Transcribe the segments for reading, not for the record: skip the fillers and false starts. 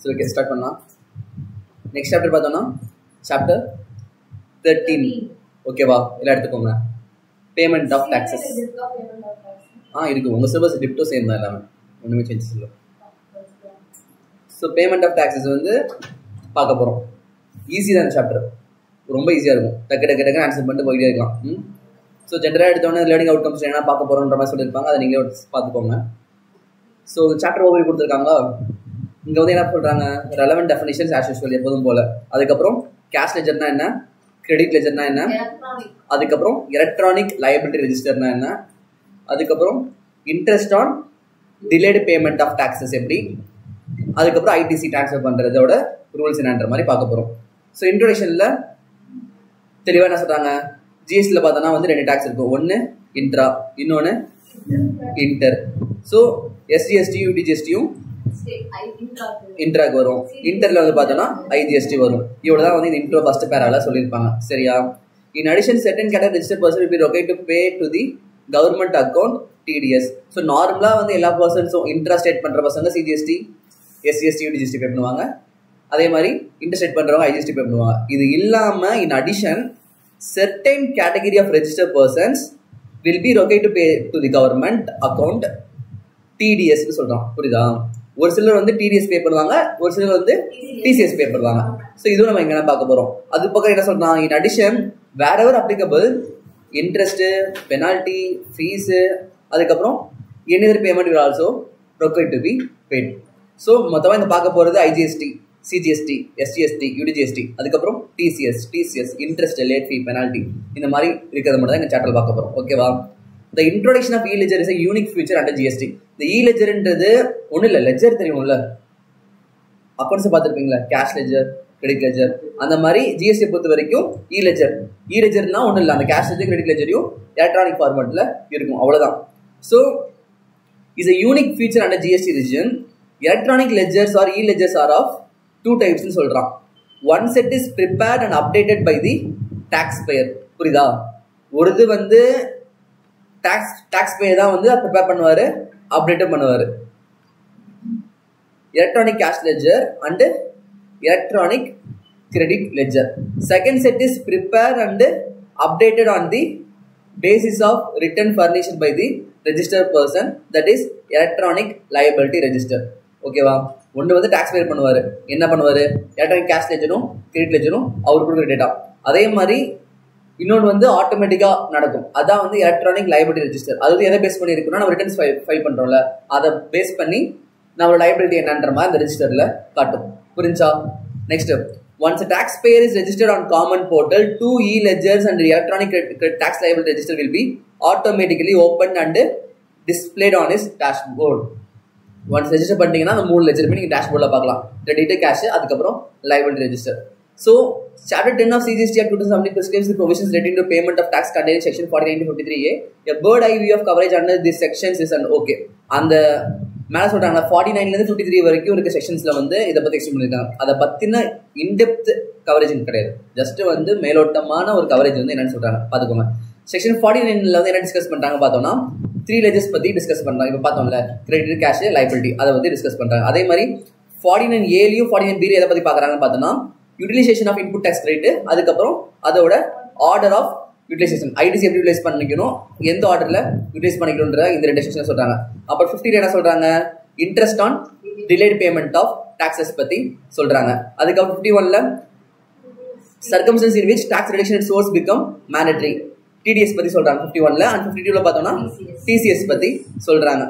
சரி okay start பண்ணலாம். Next chapter பார்த்தோம்னா சாப்டர் 13. ஓகேவா? எல்லாம் எடுத்துக்கோங்க. பேமெண்ட் ஆஃப் டாக்ஸஸ் இருக்குது. உங்கள் சிலபஸ் டிப்டோ சேம் தான், எல்லாமே ஒன்றுமே சேஞ்சஸ் இல்லை. ஸோ பேமெண்ட் ஆஃப் டாக்ஸஸ் வந்து பார்க்க போகிறோம். ஈஸி தான் இந்த சாப்டர், ரொம்ப ஈஸியாக இருக்கும். டக்கு டக்கு டக்கு ஆன்சர் பண்ணிட்டு போயிட்டே இருக்கலாம். ஸோ ஜென்ரலாக எடுத்தோடனே லேர்னிங் அவுட்கம்ஸ் என்ன பார்க்க போகிறோன்ற மாதிரி சொல்லியிருப்பாங்க, அதை நீங்களே பார்த்துக்கோங்க. ஸோ சாப்டர் ஓவரி கொடுத்துருக்காங்க. இங்கே வந்து என்ன சொல்கிறாங்க, ரெலவெண்ட் டெஃபினிஷன்ஸ் ஆஸ் யூஸ்வல் எப்போதும் போல். அதுக்கப்புறம் கேஷ் லெஜர்னா என்ன, கிரெடிட் லெஜர்னா என்ன, அதுக்கப்புறம் எலக்ட்ரானிக் லயபிலிட்டி ரெஜிஸ்டர்னா என்ன, அதுக்கப்புறம் interest on delayed payment of taxes எப்படி, அதுக்கப்புறம் ஐடிசி ட்ரான்ஸ்ஃபர் பண்ணுறதோட ரூல்ஸ் என்னன்ற மாதிரி பார்க்க போகிறோம். ஸோ இன்ட்ரோடக்ஷனில் தெளிவாக என்ன சொல்கிறாங்க, ஜிஎஸ்டியில் பார்த்தோன்னா வந்து 2 டேக்ஸ் இருக்கும். ஒன்று இன்ட்ரா, இன்னொன்று இன்டர். ஸோ எஸ்ஜிஎஸ்டி யூடிஜிஎஸ்டியும் இன்ட்ராக்கு வரும். இன்டரில் வந்து பார்த்தோன்னா ஐஜிஎஸ்டி வரும். இவ்வளோ தான் வந்து இந்த இன்ட்ரோ ஃபஸ்ட் பேரால சொல்லியிருப்பாங்க. சரியா? In addition certain category registered person will be required to pay to the government account TDS. So நார்மலாக வந்து எல்லா பர்சன்ஸும் இன்ட்ரா ஸ்டேட் பண்ணுற பசங்க சிஜிஎஸ்டி எஸ்சிஎஸ்டி யூடிஜிஎஸ்டி பே பண்ணுவாங்க. அதே மாதிரி இன்டர்ஸ்டேட் பண்ணுறவங்க ஐஜிஎஸ்டி பே பண்ணுவாங்க. இது இல்லாமல் in addition certain category of registered persons will be required to pay to the government account டிடிஎஸ்ன்னு சொல்கிறோம். புரியுதா? ஒரு சிலர் வந்து டிடிஎஸ் பே பண்ணுவாங்க, ஒரு சிலர் வந்து டிசிஎஸ் பே பண்ணுவாங்க. ஸோ இதுவும் நம்ம எங்கன்னா பார்க்க போகிறோம். அது பக்கம் என்ன சொல்கிறாங்க, in addition wherever applicable interest, penalty, fees, அதுக்கப்புறம் any other payment will also required to be paid. So மொத்தமாக இந்த பார்க்க போகிறது ஐஜிஎஸ்டி, சிஜிஎஸ்டி, எஸ்டிஎஸ்டி, யூடிஜிஎஸ்டி, அதுக்கப்புறம் TCS, interest, late fee, penalty, இந்த மாதிரி இருக்கிறத மட்டும் தான் இந்த சாப்டர் பார்க்க போகிறோம். ஓகேவா? The introduction of e-ledger is a unique feature under GST. The e-ledgerன்றது ஒன்றும் இல்லை, லெஜர் தெரியும்ல, அக்கௌண்ட்ஸை பார்த்துருப்பீங்களா, கேஷ் லெஜர், கிரெடிட் லெஜர், அந்த மாதிரி ஜிஎஸ்டி பொறுத்த வரைக்கும் இ-லெஜர்னா ஒன்றும் இல்லை, அந்த கேஷ் லெஜர் கிரெடிட் லெஜரையும் எலக்ட்ரானிக் ஃபார்மேட்டில் இருக்கும், அவ்வளோதான். So is a unique feature under GST region. Electronic ledgers or e-ledgers are of 2 types ன்னு சொல்கிறான். One set is prepared and updated by the taxpayer. புரியுதா? ஒரு இது வந்து டாக்ஸ் பேயர் தான் வந்து ப்ரிப்பேர் பண்ணுவார், அப்டேட்டும் பண்ணுவார். Electronic cash ledger and electronic credit ledger. Second set is prepare and updated on the basis of return furnished by the register person, that is electronic liability register. ஓகேவா? ஒன்று வந்து டாக்ஸ் பேயர் பண்ணுவார், என்ன பண்ணுவார், electronic cash லெஜரும் credit லெஜரும் அவர் கொடுக்குற டேட்டா. அதே மாதிரி இன்னொன்று வந்து ஆட்டோமேட்டிக்காக நடக்கும், அதான் வந்து எலக்ட்ரானிக் லைபிலிட்டி ரெஜிஸ்டர். அது வந்து எதை பேஸ் பண்ணி இருக்குன்னா, நம்ம ரிட்டர்ன்ஸ் ஃபைல் பண்ணுறோம்ல, அதை பேஸ் பண்ணி நம்மளோட லைபிலிட்டி என்னன்ற மாதிரி அந்த ரெஜிஸ்டரில் காட்டும். புரிஞ்சா? Next, once tax payer is registered on common portal, 2 e-ledgers and electronic tax liability register will be automatically opened and displayed on his dashboard. Once register பண்ணிட்டீங்கன்னா அந்த 3 லெஜர் நீங்கள் டேஷ்போர்டில் பார்க்கலாம். கிரெடிட், கேஷ், அதுக்கப்புறம் liability register. So, Chapter 10 of CGST Act 2017 prescribes the provisions relating to payment of tax contained in Section 49 to 53A. A bird eye view of coverage under these sections is an okay. அந்த மேலே சொல்கிறாங்க 49லேருந்து 53 வரைக்கும் இருக்க செக்ஷன்ஸில் வந்து இதை பற்றி explain பண்ணியிருக்காங்க. அதை பற்றின இன்டெப்த் கவரேஜ் கிடையாது, ஜஸ்ட்டு வந்து மேலோட்டமான ஒரு கவரேஜ் வந்து என்னென்னு சொல்கிறாங்க பார்த்துக்கோங்க. செக்ஷன் 49ல் வந்து என்ன டிஸ்கஸ் பண்ணுறாங்க பார்த்தோம்னா, 3 ledgers பற்றி டிஸ்கஸ் பண்ணுறாங்க. இப்போ பார்த்தோம்ல, கிரெடிட், கேஷ், லைபிலிட்டி, அதை பற்றி டிஸ்கஸ் பண்ணுறாங்க. அதே மாதிரி 49Aலையும் 49Bலையும் எதை பற்றி பார்க்குறாங்கன்னு பார்த்தோம்னா, utilisation of input tax rate, அதுக்கப்புறம் அதோட ஆர்டர் ஆஃப் யூட்டிலைசேஷன், ஐடிசி எப்படி யூட்டிலைஸ் பண்ணிக்கணும், எந்த ஆர்டரில் யூட்டிலைஸ் பண்ணிக்கணுன்ற இந்த 2 செக்ஷன் சொல்கிறாங்க. அப்புறம் 50 என்ன சொல்கிறாங்க, interest on delayed payment of taxes பற்றி சொல்கிறாங்க. அதுக்கப்புறம் 51ல் circumstances in which tax reduction source become mandatory, TDS பற்றி சொல்கிறாங்க 51ல். அண்ட் 52ல் பார்த்தோம்னா டிசிஎஸ் பற்றி சொல்கிறாங்க.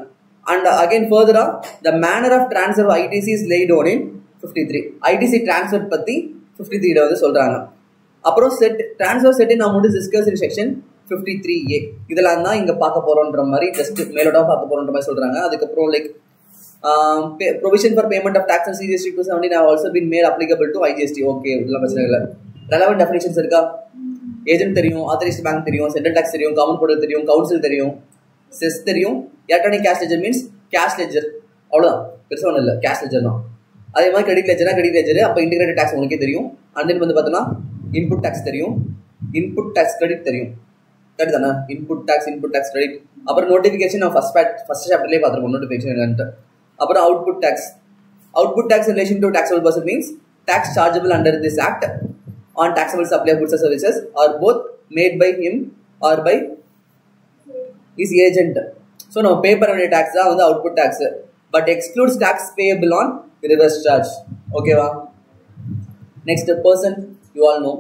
அண்ட் அகைன் ஃபர்தரா the manner of transfer of ITC is laid down in 53. ITC transfer பற்றி 53ல வந்து சொல்கிறாங்க. அப்புறம் ட்ரான்ஸ்ஃபர் செட்டின் amount is discuss in section 53A. இதெல்லாம் தான் இங்கே பார்க்க போகிறோன்ற மாதிரி, ஜஸ்ட் மேலோட பார்க்க போகிறோன்ற மாதிரி சொல்கிறாங்க. அதுக்கப்புறம் like provision for payment of tax and CGST 217 have also been made applicable to IGST. Okay, இதெல்லாம் பிரச்சனை இல்லை. ரெலவெண்ட் டெஃபினிஷன்ஸ் இருக்கா, ஏஜென்ட் தெரியும், ஆத்தரைஸ்ட் பேங்க் தெரியும், சென்ட்ரல் டாக்ஸ் தெரியும், காமன் போர்ட்டல் தெரியும், கவுன்சில் தெரியும், செஸ் தெரியும். Electronic cash ledger means cash ledger, அவ்வளோதான், பெருசாக ஒன்றும் இல்லை, கேஷ் லெஜர் தான். அதே மாதிரி கிரெடிட் லெஜர்னா கிரெடிட் லெஜர், அப்போ இன்டிகிரேட்டட் டேக்ஸ் உங்களுக்கே தெரியும். அண்ட் தென் வந்து பார்த்தோன்னா இன்புட் டேக்ஸ் தெரியும், இன்புட் டேக்ஸ் கிரெடிட் தெரியும், கரெக்ட் தானே? Input tax credit. அப்புறம் நோட்டிஃபிகேஷன் ஃபர்ஸ்ட் சாப்டர்லேயே பார்த்துருக்கோம் நோட்டிஃபிகேஷன் என்னன்ட்டு. அப்புறம் output tax, Output tax in relation to taxable person means tax chargeable under this act on taxable supply of goods or services are both made by him or by his agent. So now pay பண்ண வேண்டிய tax தான் வந்து output tax, but excludes tax payable on reverse charge. Okay வா? Next person you all know.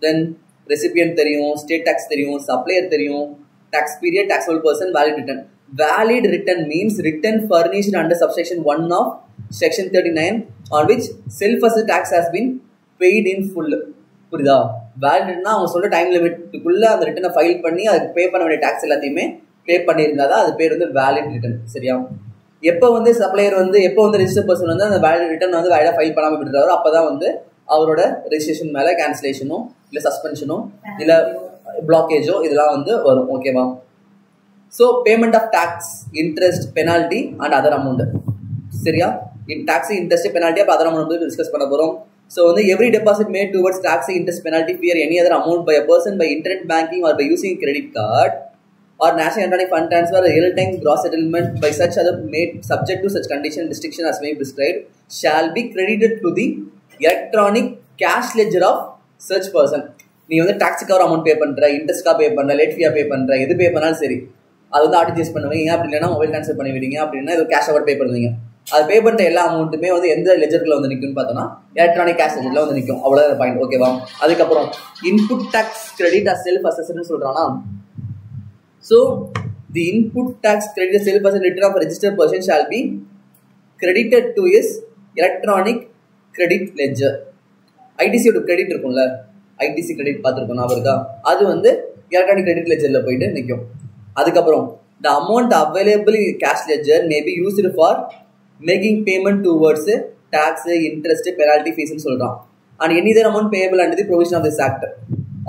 Then recipient தெரியும், state tax தெரியும், supplier தெரியும், tax period, taxable person, valid return. Valid return means return furnished under subsection 1 of section 39 on which self-assessed tax has been paid in full. புரியுதா? வேலிட்னா அவங்க சொல்ற time லிமிட்டுக்குள்ள அந்த ரிட்டனை file பண்ணி அதுக்கு பே பண்ண வேண்டிய டாக்ஸ் எல்லாத்தையுமே பே பண்ணியிருந்தா தான் அது பேர் வந்து வேலிட் ரிட்டர்ன். சரியா? எப்போ வந்து சப்ளையர் வந்து எப்போ வந்து ரெஜிஸ்டர் பர்சன் வந்து அந்த வேலிட் ரிட்டர்ன் வந்து வேலிடாக ஃபைல் பண்ணாமல் விட்டுறாரோ அப்போ தான் வந்து அவரோட ரெஜிஸ்ட்ரேஷன் மேலே கேன்சலேஷனோ இல்லை சஸ்பென்ஷனோ இல்லை பிளாக்கேஜோ இதெல்லாம் வந்து வரும். ஓகேவா? So payment of tax, interest, penalty and other amount. சரியா? டாக்ஸ், இன்ட்ரெஸ்ட், பெனால்ட்டி அப்போ அதர் அமௌண்ட் வந்து டிஸ்கஸ் பண்ண போகிறோம். So every deposit made towards tax, interest, penalty, fee or any other amount by a person by internet banking or by using credit card or national electronic fund transfer or real-time gross settlement by such other made subject to such condition restriction as may be prescribed shall be credited to the electronic cash ledger of such person. நீ வந்து டாக்ஸுக்காக ஒரு amount pay பண்ணுற, இன்ட்ரெஸ்ட்காக பே பண்ணுற, late ஃபீயாக பே பண்ணுற, எது பே பண்ணாலும் சரி அது வந்து ஆர்டிஜிஎஸ் பண்ணுவீங்க. அப்படி இல்லைன்னா மொபைல் ட்ரான்ஸ்ஃபர் பண்ணி விடுங்க. அப்படின்னா இது கேஷ் அவுட் பே பண்ணுவீங்க. அது பே பண்ணுற எல்லா அமௌண்ட்டுமே வந்து எந்த லெஜருக்குள்ள வந்து நிற்கும்னு பார்த்தோன்னா எலக்ட்ரானிக் கேஷ் லெஜரில் வந்து நிற்கும். அவ்வளோதான் பாயிண்ட். ஓகேவா? அதுக்கப்புறம் input tax credit or self அசஸ்ன்னு சொல்கிறானா. So the input tax credit self assess return of registered person shall be credited to is electronic credit ledger. ஐடிசியோட கிரெடிட் இருக்கும்ல, ஐடிசி கிரெடிட் பார்த்துருக்கோம் நான் இருக்கா, அது வந்து எலக்ட்ரானிக் கிரெடிட் லெஜரில் போயிட்டு நிற்கும். அதுக்கப்புறம் the amount available in cash ledger may be used for making payment towards tax, interest, penalty, fees ன்னு சொல்றான். and any other amount payable under the provision of this act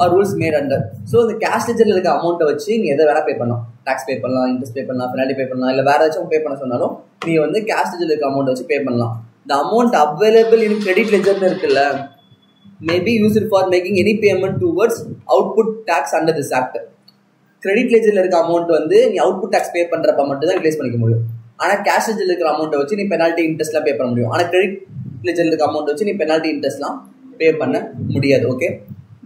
or rules made under. so இந்த cash ledgerல இருக்க அமௌண்ட்டை வச்சு நீ எதை வேணா பே பண்ணலாம். டாக்ஸ் பே பண்ணலாம், இன்ட்ரெஸ்ட் பே பண்ணலாம், பெனால்ட்டி பே பண்ணலாம், இல்லை வேற ஏதாச்சும் பே பண்ண சொன்னாலும் நீ வந்து cash ledgerல இருக்க அமௌண்ட் வச்சு பே பண்ணலாம். the amount available in credit ledgerன்னு இருக்குல்ல may be used for making any payment towards output tax under this act. Credit லெஜரில் இருக்க அமௌண்ட் வந்து நீ அவுட்புட் டாக்ஸ் பே பண்ணுறப்ப மட்டும் தான் ரிலீஸ் பண்ணிக்க முடியும். ஆனால் கேஷ் லெஜரில் இருக்கிற அமௌண்ட்டை வச்சு நீ பெனால்ட்டி இன்ட்ரெஸ்ட்லாம் பே பண்ண முடியும். ஆனால் கிரெடிட் லெஜரில் இருக்க அமௌண்ட் வச்சு நீ பெனால்ட்டி இன்ட்ரெஸ்ட்லாம் பே பண்ண முடியாது. Okay?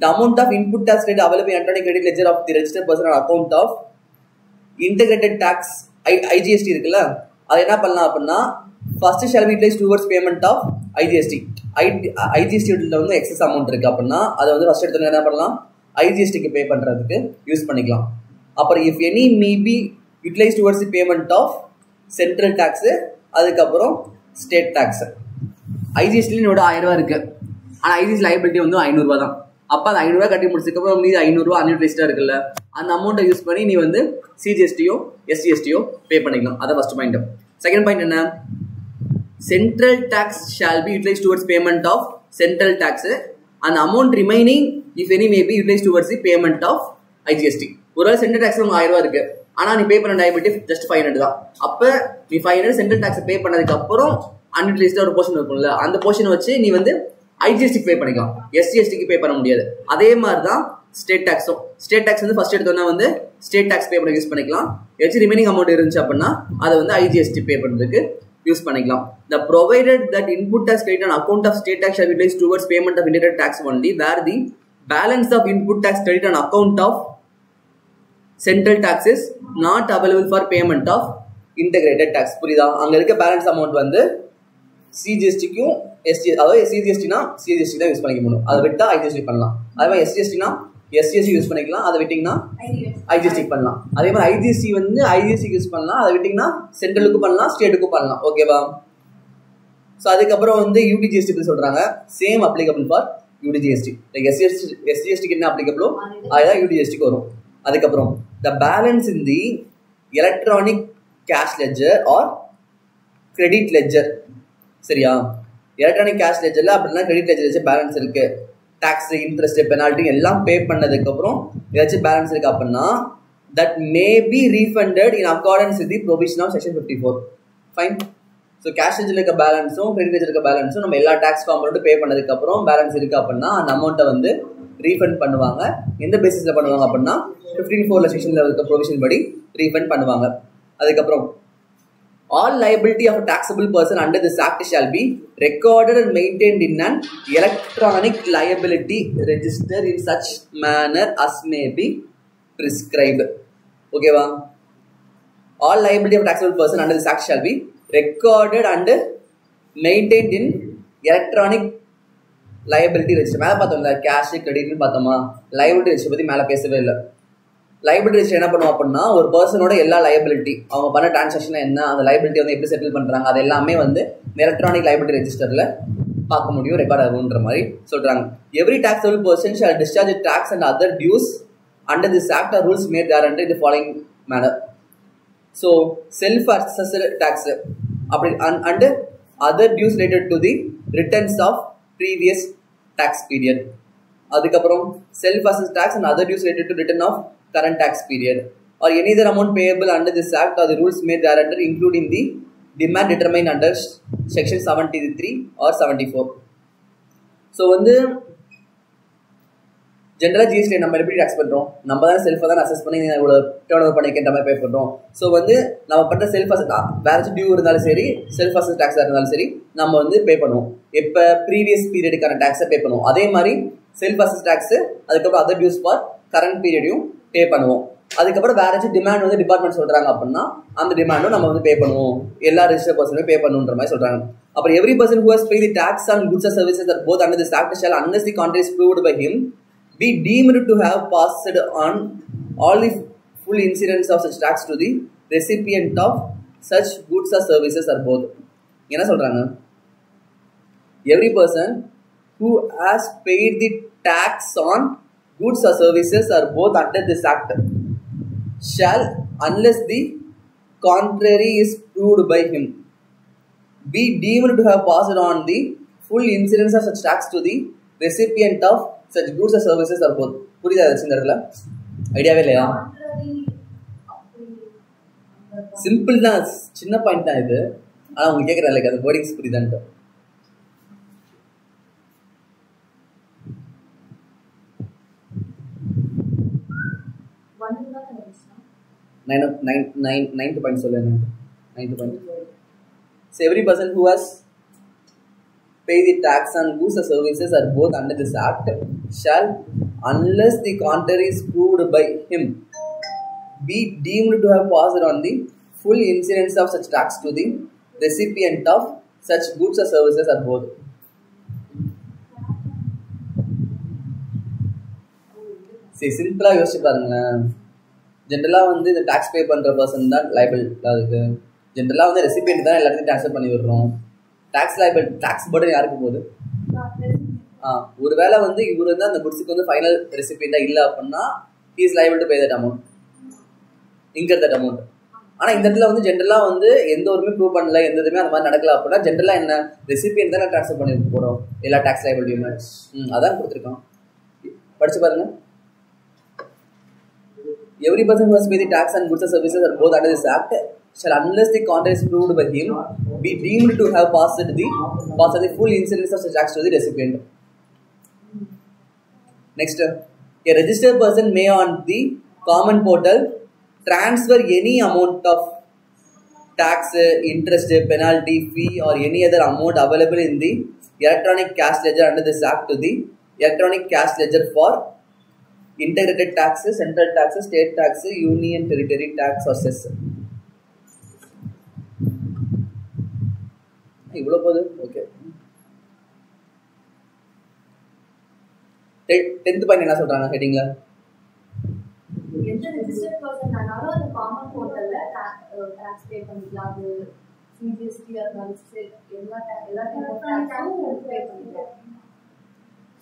The amount of input tax credit available electronic credit ledger of the registered person on account of integrated tax IGST இருக்குல்ல, அது என்ன பண்ணலாம் அப்படின்னா first shall be utilise towards payment of IGST. ஐஜிஎஸ்டியில் வந்து excess amount இருக்குது அப்படின்னா அதை வந்து ஃபர்ஸ்ட் எடுத்து என்ன பண்ணலாம், ஐஜிஎஸ்டிக்கு பே பண்ணுறதுக்கு யூஸ் பண்ணிக்கலாம். அப்புறம் if any maybe utilise towards the payment of central tax, அதுக்கப்புறம் ஸ்டேட் டேக்ஸு. ஐஜிஎஸ்டியில் என்னோட 1000 ரூபா இருக்குது, ஆனால் ஐஜிஎஸ்டி லைபிலிட்டி வந்து 500 தான். அப்போ அந்த 500 காட்டி முடிச்சதுக்கப்புறம் மீது 500 அன்யூட்டிலைஸ்டாக இருக்குல்ல, அந்த அமௌண்ட்டை யூஸ் பண்ணி நீ வந்து சிஜிஎஸ்டியோ எஸ்ஜிஎஸ்டியோ பே பண்ணிக்கலாம். அதான் ஃபர்ஸ்ட் பாயிண்ட். செகண்ட் பாயிண்ட் என்ன, central tax shall be utilise towards payment of central tax and amount remaining if any may be utilized towards the payment of IGST. ஒருவேளை சென்ட்ரல் டேக்ஸ் உங்களுக்கு 1000 ரூபா இருக்கு, ஆனால் நீ பே பண்ண லைபிலிட்டி ஜஸ்ட் 500 தான். அப்போ நீ 500 சென்ட்ரல் டேக்ஸ் பே பண்ணதுக்கு அப்புறம் அன்யூட்டிலைஸ்டாக ஒரு போர்ஷன் இருக்கும்ல, அந்த போர்ஷனை வச்சு நீ வந்து ஐஜிஎஸ்டிக்கு பே பண்ணிக்கலாம், எஸ்ஜிஎஸ்டிக்கு பே பண்ண முடியாது. அதே மாதிரி தான் ஸ்டேட் டேக்ஸும். ஸ்டேட் டேக்ஸ் வந்து ஃபர்ஸ்ட் எடுத்தோன்னா வந்து ஸ்டேட் டேக்ஸ் பே பண்ண யூஸ் பண்ணிக்கலாம். ஏதாச்சும் ரிமைனிங் அமௌண்ட் இருந்துச்சு அப்படின்னா அதை வந்து ஐஜிஎஸ்டி பே பண்ணுறதுக்கு யூஸ் பண்ணிக்கலாம். The provided that input tax credit on account of state tax shall be utilized towards payment of integrated tax only, where the balance of input tax credit on account of central tax is not available for payment of integrated tax. புரியுதா? அங்க இருக்க balance amount வந்து சிஜிஎஸ்டிக்கும் ST, அதாவது சிஜிஎஸ்டினா CGST தான் use பண்ணிக்க முடியும், அதை விட்டா ஐஜிஎஸ்டி பண்ணலாம். அதே மாதிரி எஸ்ஜிஎஸ்டினா எஸ்ஜிஎஸ்டி யூஸ் பண்ணிக்கலாம், அதை விட்டிங்கன்னா ஐஜிஎஸ்டி பண்ணலாம். அதே மாதிரி ஐஜிஎஸ்டி வந்து ஐஜிஎஸ்டிக்கு யூஸ் பண்ணலாம், அதை விட்டிங்கன்னா சென்ட்ரலுக்கும் பண்ணலாம், ஸ்டேட்டுக்கும் பண்ணலாம். ஓகேவா? ஸோ அதுக்கப்புறம் வந்து யூடிஜிஎஸ்டி பற்றி சொல்கிறாங்க. Same applicable for UTGST. Like எஸ்ஜிஎஸ்டிக்கு என்ன அப்ளிகபிளோ அதுதான் யூடிஜிஎஸ்டிக்கு வரும். அதுக்கப்புறம் the balance in the electronic cash ledger or credit ledger. சரியா? எலக்ட்ரானிக் கேஷ் லெஜரில் அப்படின்னா கிரெடிட் லெஜர் வச்சு பேலன்ஸ் இருக்குது, டாக்ஸ், இன்ட்ரெஸ்ட், பெனால்ட்டி எல்லாம் பே பண்ணதுக்கப்புறம் ஏதாச்சும் பேலன்ஸ் இருக்குது அப்படின்னா that may be refunded in accordance with the provision of section 54. Fine. So cash லெஜரில் இருக்க பேலன்ஸும் கிரெடிட் லெஜரில் இருக்க பேலன்ஸும் நம்ம எல்லா டாக்ஸ் காம்பனண்ட்டும் பே பண்ணதுக்கப்புறம் பேலன்ஸ் இருக்குது அப்படின்னா அந்த அமௌண்ட்டை வந்து ரீஃபண்ட் பண்ணுவாங்க. எந்த பேசிஸில் பண்ணுவாங்க அப்படின்னா 54 செக்ஷனில் இருக்க ப்ரொவிஷன் படி ரீஃபண்ட் பண்ணுவாங்க. அதுக்கப்புறம் All liability of a taxable person under this act shall be recorded and maintained in an electronic liability register in such manner as may be prescribed. Okay, va? All liability of a taxable person under this act shall be recorded and maintained in electronic liability register. மேலே பார்த்தோம்ல cash கிரெடிட்னு பார்த்தோமா, liability register பற்றி மேலே பேசவே இல்லை. Liability register என்ன பண்ணுவோம் அப்படின்னா, ஒரு பர்சனோட எல்லா லைபிலிட்டி, அவங்க பண்ண டிரான்சாக்ஷன் என்ன, அந்த லைபிலிட்டி வந்து எப்படி செட்டில் பண்ணுறாங்க, அது எல்லாமே வந்து எலக்ட்ரானிக் லைபிலிட்டி ரெஜிஸ்டரில் பார்க்க முடியும், ரெக்கார்ட் ஆகுன்ற மாதிரி சொல்கிறாங்க. Every taxable person shall discharge tax and other dues under this act or rules made there under the following manner. So self assessed tax அப்படி and other dues related to the returns of previous tax period. அதுக்கப்புறம் self assessed tax and other dues related to return of current tax period or any other amount payable under this act or the rules made thereunder, including the demand determined under section 73 or 74. So வந்து ஜென்ரலாக GST நம்ம எப்படி tax பண்ணுறோம், நம்ம தான் செல்ஃபாக தான் assess பண்ணி இவ்வளோ டேர்ன் ஓவர் பண்ணிக்கின்ற மாதிரி பே பண்ணுறோம். ஸோ வந்து நம்ம பண்ணுற செல்ஃப் அசஸ் வேறு டியூ இருந்தாலும் சரி, செல்ஃப் அசஸ் டாக்ஸாக இருந்தாலும் சரி, நம்ம வந்து பே பண்ணுவோம். எப்போ ப்ரீவியஸ் பீரியடுக்கான டாக்ஸை பே பண்ணுவோம். அதே மாதிரி செல்ஃப் அசஸ் டாக்ஸு, அதுக்கப்புறம் அதர் டியூஸ் ஃபார் கரண்ட் பீரியடையும் பே பண்ணுவோம். அதுக்கப்புறம் வேற ஏதாச்சும் டிமாண்ட் வந்து டிபார்ட்மெண்ட் சொல்றாங்க அப்படின்னா அந்த டிமாண்டும் நம்ம வந்து பே பண்ணுவோம், எல்லா ரெஜிஸ்டர் பர்சனுமே பே பண்ணுன்ற மாதிரி சொல்றாங்க. அப்புறம் every person who has pay the tax on goods or services or both under this act shall unless the contrary is proved by him be deemed to have passed on all the full incidence of such tax to the recipient of such goods or services or both. என்ன சொல்றாங்க, every person who has paid the tax on goods or services are both under this act shall, unless the contrary is proved by him, be deemed to have passed on the full incidence of such tax to the recipient of such goods or services or both. புரியுதா இந்த இடத்துல? ஐடியாவே இல்லையா? Simple தான், சின்ன point தான் இது. ஆனால் உங்களுக்கு கேட்குறேன் லைக் அது வேர்டிங்ஸ் புரியுதான்ட்டு. ninth point சொல்லுங்க. ninth point. So every person who has paid the tax on goods or services are both under this act shall, unless the contrary is proved by him, be deemed to have passed on the full incidence of such tax to the recipient of such goods or services or both. சரி, சிம்பிளாக யோசிச்சு பாருங்களேன். ஜென்ரலாக வந்து இந்த tax பே பண்ணுற person தான் liable. அதுக்கு ஜென்ரலாக வந்து ரெசிபியன்ட் தான் எல்லாத்தையும் ட்ரான்ஸ்ஃபர் பண்ணி விடுறோம். டேக்ஸ் லைபிள், டேக்ஸ் பர்டன் யாருக்கு போகுது? ஒருவேளை வந்து இவர் வந்து அந்த குட்ஸுக்கு வந்து ஃபைனல் ரெசிபியண்டாக இல்லை அப்படின்னா he is liable to pay that amount, incur that amount. ஆனால் இந்த இடத்துல வந்து ஜென்ரலாக வந்து எந்த ஒருமே ப்ரூவ் பண்ணல, எந்த இதுவுமே அந்த மாதிரி நடக்கல அப்படின்னா ஜென்ரலாக என்ன ரெசிபியன்ட் தான் ட்ரான்ஸ்ஃபர் பண்ணி போகிறோம் எல்லா டேக்ஸ் லைபிலிட்டியுமே. அதான் கொடுத்துருக்கோம், படிச்சு பாருங்க. Every person who has paid the tax on goods and services are both under this act shall, unless the contrary is proved by him, be deemed to have passed the full incidence of such tax to the recipient. Next, a registered person may on the common portal transfer any amount of tax, interest, penalty, fee or any other amount available in the electronic cash ledger under this act to the electronic cash ledger for integrated taxes, central taxes, state taxes, union territory tax or cess. இவ்வளோ போகுது. Okay, 10th point என்ன சொல்றாங்க ஹெட்டிங்ல? எந்த registered person ஆனாலும் அந்த common போர்ட்டல்ல tax பே பண்ணிக்கலாம். அது CGST இருந்தாலும் எல்லா டாக்ஸும் பே பண்ணிக்கலாம்.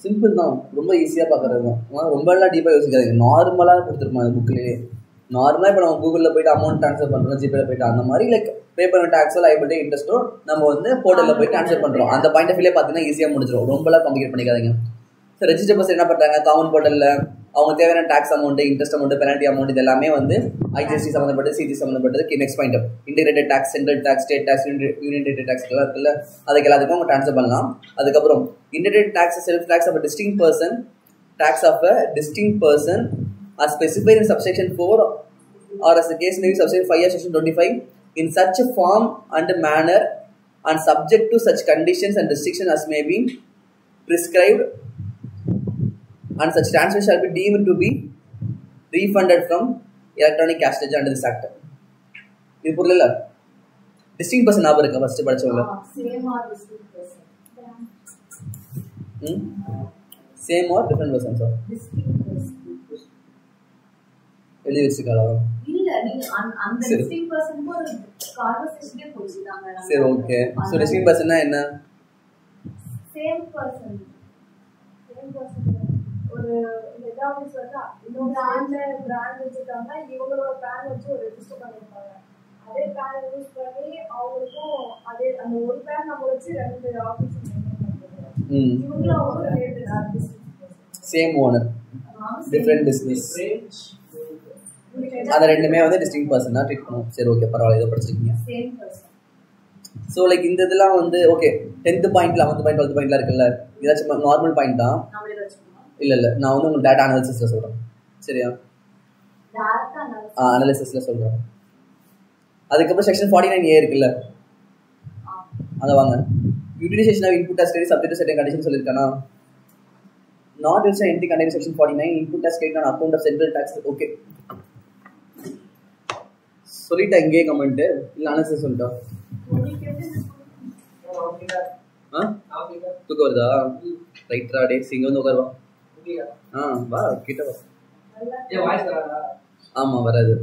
சிம்பிள் தான், ரொம்ப ஈஸியாக பார்க்குறது தான். ரொம்ப எல்லாம் டீப்பாக யோசிக்காதீங்க. நார்மலாக கொடுத்துருப்பாங்க அந்த புக்லேயே. நார்மலாக இப்போ நம்ம கூகுளில் போய்ட்டு அமௌண்ட் ட்ரான்ஸ்ஃபர் பண்ணுறோம், ஜிபேல போய்ட்டு அந்த மாதிரி லைக் பே பண்ண டேக்ஸோ லைபிலிட்டி இன்ட்ரெஸ்ட்டோ நம்ம வந்து போர்ட்டலில் போய் ட்ரான்ஸ்ஃபர் பண்ணுறோம். அந்த பாயிண்ட் ஆஃப் வியூலே பார்த்தீங்கன்னா ஈஸியாக முடிஞ்சிடும். ரொம்பலாம் காம்ப்ளிகேட் பண்ணிக்காதீங்க. ஸோ ரெஜிஸ்டர் பர்சன் என்ன பண்ணுறாங்க, காமன் போர்ட்டலில் அவங்க தேவையான tax amount, interest amount, penalty amount இது எல்லாமே வந்து ஐஜிஎஸ்டி சம்மந்தப்பட்டது, சிஜி சம்மந்தப்பட்டது. Next point integrated tax, central tax, state tax, union territory tax எல்லாம் இருக்குல்ல, அதுக்கு எல்லாத்துக்கும் அவங்க ட்ரான்ஸ்ஃபர் பண்ணலாம். அதுக்கப்புறம் integrated tax, self tax of distinct person, tax of a distinct person or specified in subsection 4 or as the case may be subsection 5 or section 25 in such a form and manner and subject to such conditions and restrictions as may be prescribed, and such transfer shall be deemed to be refunded from electronic cash ledger under this act. இது புரியல? Distinct person ஞாபகம் இருக்கா first படிச்சவங்க? Same or distinct person. Same or different person sir? Distinct person. எழுதி வச்சுக்கலாம். இல்ல நீங்க அந்த டிஸ்டிங்க்ட் பர்சன் ஒரு கான்வர்சேஷனே போடுறாங்க. சரி ஓகே. சோ டிஸ்டிங்க்ட் பர்சன்னா என்ன? Same person. ஒரு ஹெட் ஆபீஸ் வந்து இன்னொரு பிராண்ட் வச்சுட்டாங்க, இவங்களோட பிராண்ட் வச்சு ஒரு ரெஜிஸ்டர் பண்ணிருப்பாங்க. அதே பிராண்ட் யூஸ் பண்ணி அவங்களுக்கும் அதே அந்த ஒரு பிராண்ட் நம்ம வச்சு 2 ஆபீஸ் இவங்களும் அவங்க சேம் ஓனர் டிஃபரண்ட் பிசினஸ் அத ரெண்டுமே வந்து டிஸ்டிங்க்ட் பர்சன் தான் ட்ரீட் பண்ணுவோம். சரி ஓகே பரவாயில்ல, இதை படிச்சிருக்கீங்க. Same person. ஸோ லைக் இந்த இதெல்லாம் வந்து okay 10th point 11th point 12th பாயிண்ட்லாம் இருக்குல்ல, இதாச்சும் நார்மல் பாயிண்ட் தான். இல்லை நான் வந்து உங்களுக்கு டேட்டா அனாலிசிஸில் சொல்கிறேன். சரியா? அனாலிசிஸில் சொல்கிறேன். அதுக்கப்புறம் செக்ஷன் 49A இருக்குல்ல, அங்கே வாங்க. Utilisation of input tax credit subject to certain condition சொல்லியிருக்கானா? Not use entry containing section 49 input tax credit on account of central tax. Okay சொல்லிட்டா இங்கே கமெண்ட் இல்லை அனாலிசிஸ் சொல்லிட்டா? தூக்க வருதா? ரைட்ரா டே இங்கே வந்து உட்காருவா. வா கிட்ட வா. ஆமா வராது.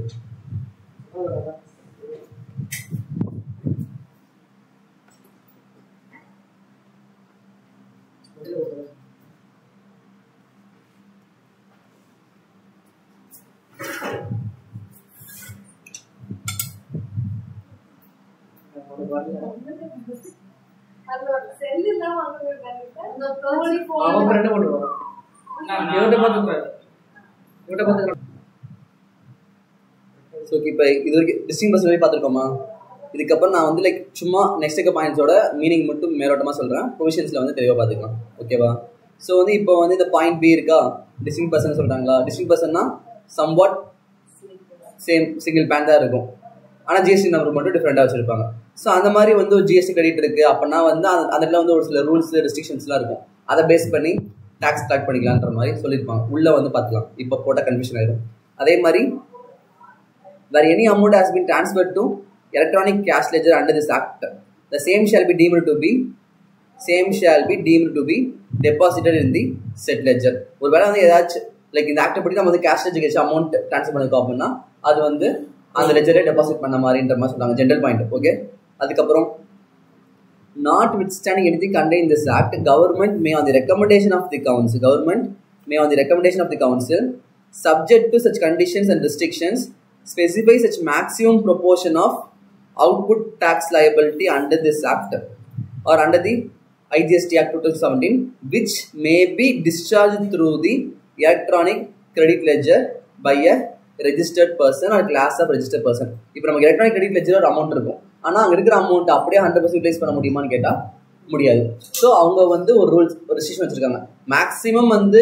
ஸோ இப்போ இது வரைக்கும் டிஸ்டிங் பர்சன் வரைக்கும் பார்த்துருக்கோமா? இதுக்கப்புறம் நான் வந்து லைக் சும்மா நெக்ஸ்ட் பாயிண்ட்ஸோட மீனிங் மட்டும் மேலோட்டமாக சொல்கிறேன். ப்ரொவிஷன்ஸில் வந்து தெளிவாக பார்த்துக்கலாம். ஓகேவா? ஸோ வந்து இப்போ வந்து இந்த பாயிண்ட் பி இருக்கா, டிஸ்டிங் பர்சன் சொல்கிறாங்களா? டிஸ்டிங் பர்சன்னா சம்வாட் சேம் சிங்கிள் பேன் தான் இருக்கும், ஆனால் ஜிஎஸ்டி நம்பர் மட்டும் டிஃப்ரெண்ட்டாக வச்சுருப்பாங்க. ஸோ அந்த மாதிரி வந்து ஒரு ஜிஎஸ்டி கிரெடிட் இருக்குது அப்படின்னா வந்து அதில் வந்து ஒரு சில ரூல்ஸ் ரெஸ்ட்ரிக்ஷன்ஸ்லாம் இருக்கும். அதை பேஸ் பண்ணி டேக்ஸ் கலெக்ட் பண்ணிக்கலான்ற மாதிரி சொல்லியிருப்பாங்க. உள்ளே வந்து பார்த்துக்கலாம். இப்போ போட்ட கன்ஃபியூஷன் ஆகிடும். அதே மாதிரி where any amount has been transferred to electronic cash ledger under this act, the same shall be deemed to be deposited in the said ledger. ஒருவேளை வந்து ஏதாச்சும் லைக் இந்த ஆக்ட் படி நம்ம வந்து கேஷ் ledger அமௌண்ட் ட்ரான்ஸ்ஃபர் பண்ணிருக்கோம் அப்படின்னா அது வந்து அந்த லெஜரே டெபாசிட் பண்ண மாதிரின்ற மாதிரி சொல்றாங்க. General point. ஓகே. அதுக்கப்புறம் notwithstanding anything contained in this act, government may on the recommendation of the council subject to such conditions and restrictions specify such maximum proportion of output tax liability under this act or under the IGST Act 2017 which may be discharged through the electronic credit ledger by a registered person or class of registered person. இப்போ நமக்கு electronic credit ledger ஒரு amount இருக்கும், ஆனால் அங்கே இருக்கிற amount அப்படியே 100% utilise பண்ண முடியுமான்னு கேட்டால் முடியாது. ஸோ அவங்க வந்து ஒரு ரூல்ஸ் ஒரு ரெஸ்ட்ரிக்ஷன் வச்சிருக்காங்க. மேக்ஸிமம் வந்து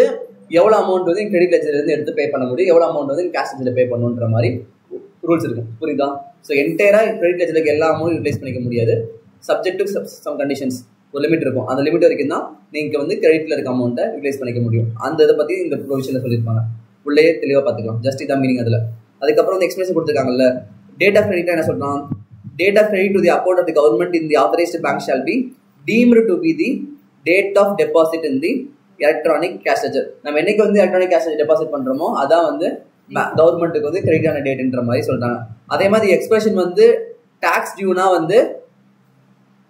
எவ்வளோ அமௌண்ட் வந்து கிரெடிட் லெட்ஜர்லேருந்து எடுத்து பே பண்ண முடியும், எவ்வளோ அமௌண்ட் வந்து கேஷ் லெட்ஜரில் பே பண்ணணுன்ற மாதிரி ரூல்ஸ் இருக்கும். புரியுதா? ஸோ என்டையராக கிரெடிட் லெட்ஜருக்கு எல்லா அமௌண்ட் யூட்டிலைஸ் பண்ணிக்க முடியாது. சப்ஜெக்ட் டு சம் கண்டிஷன்ஸ் ஒரு லிமிட் இருக்கும். அந்த லிமிட் வரைக்கும் தான் நீங்கள் வந்து கிரெடிட்டில் இருக்க அமௌண்ட்டை யூட்டிலைஸ் பண்ணிக்க முடியும். அந்த இதை பற்றி இந்த ப்ரொவிஷனில் சொல்லியிருப்பாங்க. உள்ளே தெளிவாக பார்த்துக்கலாம். ஜஸ்ட் இதான் மீனிங். அதில் அதுக்கப்புறம் வந்து எக்ஸ்பிளேஷன் கொடுத்துருக்காங்கல்ல. டேட் ஆஃப் கிரெடிட் என்ன சொல்கிறான்? Date of credit to the account of the government in the authorized bank shall be deemed to be the date of deposit in the electronic cash ledger. நம்ம என்னைக்கு வந்து electronic cash deposit பண்றோமோ அதான் வந்து கவர்மெண்ட்டுக்கு வந்து கிரெடிட்டான டேட்ன்ற மாதிரி சொல்றாங்க. அதே மாதிரி எக்ஸ்பிரஷன் வந்து டாக்ஸ் டியூனா வந்து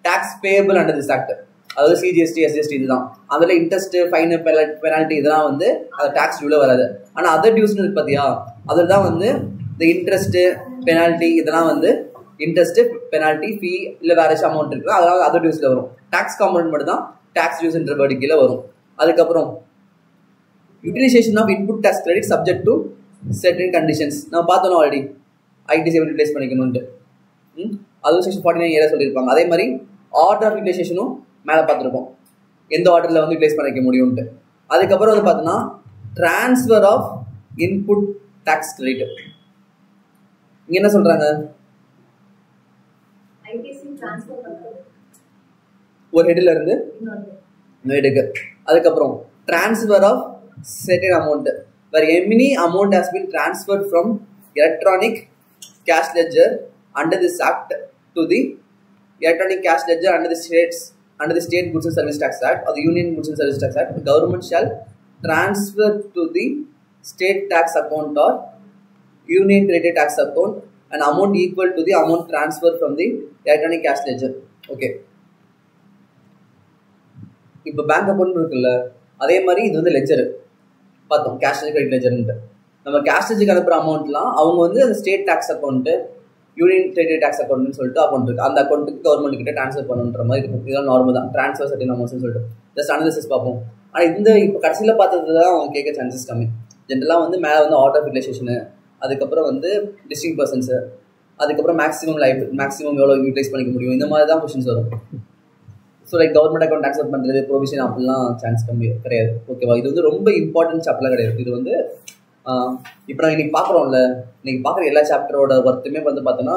tax payable under this act, அதாவது சிஜிஎஸ்டி எஸ்ஜிஎஸ்டி இதுதான். அதில் இன்ட்ரெஸ்ட் ஃபைன் பெனால்ட்டி இதெல்லாம் வந்து அது டாக்ஸ் டியூல வராது. ஆனால் அதர் டியூஸ்னு இருக்கு பார்த்தியா, அதில் தான் வந்து இந்த இன்ட்ரெஸ்ட்டு பெனால்ட்டி இதெல்லாம் வந்து இன்ட்ரெஸ்ட் பெனால்ட்டி ஃபீ இல்லை வேற ஏதாச்சும் அமௌண்ட் இருக்குது அதனால அதர் டியூஸில் வரும். டாக்ஸ் காம்பனன்ட் மட்டும் தான் டாக்ஸ் டியூஸ்ன்ற வேர்டு கீழே வரும். அதுக்கப்புறம் utilisation of input tax credit subject to certain conditions நம்ம பார்த்தோம் ஆல்ரெடி. ஐடிசி எப்படி யூட்டிலைஸ் பண்ணிக்கணும்ட்டு அதுவும் செக்ஷன் 49A சொல்லியிருப்பாங்க. அதே மாதிரி ஆர்டர் ஆஃப் யூட்டிலைசேஷனும் மேலே பார்த்துருப்போம், எந்த ஆர்டரில் வந்து யூட்டிலைஸ் பண்ணிக்க முடியும்ட்டு. அதுக்கப்புறம் வந்து பார்த்தோன்னா transfer of input tax credit. இங்கே என்ன சொல்கிறாங்க? ஒரு ஹெட்ல இருந்து ஹெட்டுக்கு. அதுக்கப்புறம் transfer of certain amount where any amount has been transferred from electronic cash ledger under this act to the electronic cash ledger under the state goods and service tax act or the union goods and service tax act, the government shall transfer to the state tax account or union credit tax account an amount equal to the amount transferred from the electronic cash ledger. Okay, இப்போ bank account இருக்குல்ல, அதே மாதிரி இது வந்து ledger பார்த்தோம், cash credit லெஜர்ன்ட்டு. நம்ம cash லெஜருக்கு அனுப்புகிற அமௌண்ட்லாம் அவங்க வந்து அந்த state tax account, union credit tax அக்கௌண்ட்னு சொல்லிட்டு அக்கௌண்ட் இருக்குது, அந்த அக்கௌண்ட்டுக்கு கவர்மெண்ட் கிட்ட ட்ரான்ஸ்ஃபர் பண்ணுன்ற மாதிரி இருக்கும். இதெல்லாம் நார்மல் தான், ட்ரான்ஸ்ஃபர் சர்டின் அமௌண்ட்ஸ்னு சொல்லிட்டு ஜஸ்ட் அனாலிசிஸ் பார்ப்போம். ஆனால் இந்த இப்போ கடைசியில் பார்த்தது தான் அவங்க கேட்க சான்சஸ் கம்மி. ஜென்ரலாக வந்து மேலே வந்து ஆர்டர் ரிலேஷேஷனு, அதுக்கப்புறம் வந்து டிஸ்ட்ரிக்ட் பர்சன்ஸு, அதுக்கப்புறம் மேக்ஸிமம் எவ்வளோ யூட்டிலைஸ் பண்ணிக்க முடியும், இந்த மாதிரி தான் கொஸ்டின்ஸ் வரும். So like government account transfer பண்ணுறது, ப்ரொவிஷன் அப்படிலாம் சான்ஸ் கம்மி கிடையாது. ஓகேவா, இது வந்து ரொம்ப இம்பார்ட்டன்ட் சாப்டர்லாம் கிடையாது. இது வந்து இப்போ நான் இன்னைக்கு பார்க்குறோம்ல, இன்னைக்கு பார்க்குற எல்லா சாப்டரோட ஒர்த்துமே வந்து பார்த்தோன்னா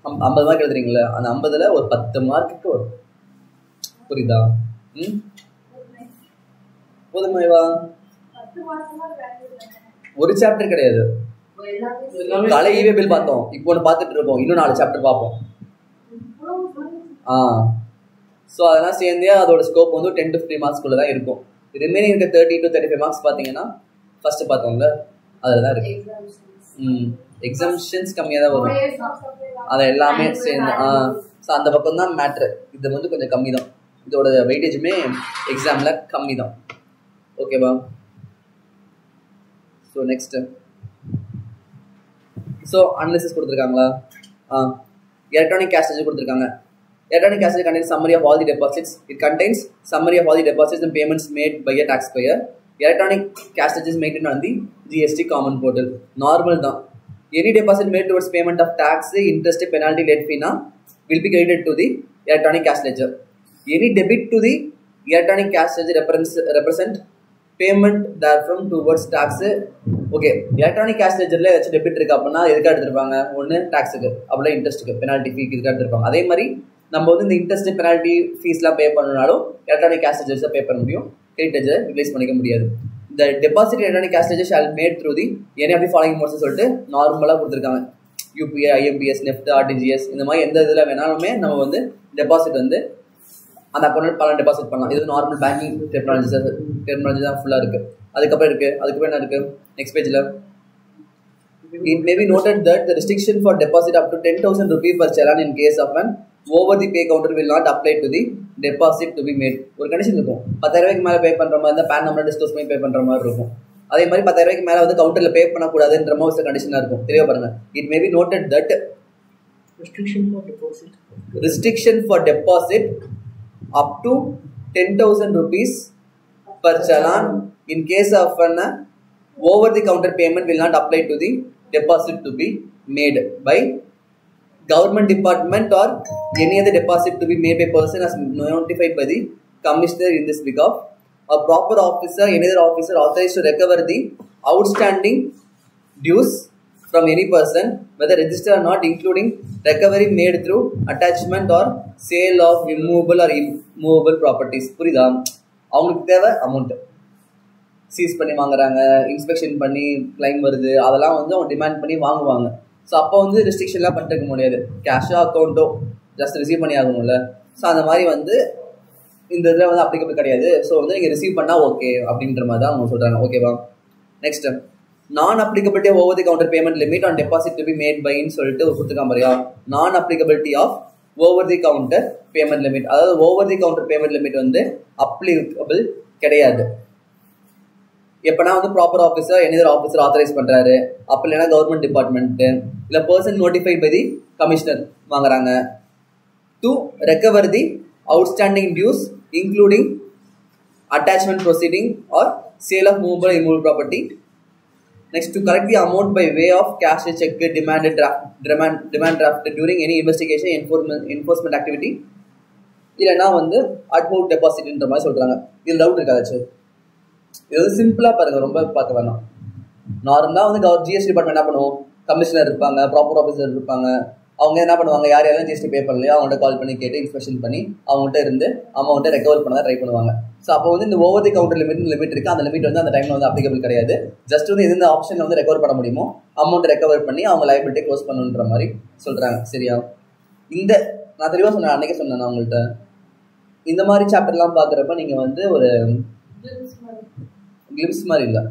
50 மார்க் எழுதுறீங்களே, அந்த 50ல் ஒரு 10 மார்க்குக்கு வரும். புரியுதா? போதுமாவா? ஒரு சாப்டர் கிடையாது, காலை ஈவே பில் பார்த்தோம், இப்போ ஒன்று பார்த்துட்டு இருக்கோம், இன்னும் 4 சாப்டர் பார்ப்போம். ஸோ அதெல்லாம் சேர்ந்தே அதோட ஸ்கோப் வந்து 10 to 15 மார்க்ஸ்குள்ளே தான் இருக்கும். ரிமைனிங் இருக்க 30 to 35 மார்க்ஸ் பார்த்தீங்கன்னா ஃபர்ஸ்ட் பார்த்தோம்ல அதில் தான் இருக்கு. எக்ஸாம்ஷன்ஸ் கம்மியாக தான் வரும், அதை எல்லாமே சேர்ந்து ஸோ அந்த பக்கம் தான் மேட்ரு. இது வந்து கொஞ்சம் கம்மி தான், இதோட வெயிட்டேஜுமே எக்ஸாமில் கம்மி தான். ஓகேவா? ஸோ நெக்ஸ்ட்டு அனாலிசிஸ் கொடுத்துருக்காங்களா? எலக்ட்ரானிக் கேஷ் லெஜர் கொடுத்துருக்காங்க. Electronic cash ledger contains summary of all the deposits. It contains summary of all the deposits and payments made by a taxpayer. Electronic cash ledger is maintained on the GST common portal. Normal தான். Any deposit made towards payment of tax, interest, penalty, late fee will be credited to the electronic cash ledger. Any debit to the electronic cash ledger represent payment therefrom towards tax. Okay, electronic cash லெஜரில் ஏதாச்சும் debit இருக்கு அப்படின்னா எதுக்காக எடுத்துருப்பாங்க? ஒன்று டேக்ஸுக்கு, அப்படின்னா இன்ட்ரெஸ்ட்டுக்கு, penalty ஃபீக்கு இதுக்காக எடுத்துருப்பாங்க. அதே மாதிரி நம்ம வந்து இந்த இன்ட்ரெஸ்ட், பெனால்ட்டி, ஃபீஸ்லாம் பே பண்ணனாலும் எலக்ட்ரானிக் கேஷ் லெஜர்ஸை பே பண்ண முடியும், கிரெடிட் லெஜரை யூட்டிலைஸ் பண்ணிக்க முடியாது. இந்த deposit electronic cash ledger shall made through the any of the following modes சொல்லிட்டு நார்மலாக கொடுத்துருக்காங்க. யூபிஐ, ஐஎம்பிஎஸ், நெஃப்ட், ஆர்டிஜிஎஸ், இந்த மாதிரி எந்த இதில் வேணாலுமே நம்ம வந்து டெபாசிட் வந்து அந்த அக்கௌண்ட் பல டெபாசிட் பண்ணலாம். இது நார்மல் பேங்கிங் டெக்னாலஜி தான் ஃபுல்லாக இருக்குது. அதுக்கப்புறம் என்ன இருக்குது நெக்ஸ்ட் பேஜில்? It may be noted that the restriction for deposit up to 10,000 rupees per challan in case of an over the pay counter will not apply to the deposit to be made. ஒரு condition இருக்கும், 10,000 ரூபாய்க்கு மேலே பே பண்ணுற மாதிரி இருந்தால் pan number disclose பண்ணி பே பண்ணுற மாதிரி இருக்கும். அதே மாதிரி 10,000 ரூபாய்க்கு மேலே வந்து கவுண்டரில் பே பண்ணக்கூடாதுன்ற மாதிரி ஒரு கண்டிஷனாக இருக்கும். தெரிய பாருங்க. It may be noted that restriction for deposit up to 10,000 rupees per challan in case of an over the counter payment will not apply to the deposit to be made by government department or any other deposit to be made by person as notified by the commissioner in this behalf. A proper officer, any other officer authorized to recover the outstanding dues from any person, whether registered or not, including recovery made through attachment or sale of immovable or immovable properties. புரியுதா? அவங்களுக்கு தேவை amount cheese பண்ணி வாங்குறாங்க, inspection பண்ணி claim வருது, அதெல்லாம் வந்து அவங்க டிமாண்ட் பண்ணி வாங்குவாங்க. ஸோ அப்போ வந்து ரெஸ்ட்ரிக்ஷன்லாம் பண்ணிருக்க முடியாது, கேஷோ அக்கௌண்ட்டோ ஜஸ்ட் ரிசீவ் பண்ணி ஆகணும்ல. ஸோ அந்த மாதிரி வந்து இந்த இதில் வந்து அப்ளிகபிள் கிடையாது. ஸோ வந்து நீங்கள் ரிசீவ் பண்ணால் ஓகே அப்படின்ற மாதிரி தான் அவங்க சொல்கிறாங்க. ஓகேவா? Next non applicability of over the counter payment limit on deposit to be made பைன்னு சொல்லிட்டு கொடுத்துருக்காங்க பாரியா. Non applicability of over the counter payment limit, அதாவது over the counter payment limit வந்து அப்ளிகபிள் கிடையாது. எப்பனா வந்து proper officer, any officer authorise பண்ணுறாரு, அப்போ இல்லைன்னா கவர்மெண்ட் டிபார்ட்மெண்ட்டு இல்லை person notified by the commissioner வாங்குறாங்க to recover the outstanding dues including attachment proceeding or sale of movable or immovable property. Next, to collect the amount by way of cash, check, demand draft during any investigation, enforcement activity. இல்லைன்னா வந்து அட்ஹோக் டெபாசிட்ன்ற மாதிரி சொல்கிறாங்க. இதில் doubt இருக்காதாச்சு? இது வந்து சிம்பிளாக பாருங்கள், ரொம்ப பார்க்க வேணாம். நார்மலாக வந்து ஜிஎஸ்டி டிபார்ட்மெண்ட் என்ன பண்ணுவோம்? கமிஷனர் இருப்பாங்க, ப்ராப்பர் ஆஃபீஸர் இருப்பாங்க, அவங்க என்ன பண்ணுவாங்க, யார் யாரெல்லாம் ஜிஎஸ்டி பே பண்ணலையோ அவங்கள்ட்ட கால் பண்ணி கேட்டு இன்ஸ்பெக்ஷன் பண்ணி அவங்கள்ட்ட இருந்து அமௌண்ட்டை ரெக்கவர் பண்ண ட்ரை பண்ணுவாங்க. ஸோ அப்போ வந்து இந்த ஓவர் தி கவுண்டர் லிமிட் இருக்குது. அந்த லிமிட் வந்து அந்த டைமில் வந்து அப்ளிகபிள் கிடையாது. ஜஸ்ட் வந்து எந்த ஆப்ஷனில் வந்து ரெக்கவர் பண்ண முடியுமோ அமௌண்ட் ரெக்கவர் பண்ணி அவங்க லைபிலிட்டி க்ளோஸ் பண்ணுன்ற மாதிரி சொல்கிறாங்க. சரியா? இந்த நான் தெளிவாக சொன்னேன், அன்றைக்கே சொன்னேன் நான் உங்கள்கிட்ட. இந்த மாதிரி சாப்டர்லாம் பார்க்குறப்ப நீங்கள் வந்து ஒரு கிளிம்ஸ் மாதிரி இல்லை,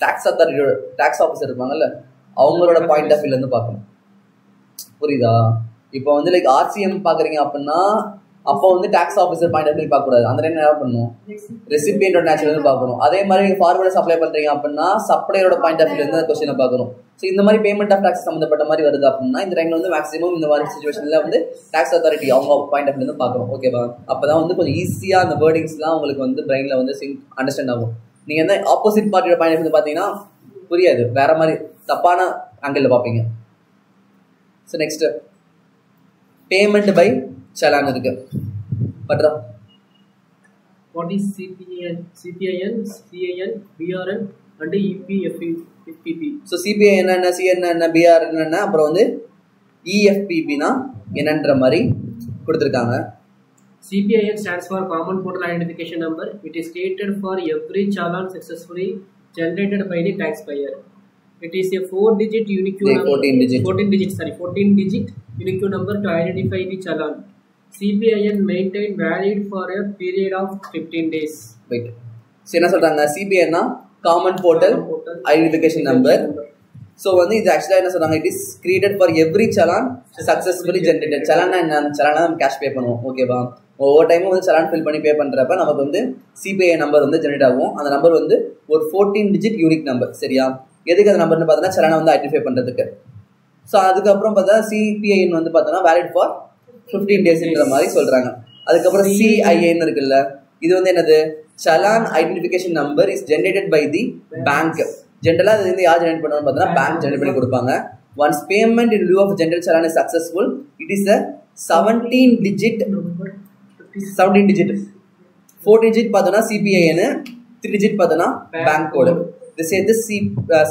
டேக்ஸ் அத்தாரிட்டியோட டேக்ஸ் ஆஃபீஸர் இருப்பாங்கல்ல அவங்களோட பாயிண்ட் ஆஃப் வியூலேருந்து பார்க்கணும். புரியுதா? இப்போ வந்து லைக் ஆர்சிஎம் பார்க்குறீங்க அப்படின்னா அப்போ வந்து tax officer point of view பார்க்கக்கூடாது. அந்த டைம் என்ன பண்ணணும், ரெசிபியன்டோட நேச்சுரல் பார்க்கணும். அதே மாதிரி நீங்கள் ஃபார்வர்டர் சப்ளை பண்ணுறீங்க அப்படின்னா சப்ளையரோட பாயிண்ட் ஆஃப் வியூலேருந்து கொஸ்டினை பார்க்கணும். ஸோ இந்த மாதிரி பேமெண்ட் ஆஃப் டேக்ஸ் சம்மந்தப்பட்ட மாதிரி வருது அப்படின்னா இந்த டைமில் வந்து மேக்ஸிமம் இந்த மாதிரி சுச்சுவேஷனில் வந்து டேக்ஸ் அத்தாரிட்டி அவங்க பாயிண்ட் ஆஃப் வியூலேருந்து பார்க்கணும். ஓகேவா? அப்போ தான் வந்து கொஞ்சம் ஈஸியாக அந்த வேர்டிங்ஸ்லாம் உங்களுக்கு வந்து பிரெயினில் வந்து அண்டர்ஸ்டாண்ட் ஆகும். நீங்கள் வந்து ஆப்போசிட் பார்ட்டியோட பாயிண்ட் ஆஃப் வியூ பார்த்தீங்கன்னா புரியாது, வேற மாதிரி தப்பான ஆங்கிளில் பார்ப்பீங்க. So next payment by challan இருக்கு. பட்ரா, what is CPIN, BRN and EFPB? So CPI என்னென்ன, சிஎன் என்ன, பிஆர் என்னென்ன, அப்புறம் வந்து இஎஃபிபினா என்னன்ற மாதிரி கொடுத்துருக்காங்க. CPIN stands for Common Portal Identification Number. It is created for every challan successfully generated by the taxpayer. It is a 4-digit unique number. 14 digit unique number to identify the challan. CPIN maintained valid for a period of 15 days. Wait. So என்ன சொல்றாங்க, சிபிஐனா common portal identification number. So வந்து இது ஆக்சுவலாக என்ன சொல்றாங்க, it is created for every challan successfully generated. சலானா என்ன, சலானா நம்ம கேஷ் பே பண்ணுவோம். ஓகேவா? ஒவ்வொரு டைமும் வந்து சலான் ஃபில் பண்ணி பே பண்ணுறப்ப நமக்கு வந்து சிபிஐ நம்பர் வந்து ஜென்ரேட் ஆகும். அந்த நம்பர் வந்து ஒரு 14 டிஜிட் யூனிக் நம்பர். சரியா? எதுக்கு அந்த நம்பர்னு பார்த்தோன்னா சலானை வந்து ஐடென்டிஃபை பண்ணுறதுக்கு. ஸோ அதுக்கப்புறம் பார்த்தா சிபிஐன்னு வந்து பார்த்தோன்னா வேலிட் ஃபார் 15 டேஸ்ன்ற மாதிரி சொல்கிறாங்க. அதுக்கப்புறம் சிஐஏன்னு இருக்குல்ல, இது வந்து என்னது, challan identification number is generated by the bank. ஜென்ரலாக அது வந்து யார் ஜென்ரேட் பண்ணுவான்னு பார்த்தோன்னா பேங்க் ஜென்ரேட் பண்ணி கொடுப்பாங்க. Once payment in lieu of general challan is successful, it is a 17 digit 4 digit பார்த்தோன்னா சிபிஐன்னு, 3 digit பார்த்தோன்னா பேங்க் கோடு. இது சேர்த்து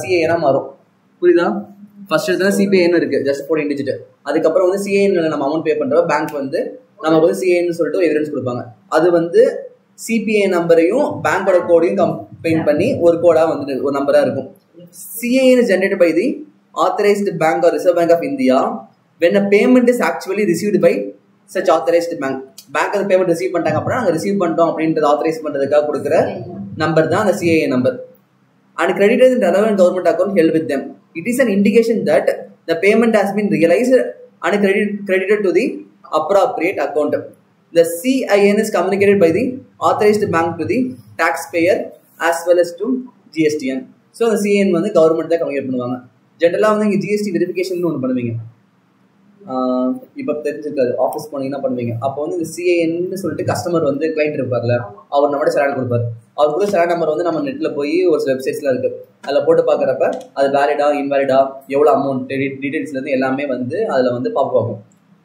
சிஐஏனா மாறும். புரியுதா? ஃபர்ஸ்ட் எடுத்தா சிபிஐன்னு இருக்கு, ஜஸ்ட் 14 digit. அதுக்கப்புறம் வந்து சிஐஎன் நம்ம அமௌண்ட் பே பண்ணுறப்ப பேங்க் வந்து நமக்கு வந்து சிஐன்னு சொல்லிட்டு எவிடன்ஸ் கொடுப்பாங்க. அது வந்து சிபிஐ நம்பரையும் பேங்கோட கோடையும் கம்பைன் பண்ணி ஒரு கோடாக வந்துட்டு ஒரு நம்பராக இருக்கும். CIN generated by the authorised bank or reserve bank of India when a payment is actually received by such authorized bank. Bank அந்த பேமெண்ட் ரிசீவ் பண்ணிட்டாங்க அப்படின்னா நாங்கள் ரிசீவ் பண்ணிட்டோம் அப்படின்றது ஆத்தரைஸ் பண்ணுறதுக்காக கொடுக்குற நம்பர் தான் அந்த CIA number. And credited in relevant government account held with them. It is an indication that the payment has been realized and credited to the appropriate account. The CIN is communicated by the authorized bank to the taxpayer as well as to GSTN. So the CIN வந்து government தான் communicate பண்ணுவாங்க. ஜென்ரலாக வந்து இங்கே GST verification ஒன்று பண்ணுவீங்க. இப்போ தெரிஞ்சிருக்காது, ஆஃபீஸ் போனீங்கன்னா பண்ணுவீங்க. அப்போ வந்து இந்த சிஐஎன்னு சொல்லிட்டு கஸ்டமர் வந்து கிளைண்ட் இருப்பார்ல, அவர் நம்மளோட சலான் கொடுப்பார். அவர் கூட சலான் நம்பர் வந்து நம்ம நெட்டில் போய் ஒரு சில வெப்சைட்ஸ்லாம் இருக்குது, அதில் போட்டு பார்க்குறப்ப அது வேலிடா இன்வேலிடா எவ்வளோ அமௌண்ட் டீட்டெயில்ஸ்லேருந்து எல்லாமே வந்து அதில் வந்து பார்ப்போம்.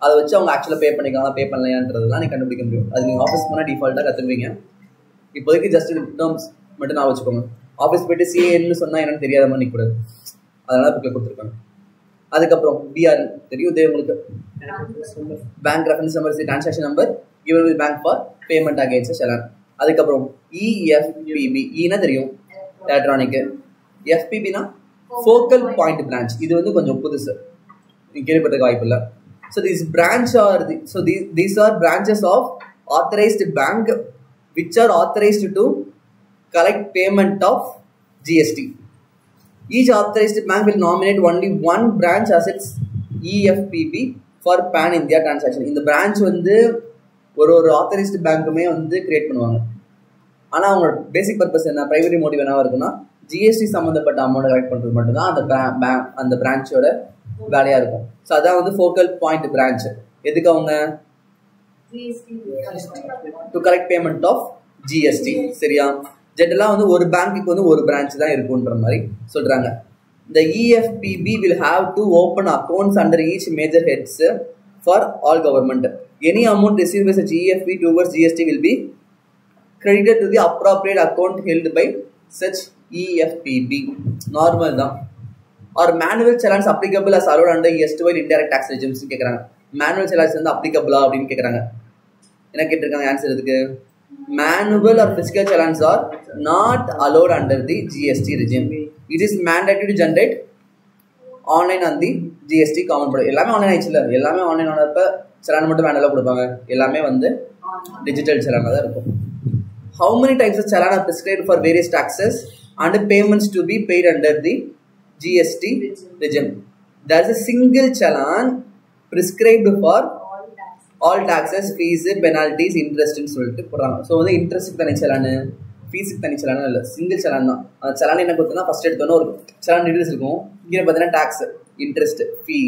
அதை வச்சு அவங்க ஆக்சுவலாக பே பண்ணிக்கலாம் பே பண்ணலையான்றதுலாம் நீங்கள் கண்டுபிடிக்க முடியும். அது நீங்கள் ஆஃபீஸ் போனால் டிஃபால்ட்டாக கற்றுக்குவீங்க. இப்போதைக்கு ஜஸ்ட் டேர்ம்ஸ் மட்டும் நான் வச்சுக்கோங்க. ஆஃபீஸ் போய்ட்டு சிஏன்னு சொன்னால் என்னன்னு தெரியாத மாதிரி நிற்கக்கூடாது, அதனால புக்கில் கொடுத்துருக்காங்க. அதுக்கப்புறம் பிஆர் தெரியும் இதே உங்களுக்கு, bank reference number, transaction number given with bank for payment against challan. அதுக்கப்புறம் இஎஃபிபி, ஈனா தெரியும் எலக்ட்ரானிக், எஃபிபினா ஃபோக்கல் பாயிண்ட் பிரான்ச். இது வந்து கொஞ்சம் புதுசு, கேள்விப்பட்டிருக்க வாய்ப்பு இல்லை. So these these are branches of authorized bank which are authorized to collect payment of GST. Each authorized bank will nominate only one branch as its EFPB for pan India transaction. இந்த branch வந்து ஒரு authorized பேங்க்குமே வந்து create பண்ணுவாங்க. ஆனால் அவங்களோட பேசிக் purpose என்ன, primary motive என்னவா இருக்குன்னா ஜிஎஸ்டி சம்மந்தப்பட்ட அமௌண்ட் கலெக்ட் பண்ணுறது மட்டும்தான் அந்த பிரான்ச்சோட வேலையாக இருக்கும். ஸோ அதான் வந்து ஃபோக்கல் பாயிண்ட் பிரான்ச். எதுக்கு அவங்க, to collect payment of GST. சரியா? ஜென்ரலாக வந்து ஒரு பேங்க்குக்கு வந்து ஒரு பிரான்ச் தான் இருக்குன்ற மாதிரி சொல்கிறாங்க. The EFPB will have to open accounts under each major heads for all government. Any amount received by such EFP towards GST will be credited to the appropriate account held by such EFPB. Normal தான். Or manual challans applicable as allowed under erstwhile indirect tax regimes கேட்குறாங்க. Manual challans வந்து அப்ளிகபிளா அப்படின்னு கேட்குறாங்க. என்ன கேட்டிருக்காங்க answer இதுக்கு? Manual or physical challans are not allowed under the GST regime. It is mandatory to generate online on the GST common portal. எல்லாமே online ஆயிடுச்சுல, எல்லாமே ஆன்லைன் ஆனப்ப சலான் மட்டும் மேனுவலா கொடுப்பாங்க, எல்லாமே வந்து டிஜிட்டல் சலானா தான் இருக்கும். How many types of challan are prescribed for various taxes and payments to be paid under the GST regime? There is a single challan prescribed for all taxes, fees, penalties, interest ன்னு சொல்லிட்டு போடுறாங்க. So வந்து இன்ட்ரெஸ்ட்டுக்கு தனி சலானு, ஃபீஸுக்கு தனி சலானு இல்லை, single challan தான். அந்த சலான் என்ன கொடுத்தோம்னா ஃபர்ஸ்ட் எடுத்தோன்னா ஒரு சலான் டீடைல்ஸ் இருக்கும், இங்கே பார்த்தீங்கன்னா டாக்ஸ், இன்ட்ரெஸ்ட், ஃபீ,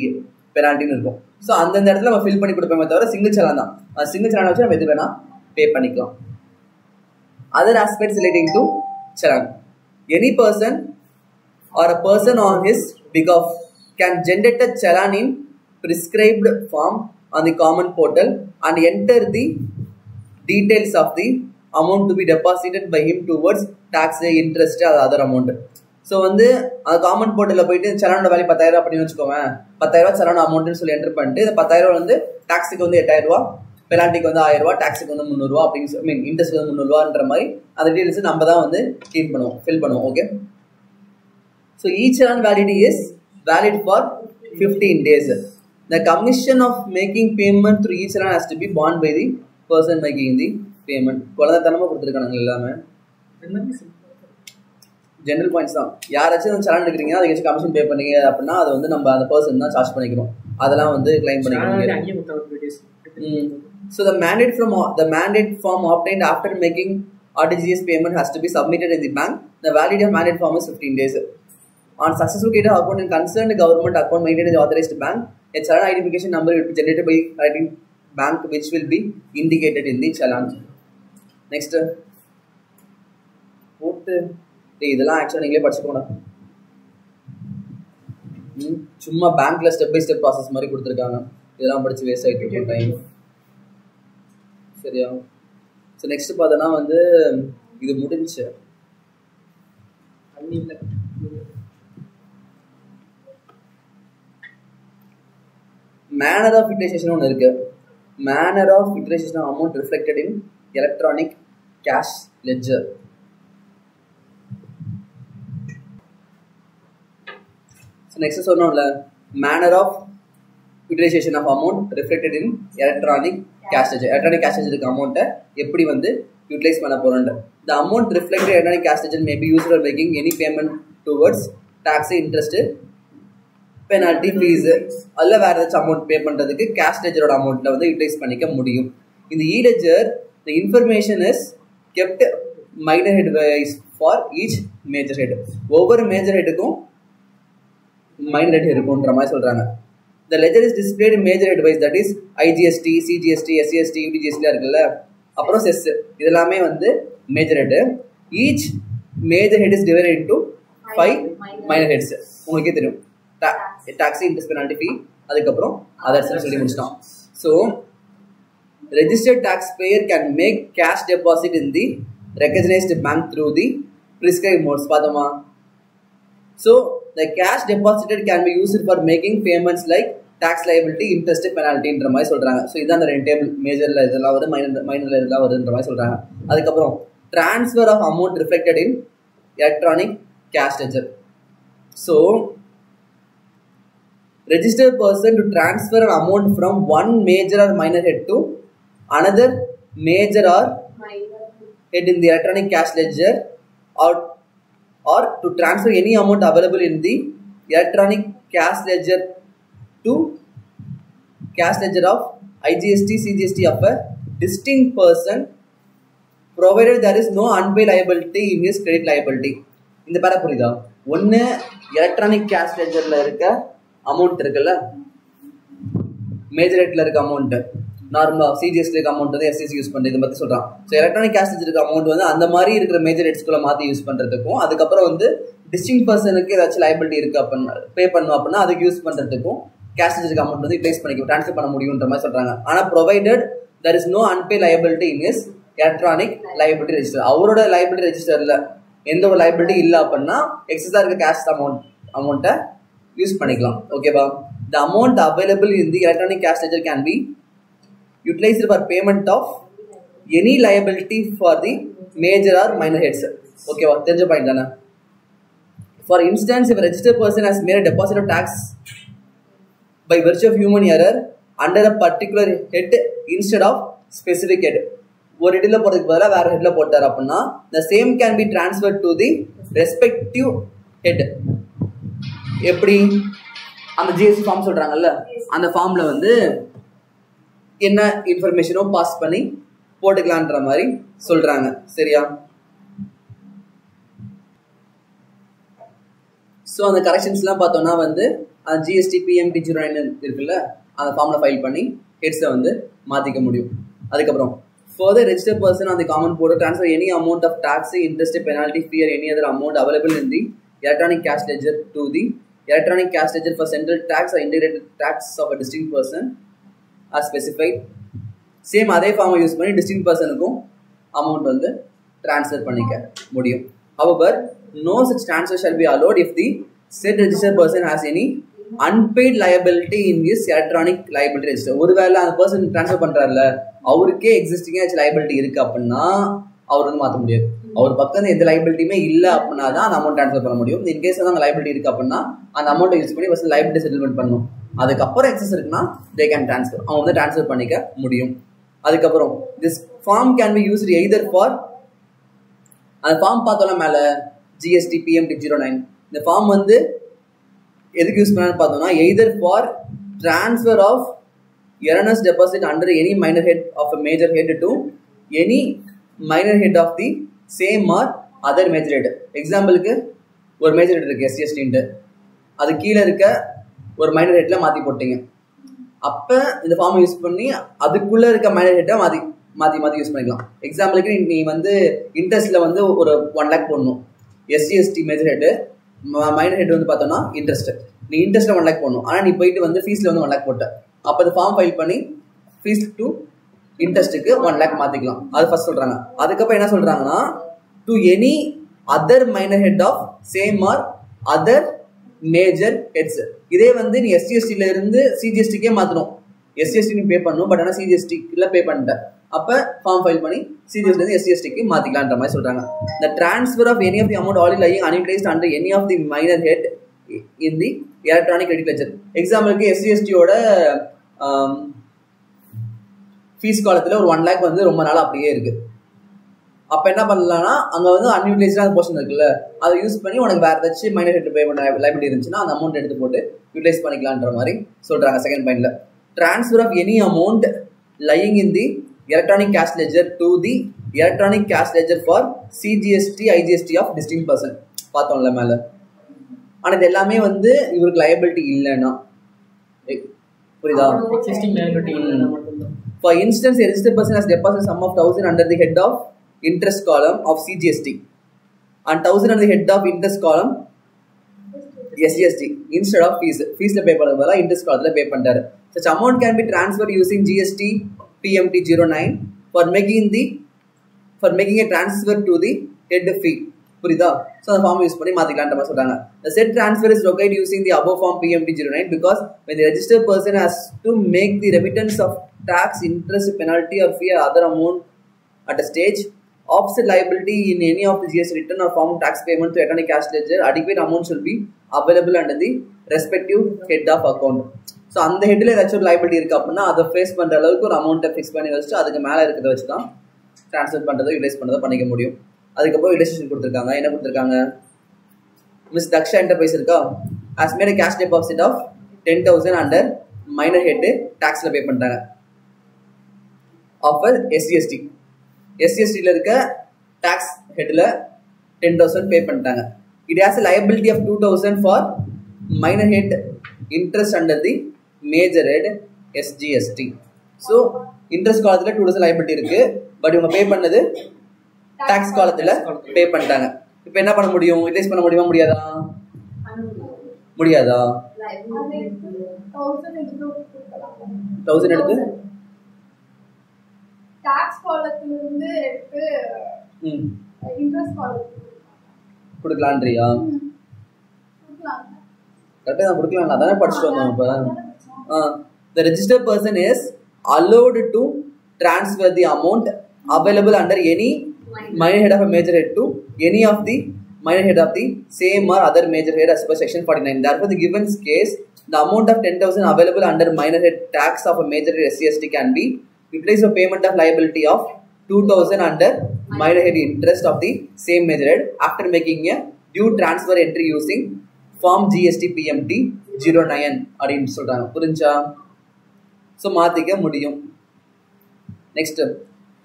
பெனால்ட்டின்னு இருக்கும். ஸோ அந்தந்த இடத்துல நம்ம ஃபில் பண்ணி கொடுப்போமே தவிர சிங்கிள் சலான் தான். அந்த சிங்கிள் சலானை வச்சு நம்ம எது வேணால் பே பண்ணிக்கலாம். Other aspects relating to challan. Any person or a person on his behalf can generate a challan in prescribed form on the common portal and enter the details of the amount to be deposited by him towards tax, interest or other amount. So வந்து அந்த common போர்ட்டலில் போயிட்டு சலானோட value 10,000 அப்படின்னு வச்சுக்கோங்க. 10,000 சலான அமௌண்ட்னு சொல்லி enter பண்ணிட்டு இந்த 10,000 வந்து டாக்ஸுக்கு வந்து 8,000, பெனால்ட்டிக்கு வந்து 1,000, டாக்ஸுக்கு வந்து 300 அப்படின்னு சொல்லி இன்ட்ரெஸ்ட் வந்து 300 மாதிரி அந்த டீடைல்ஸ் நம்ம தான் வந்து ஃபில் பண்ணுவோம். Okay. So each challan validity is valid for 15 days. The commission of making payment through each challan has to be borne by the person making the payment. குழந்தைத்தனமா கொடுத்துருக்காங்க எல்லாமே. ஜெனரல் பாயிண்ட்ஸ் தான். யாராச்சும் அந்த சலான் எடுக்கிறீங்க, அதுக்கு வச்சு கமிஷன் பே பண்ணீங்க அப்படின்னா அதை வந்து நம்ம அந்த பர்சன் தான் சார்ஜ் பண்ணிக்கிறோம். அதெல்லாம் வந்து கிளைம் பண்ணிக்கிறோம். So the mandate form obtained after making RTGS payment has to be submitted in the bank. The validity of mandate form is 15 days. On successful created account in concerned government account maintained in the authorized bank, a challan identification number will be generated by writing bank which will be indicated in the challan. Next, இதெல்லாம் ஆக்சுவலாக நீங்களே படிச்சுக்கோங்க. சும்மா பேங்க்ல step by step process மாதிரி கொடுத்துருக்காங்க. இதெல்லாம் படிச்சு வேஸ்ட் ஆகிட்டு இருக்கும் டைம். சரியா? ஸோ நெக்ஸ்ட் பார்த்தோன்னா வந்து இது முடிஞ்சு manner of utilization ஒன்று இருக்கு. manner of utilization of amount reflected in electronic cash ledger. So next சொன்னோம்ல, manner of utilization of amount reflected in electronic cash ledger. electronic cash ledger இருக்க அமௌண்ட்டை எப்படி வந்து யூட்டிலைஸ் பண்ண போறோம். the amount reflected in electronic cash ledger may be used for making any payment towards tax, interest, penalty, fees அல்ல வேற ஏதாச்சும் amount pay பண்ணுறதுக்கு கேஷ் லெஜரோட அமௌண்ட்டில் வந்து யூட்டிலைஸ் பண்ணிக்க முடியும். இந்த e ledger the information is kept minor head wise for each major head. ஒவ்வொரு மேஜர் ஹெட்டுக்கும் மைனர் ஹெட் இருக்குன்ற மாதிரி சொல்கிறாங்க. The ledger is displayed major head wise, that is IGST, CGST, SGST, யூடிஜிஎஸ்டிலாம் இருக்குல்ல, அப்புறம் செஸ், இதெல்லாமே வந்து major head. Each major head is divided into 5 minor heads. உங்களுக்கே தெரியும், டாக்ஸ், இன்ட்ரெஸ்ட், பெனால்ட்டி, ஃபீ, அதுக்கப்புறம் அதர்ஸ் சொல்லி முடிச்சிட்டோம். So registered tax payer can make cash deposit in the recognised bank through the prescribe modes. பார்த்தோமா? So the cash deposited can be used for making payments like tax liability, interest, பெனால்ட்டின்ற மாதிரி சொல்கிறாங்க. So இதுதான் அந்த 2 table, மேஜரில் இதெல்லாம் வருது, மைனரில் இதெல்லாம் வருதுன்ற மாதிரி சொல்கிறாங்க. அதுக்கப்புறம் transfer of amount reflected in electronic cash ledger. So registered person to transfer an amount from one major or minor head to another major or minor head in the electronic cash ledger, or to transfer any amount available in the electronic cash ledger to cash ledger of IGST, CGST of a distinct person, provided there is no unpaid liability in his credit liability. இந்த பேரா புரியுதா? ஒன்று electronic cash லெஜரில் இருக்க amount இருக்குல்ல, major ஹெட்ல இருக்க amount, நார்மலாக CGST இருக்க அமௌண்ட் வந்து எஸ்சிஎஸ்சி யூஸ் பண்ணுறது, இதை பற்றி சொல்கிறான். ஸோ எலக்ட்ரானிக் கேஷ் இருக்க அமௌண்ட் வந்து அந்த மாதிரி இருக்கிற மேஜர் ஹெட்ஸ்குள்ளே மாற்றி யூஸ் பண்ணுறதுக்கும், அதுக்கப்புறம் வந்து டிஸ்டிங் பர்சனுக்கு ஏதாச்சும் லைபிலிட்டி இருக்குது அப்படின்னா பே பண்ணணும் அப்படின்னா அதுக்கு யூஸ் பண்ணுறதுக்கும் கேஷ் இருக்க அமௌண்ட் வந்து யூட்டிலைஸ் பண்ணிக்க ட்ரான்ஸ்ஃபர் பண்ண முடியுன்ற மாதிரி சொல்கிறாங்க. ஆனால் provided there is no unpaid liability in his electronic liability register. அவரோட liability registerல எந்த ஒரு liability இல்லை அப்படின்னா எக்ஸஸாக இருக்க கேஷ் அமௌண்ட்டை யூஸ் பண்ணிக்கலாம். ஓகேவா? The amount available in the electronic cash ledger can be utilized for payment of any liability for the major or minor heads. ஓகேவா? தெரிஞ்ச பாயிண்ட் தானே. For instance, if a registered person has made a deposit of tax by virtue of human error under a particular head instead of specific head, ஒரு ஹெட்ல போறதுக்கு பதிலாக வேற ஹெட்ல போட்டார் அப்படின்னா the same can be transferred to the respective head. எப்படி? அந்த GST form சொல்றாங்கல்ல, அந்த ஃபார்ம்ல வந்து என்ன இன்ஃபர்மேஷனோ பாஸ் பண்ணி போட்டுக்கலான்ற மாதிரி சொல்றாங்க. சரியா? ஸோ அந்த கரெக்ஷன்ஸ்லாம் பார்த்தோம்னா வந்து அந்த ஜிஎஸ்டி பிஎம்டி 09 இருக்குல்ல, அந்த ஃபார்மில் ஃபைல் பண்ணி ஹெட்ஸை வந்து மாற்றிக்க முடியும். அதுக்கப்புறம் further registered person on the common portal transfer any amount of tax, interest, penalty, fee or any other amount available in the electronic cash ledger to the electronic cash ledger for central tax or integrated tax of a distinct person as specified. Same அதே ஃபார்மை use பண்ணி distinct பர்சனுக்கும் amount வந்து transfer பண்ணிக்க முடியும். However, no such transfer shall be allowed if the said registered person has any unpaid liability in his electronic liability register. ஒருவேளை அந்த person transfer பண்றாருல, அவருக்கே எக்ஸிஸ்டிங்காக liability இருக்கு அப்படின்னா அவர் வந்து மாற்ற முடியாது. அவர் பக்கம் எந்த லைபிலிட்டியுமே இல்லை அப்படின்னா தான் அந்த அமௌண்ட் ட்ரான்ஸ்ஃபர் பண்ண முடியும். இன்கேஸ் வந்து அங்கே லைபிலிட்டி இருக்கு அப்படின்னா அந்த அமௌண்ட்டை யூஸ் பண்ணி ஃபர்ஸ்ட் லைபிலிட்டி செட்டில்மெண்ட் பண்ணணும். அதுக்கப்புறம் எக்ஸஸ் இருக்குன்னா தே கேன் ட்ரான்ஸ்ஃபர், அவங்க வந்து ட்ரான்ஸ்ஃபர் பண்ணிக்க முடியும். அதுக்கப்புறம் this form can be used either for, அந்த ஃபார்ம் பார்த்தோம்னா மேலே ஜிஎஸ்டி பிஎம்டி 09, இந்த ஃபார்ம் வந்து எதுக்கு யூஸ் பண்ணான்னு பார்த்தோம்னா either for transfer of erroneous deposit under any minor head of a major head to any minor head of the same or other major head. எக்ஸாம்பிளுக்கு ஒரு மேஜர் ஹெட் இருக்கு எஸ்சிஎஸ்டின்ட்டு, அது கீழே இருக்க ஒரு மைனர் ஹெட்ல மாற்றி போட்டீங்க. அப்போ இந்த ஃபார்மை யூஸ் பண்ணி அதுக்குள்ளே இருக்க மைனர் ஹெட்டை மாற்றி மாற்றி மாற்றி யூஸ் பண்ணிக்கலாம். எக்ஸாம்பிளுக்கு நீ வந்து இன்ட்ரெஸ்ட்டில் வந்து ஒரு 1 lakh போடணும். SC ST major head, minor head வந்து பார்த்தோம்னா இன்ட்ரெஸ்ட், நீ இன்ட்ரெஸ்ட்டில் 1 lakh போடணும். ஆனால் நீ போயிட்டு வந்து ஃபீஸில் வந்து 1 lakh போட்ட, அப்போ அது ஃபார்ம் ஃபைல் பண்ணி ஃபீஸ் டு இன்ட்ரெஸ்ட்டுக்கு 1 lakh மாற்றிக்கலாம். அது ஃபர்ஸ்ட் சொல்கிறாங்க. அதுக்கப்புறம் என்ன சொல்கிறாங்கன்னா to any other minor head of same or other major heads. இதே வந்து நீ எஸ்சிஎஸ்டியில் இருந்து சிஜிஎஸ்டிக்கே மாற்றணும். எஸ்சிஎஸ்டி நீ பே பண்ணணும், பட் ஆனால் சிஜிஎஸ்டியில் பே பண்ணிட்டேன், அப்போ ஃபார்ம் ஃபைல் பண்ணி சிஜிஎஸ்டிலேருந்து எஸ்சிஎஸ்டிக்கு மாற்றிக்கலான்ற மாதிரி சொல்கிறாங்க. The transfer of any of the amount already lying unutilised under any of the minor head in the electronic credit ledger. எக்ஸாம்பிளுக்கு எஸ்சிஎஸ்டியோட ஃபீஸ் காலத்தில் ஒரு 1 lakh வந்து ரொம்ப நாள் அப்படியே இருக்கு. அப்போ என்ன பண்ணலாம்னா அங்கே வந்து அன்யூட்டிலைஸ்டான போர்ஷன் இருக்குல்ல, அதை யூஸ் பண்ணி உனக்கு வேறு ஏதாச்சும் மைனர் ஹெட் பே பண்ண லைபிலிட்டி இருந்துச்சுன்னா அந்த அமௌண்ட் எடுத்து போட்டு யூட்டிலைஸ் பண்ணிக்கலான்ற மாதிரி சொல்கிறாங்க. செகண்ட் பாயிண்ட்ல transfer of any amount lying in the electronic cash ledger to the electronic cash ledger for CGST IGST of distinct person பார்த்தோம்ல மேலே. ஆனால் இது எல்லாமே வந்து இவருக்கு லைபிலிட்டி இல்லைன்னா, புரியுதா? For instance, a registered person has deposited sum of 1000 under the head of interest column of CGST and 1000 under the head of interest column SGST instead of fees. Feesல pay பண்ணதுல interest columnல pay பண்றாரு. Such amount can be transferred using GST PMT 09 for making a transfer to the head fee. புரியுதா? So அந்த form use பண்ணி மாற்றிக்கலான்ற மாதிரி சொல்கிறாங்க. The said transfer is located using the above form PMT 09 because when the registered person has to make the remittance of tax, interest, penalty or fee or other amount at a stage, offset liability in any of the GST return or form tax payment to electronic cash ledger, adequate amount should be available under the respective head of account. So அந்த ஹெட்டில் ஏதாச்சும் ஒரு liability இருக்குது அப்படின்னா அதை face பண்ணுற அளவுக்கு ஒரு அமௌண்ட்டை ஃபிக்ஸ் பண்ணி வச்சுட்டு அதுக்கு மேலே இருக்கிறத வச்சு தான் ட்ரான்ஸ்ஃபர் பண்ணுறதோ யூட்டிலைஸ் பண்ணுறதோ பண்ணிக்க முடியும். அதுக்கப்புறம் இல்லஸ்ட்ரேஷன் கொடுத்துருக்காங்க. என்ன கொடுத்துருக்காங்க? மிஸ் தக்ஷா என்டர்பிரைஸ் இருக்கா, has made a cash deposit of 10,000 under minor head டாக்ஸில் பே பண்ணிட்டாங்க ஆஃப் எஸ்சிஎஸ்டி. எஸ்சிஎஸ்டியில் இருக்க டாக்ஸ் ஹெட்டில் 10,000 பே பண்ணிட்டாங்க. It has a liability of 2,000 for minor head interest under the major head SGST. So interest காலத்தில் 2,000 liability இருக்கு, but இவங்க பே பண்ணது tax காலத்தில் பே பண்ணிட்டாங்க. இப்போ என்ன பண்ண முடியும்? யூட்டிலைஸ் பண்ண முடியுமா முடியாதா? முடியாதா? 1000 எடுத்து டாக்ஸ் காலத்திலிருந்து எடுத்து இன்ட்ரெஸ்ட் காலத்துக்கு கொடுக்கலான்றியா? கரெக்டாக நான் கொடுக்கலாம், அதானே படிச்சுட்டு வந்தோம் இப்போ. The registered person is allowed to transfer the amount available under any minor head of a major head to any of the minor head of the same or other major head as per section 49. Therefore, the given case, the amount of 10,000 available under minor head tax of a major head SCST can be utilized for payment of liability of 2,000 under minor head interest of the same major head after making a due transfer entry using form GST PMT 09 அப்படின்னு சொல்றாங்க. புரிஞ்சா? So மாற்றிக்க முடியும். Next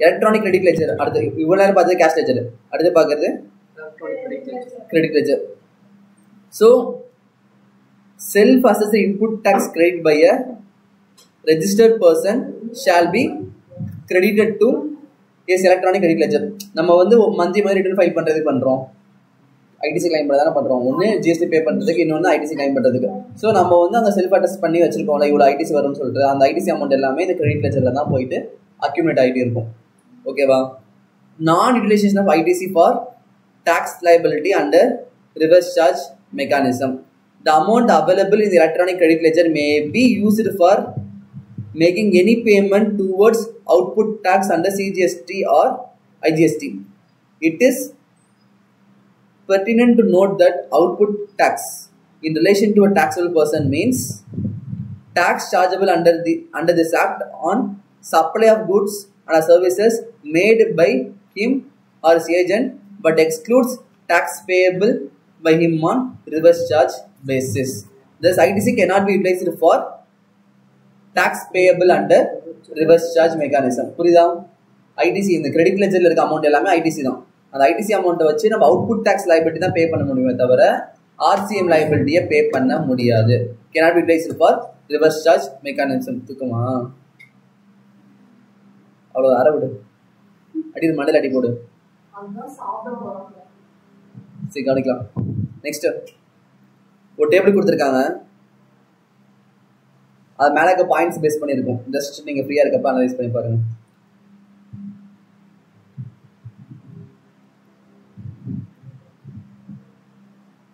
electronic credit ledger. அடுத்து இவ்வளோ நேரம் பார்த்தது cash ledger, அடுத்து பார்க்கறது credit ledger. So self assessed input tax credit by a registered person shall be credited to his electronic credit ledger. நம்ம வந்து மந்த்லி மாதிரி ரிட்டர்ன் ஃபைல் பண்ணுறதுக்கு பண்ணுறோம், ஐடிசி கிளைம் பண்ண தானே பண்ணுறோம். ஒன்று ஜிஎஸ்டி பே பண்ணுறதுக்கு, இன்னொன்று ஐடிசி கிளைம் பண்ணுறதுக்கு. ஸோ நம்ம வந்து அந்த செல்ஃப் அட்டஸ்ட் பண்ணி வச்சிருக்கோம்ல, இவ்வளோ ஐடிசி வரும்னு சொல்லிட்டு அந்த ஐடிசி அமௌண்ட் எல்லாமே இந்த கிரெடிட் லெஜரில் தான் போயிட்டு அக்யூமுலேட் ஆகிட்டு இருக்கும். ஓகேவா? நான் utilisation of ITC for tax liability under reverse charge mechanism. The amount available in electronic credit ledger may be used for making any payment towards output tax under CGST or IGST. It is pertinent to note that output tax in relation to a taxable person means tax chargeable under this act on supply of goods and services made by him or his agent, but excludes tax payable by him on reverse charge basis. Thus, ITC cannot be utilized for tax payable under reverse charge mechanism. புரியுதா? ITC இந்த credit லெஜரில் இருக்க amount எல்லாமே ITC தான். அந்த ITC அமௌண்ட்டை வச்சு நம்ம அவுட்புட் டேக்ஸ் லைபிலிட்டி தான் பே பண்ண முடியுமே தவிர ஆர்சிஎம் லைபிலிட்டியை பே பண்ண முடியாது. cannot be utilized for reverse charge mechanism. தூக்குமா? அவ்வளோ அரை விடு, அடி மண்டல அடி போடு. சரி கவனிக்கலாம். நெக்ஸ்ட் ஒரு டேபிள் கொடுத்துருக்காங்க, அது மேலே இருக்க பாயிண்ட்ஸ் பேஸ் பண்ணியிருக்கும். ஜஸ்ட் நீங்கள் ஃப்ரீயாக இருக்கப்ப அனலைஸ் பண்ணி பாருங்க.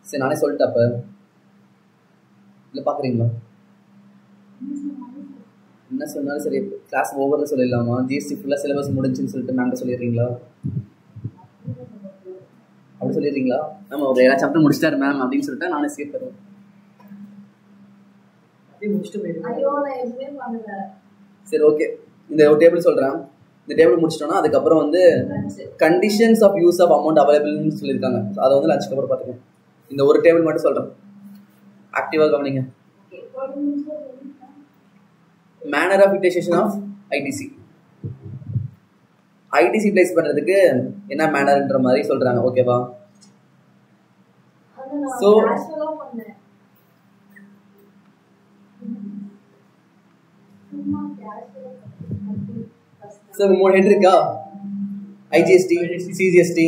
சரி நானே சொல்லிட்டேன். அப்போ இல்லை பார்க்குறீங்களா? என்ன சொன்னாலும் சரி, கிளாஸ் ஓவரில் சொல்லிடலாமா? ஜிஎஸ்டி ஃபுல்லாக சிலபஸ் முடிஞ்சுன்னு சொல்லிட்டு மேம்கிட்ட சொல்லிடுறீங்களா? அப்படி சொல்லிடுறீங்களா? நம்ம ஒரு எல்லா சாப்டர் முடிச்சிட்டாரு மேம் அப்படின்னு சொல்லிட்டு நானே ஸ்கிப் பண்ணுவேன். சரி ஓகே, இந்த ஒரு டேபிள் சொல்கிறேன். இந்த டேபிள் முடிச்சிட்டோம்னா அதுக்கப்புறம் வந்து conditions of use of amount அவைலபிள்னு சொல்லியிருக்காங்க. அதை வந்து லஞ்சுக்கு அப்புறம் பார்த்துக்கோங்க. இந்த ஒரு டேபிள் மட்டும் சொல்கிறேன், ஆக்டிவாக கவனிங்க. Manner of utilisation of ITC. ITC place பண்ணுறதுக்கு என்ன மேனர்ன்ற மாதிரி சொல்கிறாங்க. ஓகேவா? ஸோ மூணு ஹெட் இருக்கா? ஐஜிஎஸ்டி, சிஜிஎஸ்டி,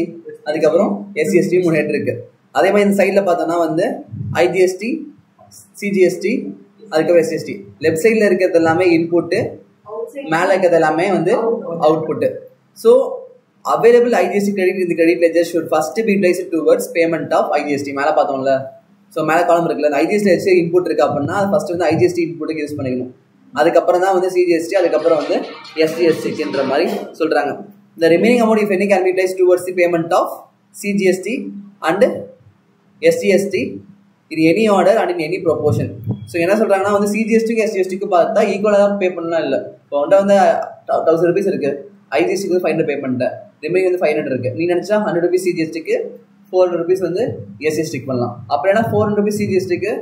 அதுக்கப்புறம் எஸ்சிஎஸ்டி, மூணு ஹெட் இருக்கு. அதே மாதிரி இந்த சைடில் பார்த்தோன்னா வந்து ஐஜிஎஸ்டி, சிஜிஎஸ்டி, அதுக்கப்புறம் எஸ்சிஎஸ்டி. லெஃப்ட் சைடில் இருக்கிறது எல்லாமே இன்புட்டு, மேலே இருக்கிறது எல்லாமே வந்து output. So available IGST credit இந்த credit ledger should first be placed towards payment of IGST. மேலே பார்த்தோம்ல, ஸோ மேலே காலம் இருக்குல்ல, ஐஜிஎஸ்டி இன்புட் இருக்கு அப்படின்னா அது ஃபர்ஸ்ட் வந்து ஐஜிஎஸ்டி இன்புட்டுக்கு யூஸ் பண்ணிக்கணும். அதுக்கப்புறம் தான் வந்து சிஜிஎஸ்டி, அதுக்கப்புறம் வந்து எஸ்டிஎஸ்டின்ற மாதிரி சொல்கிறாங்க. The remaining amount if any can be placed towards the payment of CGST and SGST in any order and in any proportion. So என்ன சொல்கிறாங்கன்னா வந்து சிஜிஎஸ்டிக்கு எஸ்டிஎஸ்டிக்கு பார்த்தா ஈக்குவலாக தான் பே பண்ணலாம். இல்லை இப்போ வந்து 1000 rupees இருக்குது, ஐஜிஎஸ்டிக்கு வந்து 500 பே பண்ணிட்டேன், ரிமைனிங் வந்து 500 இருக்குது. நீ நினச்சா 100 rupees சிஜிஎஸ்டிக்கு, 400 rupees வந்து எஸ்சிஎஸ்டிக்கு பண்ணலாம். அப்புறம் ஏன்னா 400 rupees சிஜிஎஸ்டிக்கு,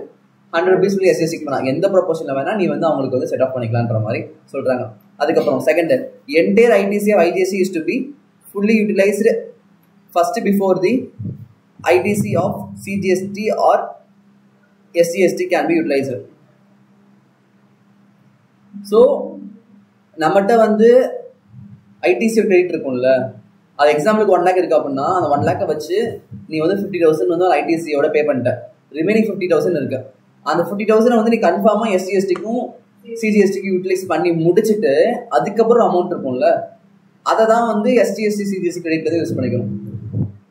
100 rupees வந்து எஸ்சிஎஸ்டிக்கு பண்ணலாம். எந்த ப்ரொபோஷனில் வேணால் நீ வந்து அவங்களுக்கு வந்து செட் ஆஃப் பண்ணிக்கலான்ற மாதிரி சொல்கிறாங்க. அதுக்கப்புறம் second, entire ITC of IGST is to be fully utilised first before the ITC of CGST or SGST can be utilised. So நம்மகிட்ட வந்து ஐடிசி கிரெடிட் இருக்கும்ல, அது எக்ஸாம்பிளுக்கு 1 lakh இருக்கு அப்படின்னா அந்த 1 lakh வச்சு நீ வந்து 50,000 வந்து ஐடிசியோட பே பண்ணிட்ட, ரிமைனிங் 50,000 இருக்கு. அந்த 50,000 வந்து நீ கன்ஃபார்மாக எஸ்சிஎஸ்டிக்கும் சிஜிஎஸ்டிக்கு யூட்டிலைஸ் பண்ணி முடிச்சுட்டு அதுக்கப்புறம் அமௌண்ட் இருக்கும்ல, அதை தான் வந்து எஸ்டிஎஸ்டி சிஜிஎஸ்டி கிரெடிட் யூஸ் பண்ணிக்கணும்.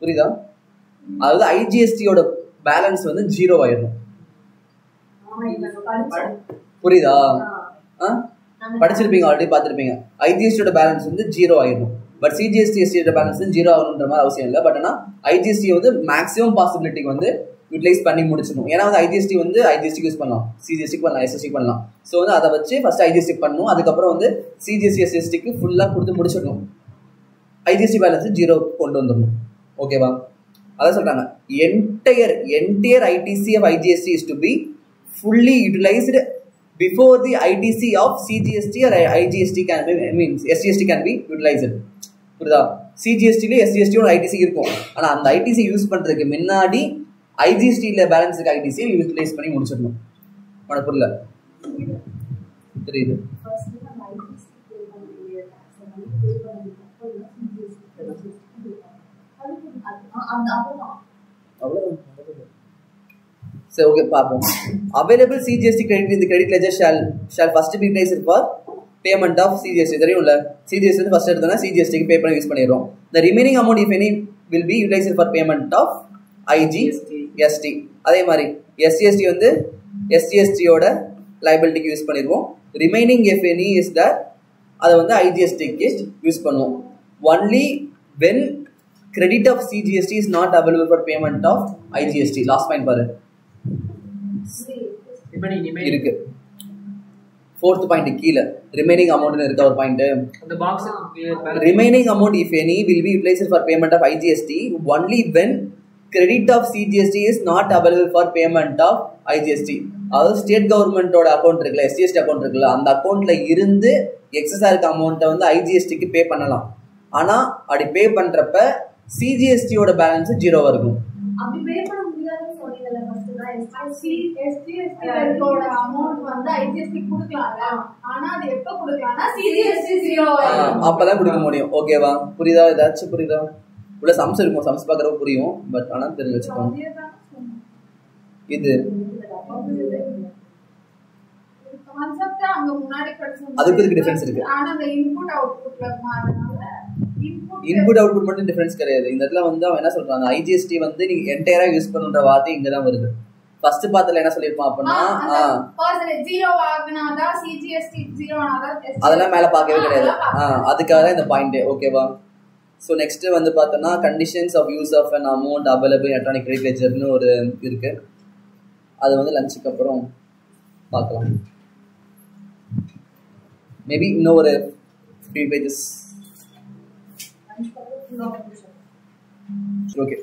புரியுதா? அதாவது ஐஜிஎஸ்டியோட பேலன்ஸ் வந்து 0 ஆயிடணும். புரியுதா? படிச்சிருப்பீங்க, ஆல்ரெடி பார்த்துருப்பீங்க. ஐஜிஎஸ்டியோட பேலன்ஸ் வந்து 0 ஆயிடும். பட் சிஜிஎஸ்டி எஸ்டியோட பேலன்ஸ் 0 ஆகணுன்ற மாதிரி அவசியம் இல்லை. பட் ஆனால் ஐஜிஎஸ்டி வந்து மேக்ஸிமம் பாசிபிலிட்டிக்கு வந்து யூட்டிலைஸ் பண்ணி முடிச்சிடணும். ஏன்னா வந்து ஐஜிஎஸ்டி வந்து ஐஜிஎஸ்டிக்கு யூஸ் பண்ணலாம், சிஜிஎஸ்டிக்கு பண்ணலாம், எஸ்எஸ்டி பண்ணலாம். ஸோ வந்து அதை வச்சு ஃபர்ஸ்ட் ஐஜிஎஸ்டி பண்ணணும். அதுக்கப்புறம் வந்து சிஜிஎஸ்டி எஸ்எஸ்டிக்கு ஃபுல்லாக கொடுத்து முடிச்சிடணும். ஐஜிஎஸ்டி பேலன்ஸ் 0 கொண்டு வந்துடணும். ஓகேவா? அதான் சொல்றாங்க, entire ITC of IGST is to be fully utilized before the ITC of CGST or IGST can be, I mean SGST can be utilized. புரியுதா? சிஜிஎஸ்டில எஸ்ஜிஎஸ்டியோட ஐடிசி இருக்கும். ஆனா அந்த ஐடிசி யூஸ் பண்றதுக்கு முன்னாடி ஐஜிஎஸ்டில பேலன்ஸ் இருக்க ஐடிசி யூட்டிலைஸ் பண்ணி முடிச்சிடணும். உனக்கு புரியல? தெரியுது? சரி, ஓகே, பார்ப்போம். Available CGST credit in the credit ledger shall first be utilized for payment of CGST. தெரியும்ல, CGST வந்து ஃபர்ஸ்ட் எடுத்தனா CGST க்கு பே பண்ண use பண்ணிரோம். The remaining amount if any will be utilized for payment of IGST. அதே மாதிரி SGST வந்து SGST யோட liability க்கு use பண்ணிடுவோம். Remaining if any is that அதை வந்து IGST க்கு யூஸ் பண்ணுவோம். Only when credit of CGST is not available for payment of IGST. Last point பாரு இருக்கு. Fourth point கீழே remaining amount இருக்க ஒரு பாயிண்ட். அந்த box remaining amount if any will be utilized for payment of IGST only when credit of CGST is not available for payment of IGST. அதாவது state கவர்மெண்டோட account இருக்குல்ல, SGST account இருக்குல்ல, அந்த அக்கௌண்ட்ல இருந்து எக்ஸஸா இருக்க அமௌண்ட்டை வந்து IGSTக்கு பே பண்ணலாம். ஆனா அப்படி பே பண்றப்ப சிஜிஎஸ்டியோட பேலன்ஸ் 0 இருக்கும். அப்படி பே பண்ண முடியாதுன்னு சொன்னீங்கல ஃபர்ஸ்ட் தான். SGSTயோட அமௌண்ட் வந்து ஐஜிஎஸ்டி கொடுக்கலாம். ஆனா அது எப்ப கொடுக்கலாம்னா சிஜிஎஸ்டி 0 ஆயிடும். அப்பதான் கொடுக்க முடியும். ஓகேவா? புரியுதா? ஏதாச்சும் புரியுதா? உள்ள சம்ஸ் இருக்கும், சம்ஸ் பார்க்கறப்ப புரியும். பட் ஆனா தெரிஞ்சு வச்சுக்கோங்க. இது கான்செப்ட் அங்க முன்னாடி படிச்சோம். அதுக்கு டிஃபரன்ஸ் இருக்கு. ஆனா அந்த இன்புட் அவுட்புட்ல மாறனால இன்புட் அவுட்புட் மட்டும் டிஃபரன்ஸ் கிடையாது. இந்த இடத்துல வந்து அவன் என்ன சொல்றாங்க, ஐஜிஎஸ்டி வந்து நீங்க என்டையரா யூஸ் பண்ணுன்ற வார்த்தை இங்க தான் வருது. ஃபர்ஸ்ட் பாத்துல என்ன சொல்லிருப்பான் அப்படின்னா % 0 ஆகுனாதா சிஜிஎஸ்டி 0 ஆனாதா அதெல்லாம் மேல பார்க்கவே கிடையாது. அதுக்காக தான் இந்த பாயிண்ட். ஓகேவா? ஸோ நெக்ஸ்ட் வந்து பார்த்தோம்னா conditions of use of an amount available electronic credit லெட்ஜர்னு ஒரு இருக்கு. அது வந்து லஞ்சுக்கு அப்புறம் பார்க்கலாம். மேபி இன்னும் ஒரு 3 பேஜஸ். ஓகே,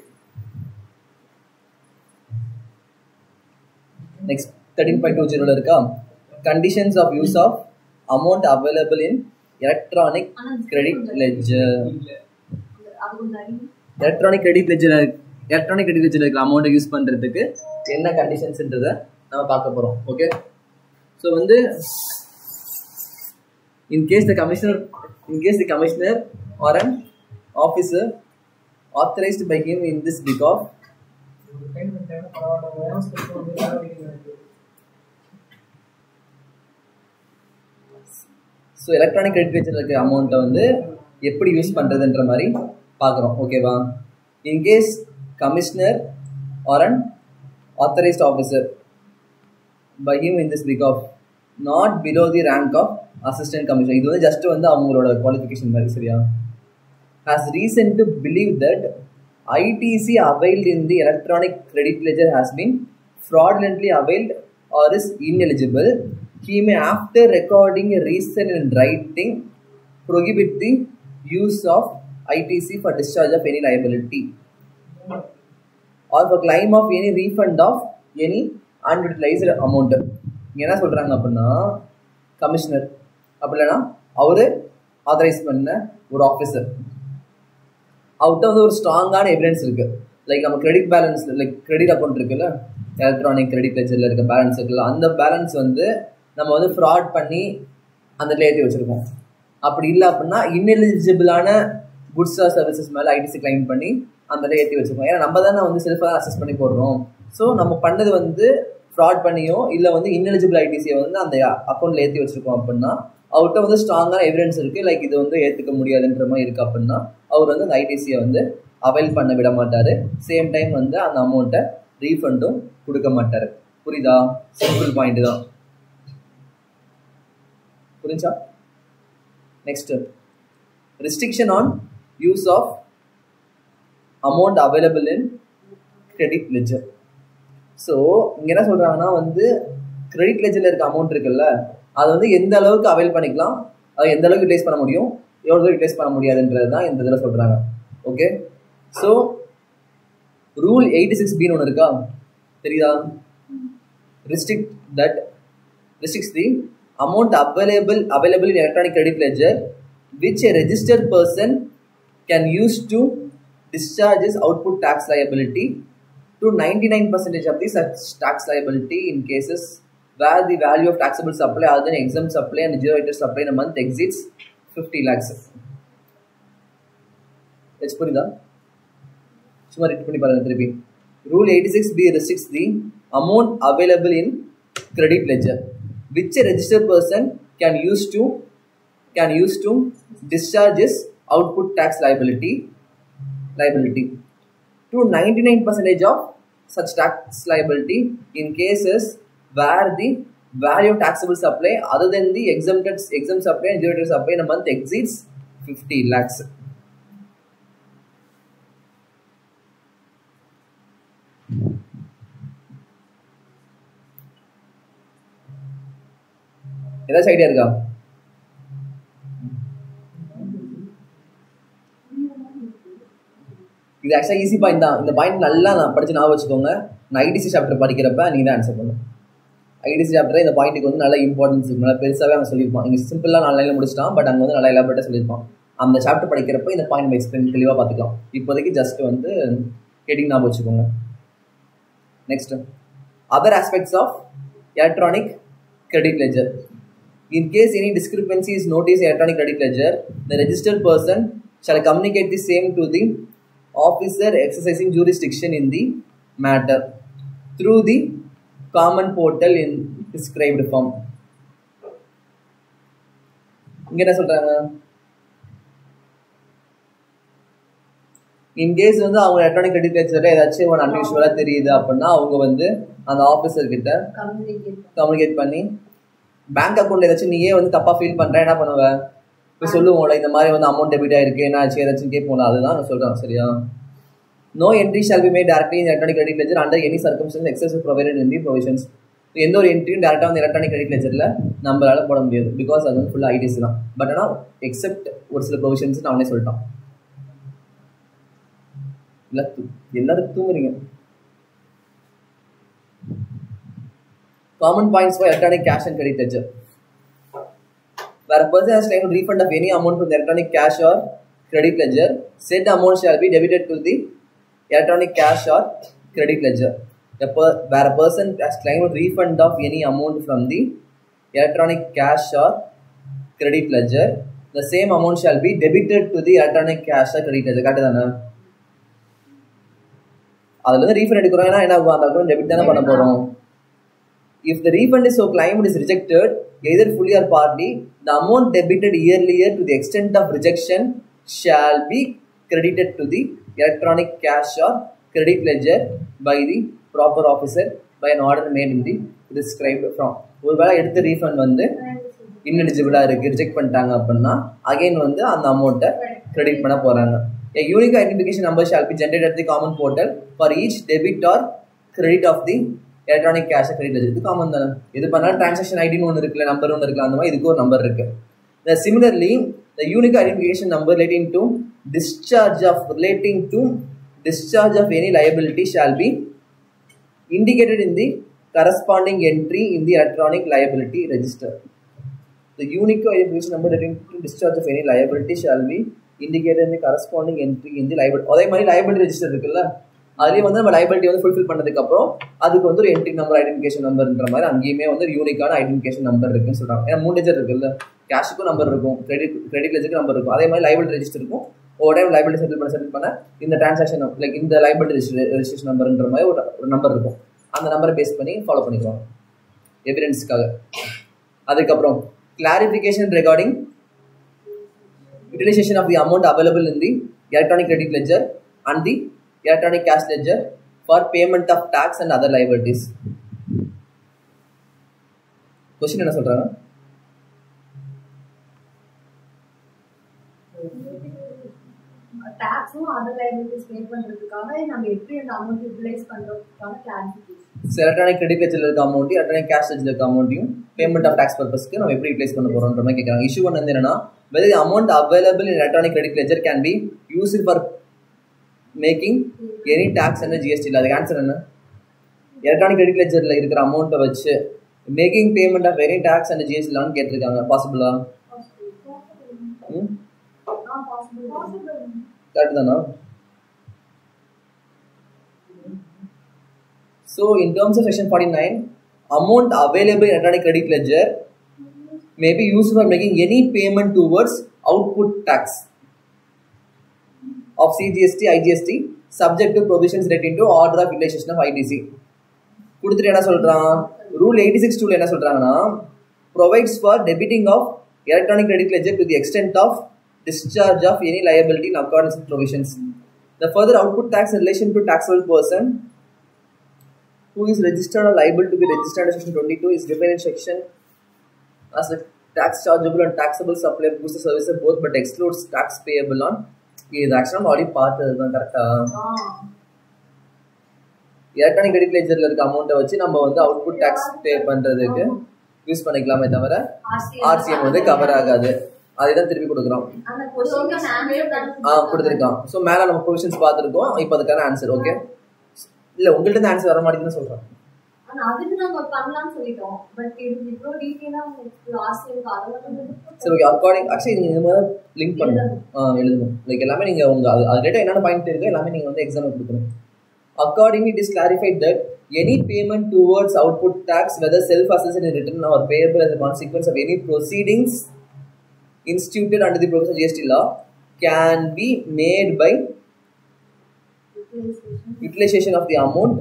நெக்ஸ்ட் 13.20 இருக்கா, conditions of use of amount available in electronic credit ledger. Electronic credit ledger இருக்கிற அமௌண்ட்டை யூஸ் பண்றதுக்கு என்ன கண்டிஷன்ஸ்ன்றதை நம்ம பார்க்க போறோம். ஓகே, ஸோ வந்து in case the commissioner or an officer authorized by him in this book of so electronic credit ledger இருக்கிற அமௌண்ட்டை வந்து எப்படி யூஸ் பண்ணுறதுன்ற மாதிரி பார்க்குறோம். ஓகேவா? In case commissioner or an authorized officer by him in this book of not below the rank of assistant commissioner, இது வந்து ஜஸ்ட் வந்து அவங்களோட குவாலிஃபிகேஷன் மாதிரி. சரியா? has reason to believe that ITC availed in the electronic credit ledger has been fraudulently availed or is ineligible, he may, after recording a reason in writing, prohibit the use of ITC for discharge of any liability or for claim of any refund of any unutilized amount. என்ன சொல்றாங்க அப்படின்னா, commissioner அப்படி இல்லைன்னா அவரு authorise பண்ண ஒரு officer அவர்கிட்ட வந்து ஒரு ஸ்ட்ராங்கான எவிடன்ஸ் இருக்கு. லைக் நம்ம credit balance, like credit account இருக்குல்ல, எலக்ட்ரானிக் கிரெடிட் லெட்ஜர்ல இருக்க பேலன்ஸ் இருக்குல்ல, அந்த பேலன்ஸ் வந்து நம்ம வந்து ஃப்ராட் பண்ணி அந்த ஏற்றி வச்சிருக்கோம். அப்படி இல்லை அப்படின்னா இன்எலிஜிபிளான குட்ஸ் ஆர் சர்வீசஸ் மேலே ஐடிசி கிளைம் பண்ணி அந்த ஏற்றி வச்சிருக்கோம். ஏன்னா நம்ம தானே வந்து செல்ஃபாக தான் அசஸ் பண்ணி போடுறோம். ஸோ நம்ம பண்ணது வந்து ஃப்ராட் பண்ணியோ இல்லை வந்து இன்எலிஜிபிள் ஐடிசியை வந்து அந்த அக்கௌண்ட்டில் ஏற்றி வச்சிருக்கோம் அப்படின்னா அவர்கிட்ட வந்து ஸ்ட்ராங்கான எவிடன்ஸ் இருக்குது. லைக் இது வந்து ஏற்றுக்க முடியாதுன்ற மாதிரி இருக்குது அப்படின்னா அவர் வந்து அந்த ஐடிசியை வந்து அவைல் பண்ண விட மாட்டார். சேம் டைம் வந்து அந்த அமௌண்ட்டை ரீஃபண்டும் கொடுக்க மாட்டார். புரியுதா? சிம்பிள் பாயிண்ட் தான். புரிஞ்சா? Next, restriction on use of amount available in credit ledger. So இங்கே என்ன சொல்கிறாங்கன்னா வந்து கிரெடிட் லெஜரில் இருக்க அமௌண்ட் இருக்குல்ல, அதை வந்து எந்த அளவுக்கு அவைல் பண்ணிக்கலாம், அதை எந்த அளவுக்கு யூட்டிலைஸ் பண்ண முடியும், எவ்வளோ அளவுக்கு யூட்டிலைஸ் பண்ண முடியாதுன்றது தான் இந்த இதில் சொல்கிறாங்க. ஓகே, ஸோ ரூல் 86B ஒன்று இருக்கா, தெரியுதா? restricts the amount available in electronic credit ledger which a registered person can use to discharge his output tax liability to 99% of the such tax liability in cases where the value of taxable supply other than exempt supply and zero rated supply in a month exceeds 50 lakhs. Let's put it down. சும்மா read பண்ணி பாருங்க திருப்பி. Rule 86B restricts the amount available in credit ledger which a registered person can use to discharge his output tax liability to 99% of such tax liability in cases where the value of taxable supply other than the exempt supply and zero rated supply in a month exceeds 50 lakhs. ஏதாச்சும் idea இருக்கா? இது ஆக்சுவலாக easy point தான். இந்த point நல்லா நான் படிச்சு ஞாபகம் வச்சுக்கோங்க. நான் ஐடிசி சாப்டர் படிக்கிறப்ப நீங்கள் தான் ஆன்சர் பண்ணும். ஐடிசி சாப்டர் இந்த பாயிண்ட்டுக்கு வந்து நல்ல இம்பார்ட்டன்ஸ் இருக்கும், நல்லா பெருசாகவே அவங்க சொல்லியிருப்பான். இங்கே சிம்பிளாக 4 லைனில் முடிச்சிட்டான், பட் அங்கே வந்து நல்லா எலாபரேட்டாக சொல்லியிருப்பான். அந்த சாப்டர் படிக்கிறப்ப இந்த பாயிண்ட் நம்ம எக்ஸ்பிளைன் தெளிவாக பார்த்துக்கலாம். இப்போதைக்கு ஜஸ்ட் வந்து ஹெட்டிங் ஞாபகம் வச்சுக்கோங்க. Next, other aspects of electronic credit ledger. In case any discrepancy is noticed in electronic credit ledger, the registered person shall communicate the same to the officer exercising jurisdiction in the matter through the common portal in prescribed form. இங்க என்ன சொல்றாங்க? In case வந்து அவங்க electronic credit லெஜர்ல ஏதாச்சும் ஒரு அன்யூஷுவலா தெரியுது அப்படின்னா அவங்க வந்து அந்த ஆஃபீஸர் கிட்ட கம்யூனிகேட் பண்ணி, பேங்க் அக்கௌண்ட் ஏதாச்சும் நீயே வந்து தப்பா ஃபீல் பண்ற என்ன பண்ணுவேன், இப்போ சொல்லுவோம்ல இந்த மாதிரி வந்து அமௌண்ட் டெபிட் ஆயிருக்கு என்ன ஆச்சு ஏதாச்சும் கேட்போம்ல, அதுதான் நான் சொல்றேன். சரியா? No entry shall be made directly in electronic credit ledger under any circumstances except provided in the provisions. எந்த ஒரு என்ட்ரியும் டேரக்டாக வந்து எலக்ட்ரானிக் கிரெடிட் லெஜரில் நம்மளால போட முடியாது, பிகாஸ் அது வந்து ஃபுல்லாக ஐடிசி தான். பட் ஆனால் எக்ஸப்ட் ஒரு சில ப்ரொவிஷன்ஸ் நான் அவனே சொல்லிட்டான். எல்லாரும் தூங்குறீங்க. Common points for electronic cash and credit ledger. Where a person has claimed refund of any amount from the electronic cash or credit ledger, said amount shall be debited to the electronic cash or credit ledger. Where a person has claimed refund of any amount from the electronic cash or credit ledger, the same amount shall be debited to the electronic cash or credit ledger. Correct தானே? அதுல இருந்து refund எடுக்கிறோம்னா என்ன ஆகும், அந்த account debit தானே பண்ண போறோம். If the refund is so claimed is rejected, either fully or partly, the amount debited earlier to the extent of rejection shall be credited to the electronic cash or credit ledger by the proper officer by an order made in the prescribed form. ஒருவேளை எடுத்த refund வந்து இன்எலிஜிபிளா இருக்கு, reject பண்ணிட்டாங்க அப்படின்னா again வந்து அந்த அமௌண்ட்டை credit பண்ண போறாங்க. A unique identification number shall be generated at the common portal for each debit or credit of the electronic cash credit ledger. இது காமன் தானே. இது பண்ணாலும் டிரான்சாக்ஷன் ஐடின்னு ஒன்று இருக்குல்ல, நம்பர் ஒன்று இருக்குல்ல, அந்த மாதிரி இதுக்கு ஒரு நம்பர் இருக்கு. Similarly, the unique identification number relating to discharge of any liability shall be indicated in the corresponding entry in the electronic liability register. The unique identification number relating to discharge of any liability shall be indicated in the corresponding entry in the liability. அதே மாதிரி liability register இருக்குல்ல, அதுலேயே வந்து நம்ம liability வந்து fulfil பண்ணதுக்கு அப்புறம் அதுக்கு வந்து ஒரு என்ட்ரி நம்பர் ஐடென்டிஃபிகேஷன் நம்பர்ன்ற மாதிரி அங்கேயுமே வந்து யூனிக்கான ஐடென்டிஃபிகேஷன் நம்பர் இருக்குன்னு சொல்றாங்க. ஏன்னா 3 லெஜர் இருக்குல்ல, கேஷுக்கும் நம்பர் இருக்கும், கிரெடிட் லெஜருக்கு நம்பர் இருக்கும், அதே மாதிரி லைபிலிட்டி ரெஜிஸ்டர் இருக்கும். ஒவ்வொரு டைம் லைபிலிட்டி செட்டில் பண்ண இந்த டிரான்சாக்ஷன் லைக் இந்த லைபிலிட்டி ரெஜிஸ்ட்ரேஷன் நம்பர்ன்ற மாதிரி ஒரு நம்பர் இருக்கும். அந்த நம்பரை பேஸ் பண்ணி ஃபாலோ பண்ணிக்குவாங்க எவிடன்ஸ்க்காக. அதுக்கப்புறம் clarification regarding utilization of the amount available in the electronic credit ledger and the electronic cash ledger for payment of tax and other liabilities. Question என்ன சொல்றாங்க? டாக்ஸும் அதர் லைபிலிட்டிஸ் பே பண்றதுக்காக நம்ம எப்படி அந்த அமௌண்ட் யூட்டிலைஸ் பண்றதுக்கான கிளாரிஃபிகேஷன். எலக்ட்ரானிக் கிரெடிட் லெட்ஜர்ல இருக்க amount, electronic cash லெட்ஜர்ல இருக்க அமௌண்ட்டையும் பேமெண்ட் ஆஃப் டாக்ஸ் பர்பஸ்க்கு நம்ம எப்படி யூட்டிலைஸ் பண்ண போறோம்ன்ற மாதிரி கேக்குறாங்க. இஷ்யூ ஒன் வந்து என்னன்னா, whether the amount available in electronic credit ledger can be used for making any tax and GST. அதுக்கு ஆன்சர் என்ன? எலக்ட்ரானிக் கிரெடிட் லெட்ஜர்ல இருக்கிற அமௌண்ட்டை வச்சு making payment of any tax and GST லான்னு கேட்டிருக்காங்க. பாசிபிளா? கரெக்ட் தானா? So in terms of section 49, amount available in electronic credit ledger may be used for making any payment towards output tax of CGST, IGST subject to provisions relating to order of utilization of ITC. கொடுத்துட்டு என்ன சொல்றான்? Rule 86(2) என்ன சொல்றாங்கன்னா, provides for debiting of electronic credit ledger to the extent of discharge of any liability in accordance with provisions. The further output tax in relation to taxable person who is registered or liable to be registered under section 22 is defined in section as the tax chargeable and taxable supply of goods and services both, but excludes tax payable on. இது ஆக்சுவலாக already பார்த்தது தான். கரெக்டா? Electronic credit லெட்ஜர்ல இருக்க அமௌண்ட்டை வச்சு நம்ம வந்து அவுட்புட் டாக்ஸ் பே பண்றதுக்கு யூஸ் பண்ணிக்கலாமே தவிர ஆர்சிஎம் வந்து கவர் ஆகாது. அதுதான் திருப்பி கொடுக்குறோம். கொடுத்துருக்கான். ஸோ மேலே நம்ம ப்ரொவிஷன்ஸ் பார்த்துருக்கோம். இப்போ அதுக்கான ஆன்சர் ஓகே இல்ல உங்கள்ட்ட இருந்து ஆன்சர் வர மாட்டேங்குதுன்னு சொல்றேன். அதுக்கு நாங்க பண்ணலாம்னு சொல்லிட்டோம். பட் இது இவ்ளோ டீடைலா ஆர்சிஎம் அதெல்லாம் சரி ஓகே. அக்கார்டிங் ஆக்சுவலி நீங்க இந்த மாதிரி லிங்க் பண்ணணும். எழுதணும். லைக் எல்லாமே நீங்க உங்க அது டேட்டா என்னென்ன பாயிண்ட் இருக்கு எல்லாமே நீங்க வந்து எக்ஸாம் கொடுக்கணும். Accordingly, it is clarified that any payment towards output tax, whether self-assessed in return or payable as a consequence of any proceedings instituted under the provisions of GST law, can be made by utilization of the amount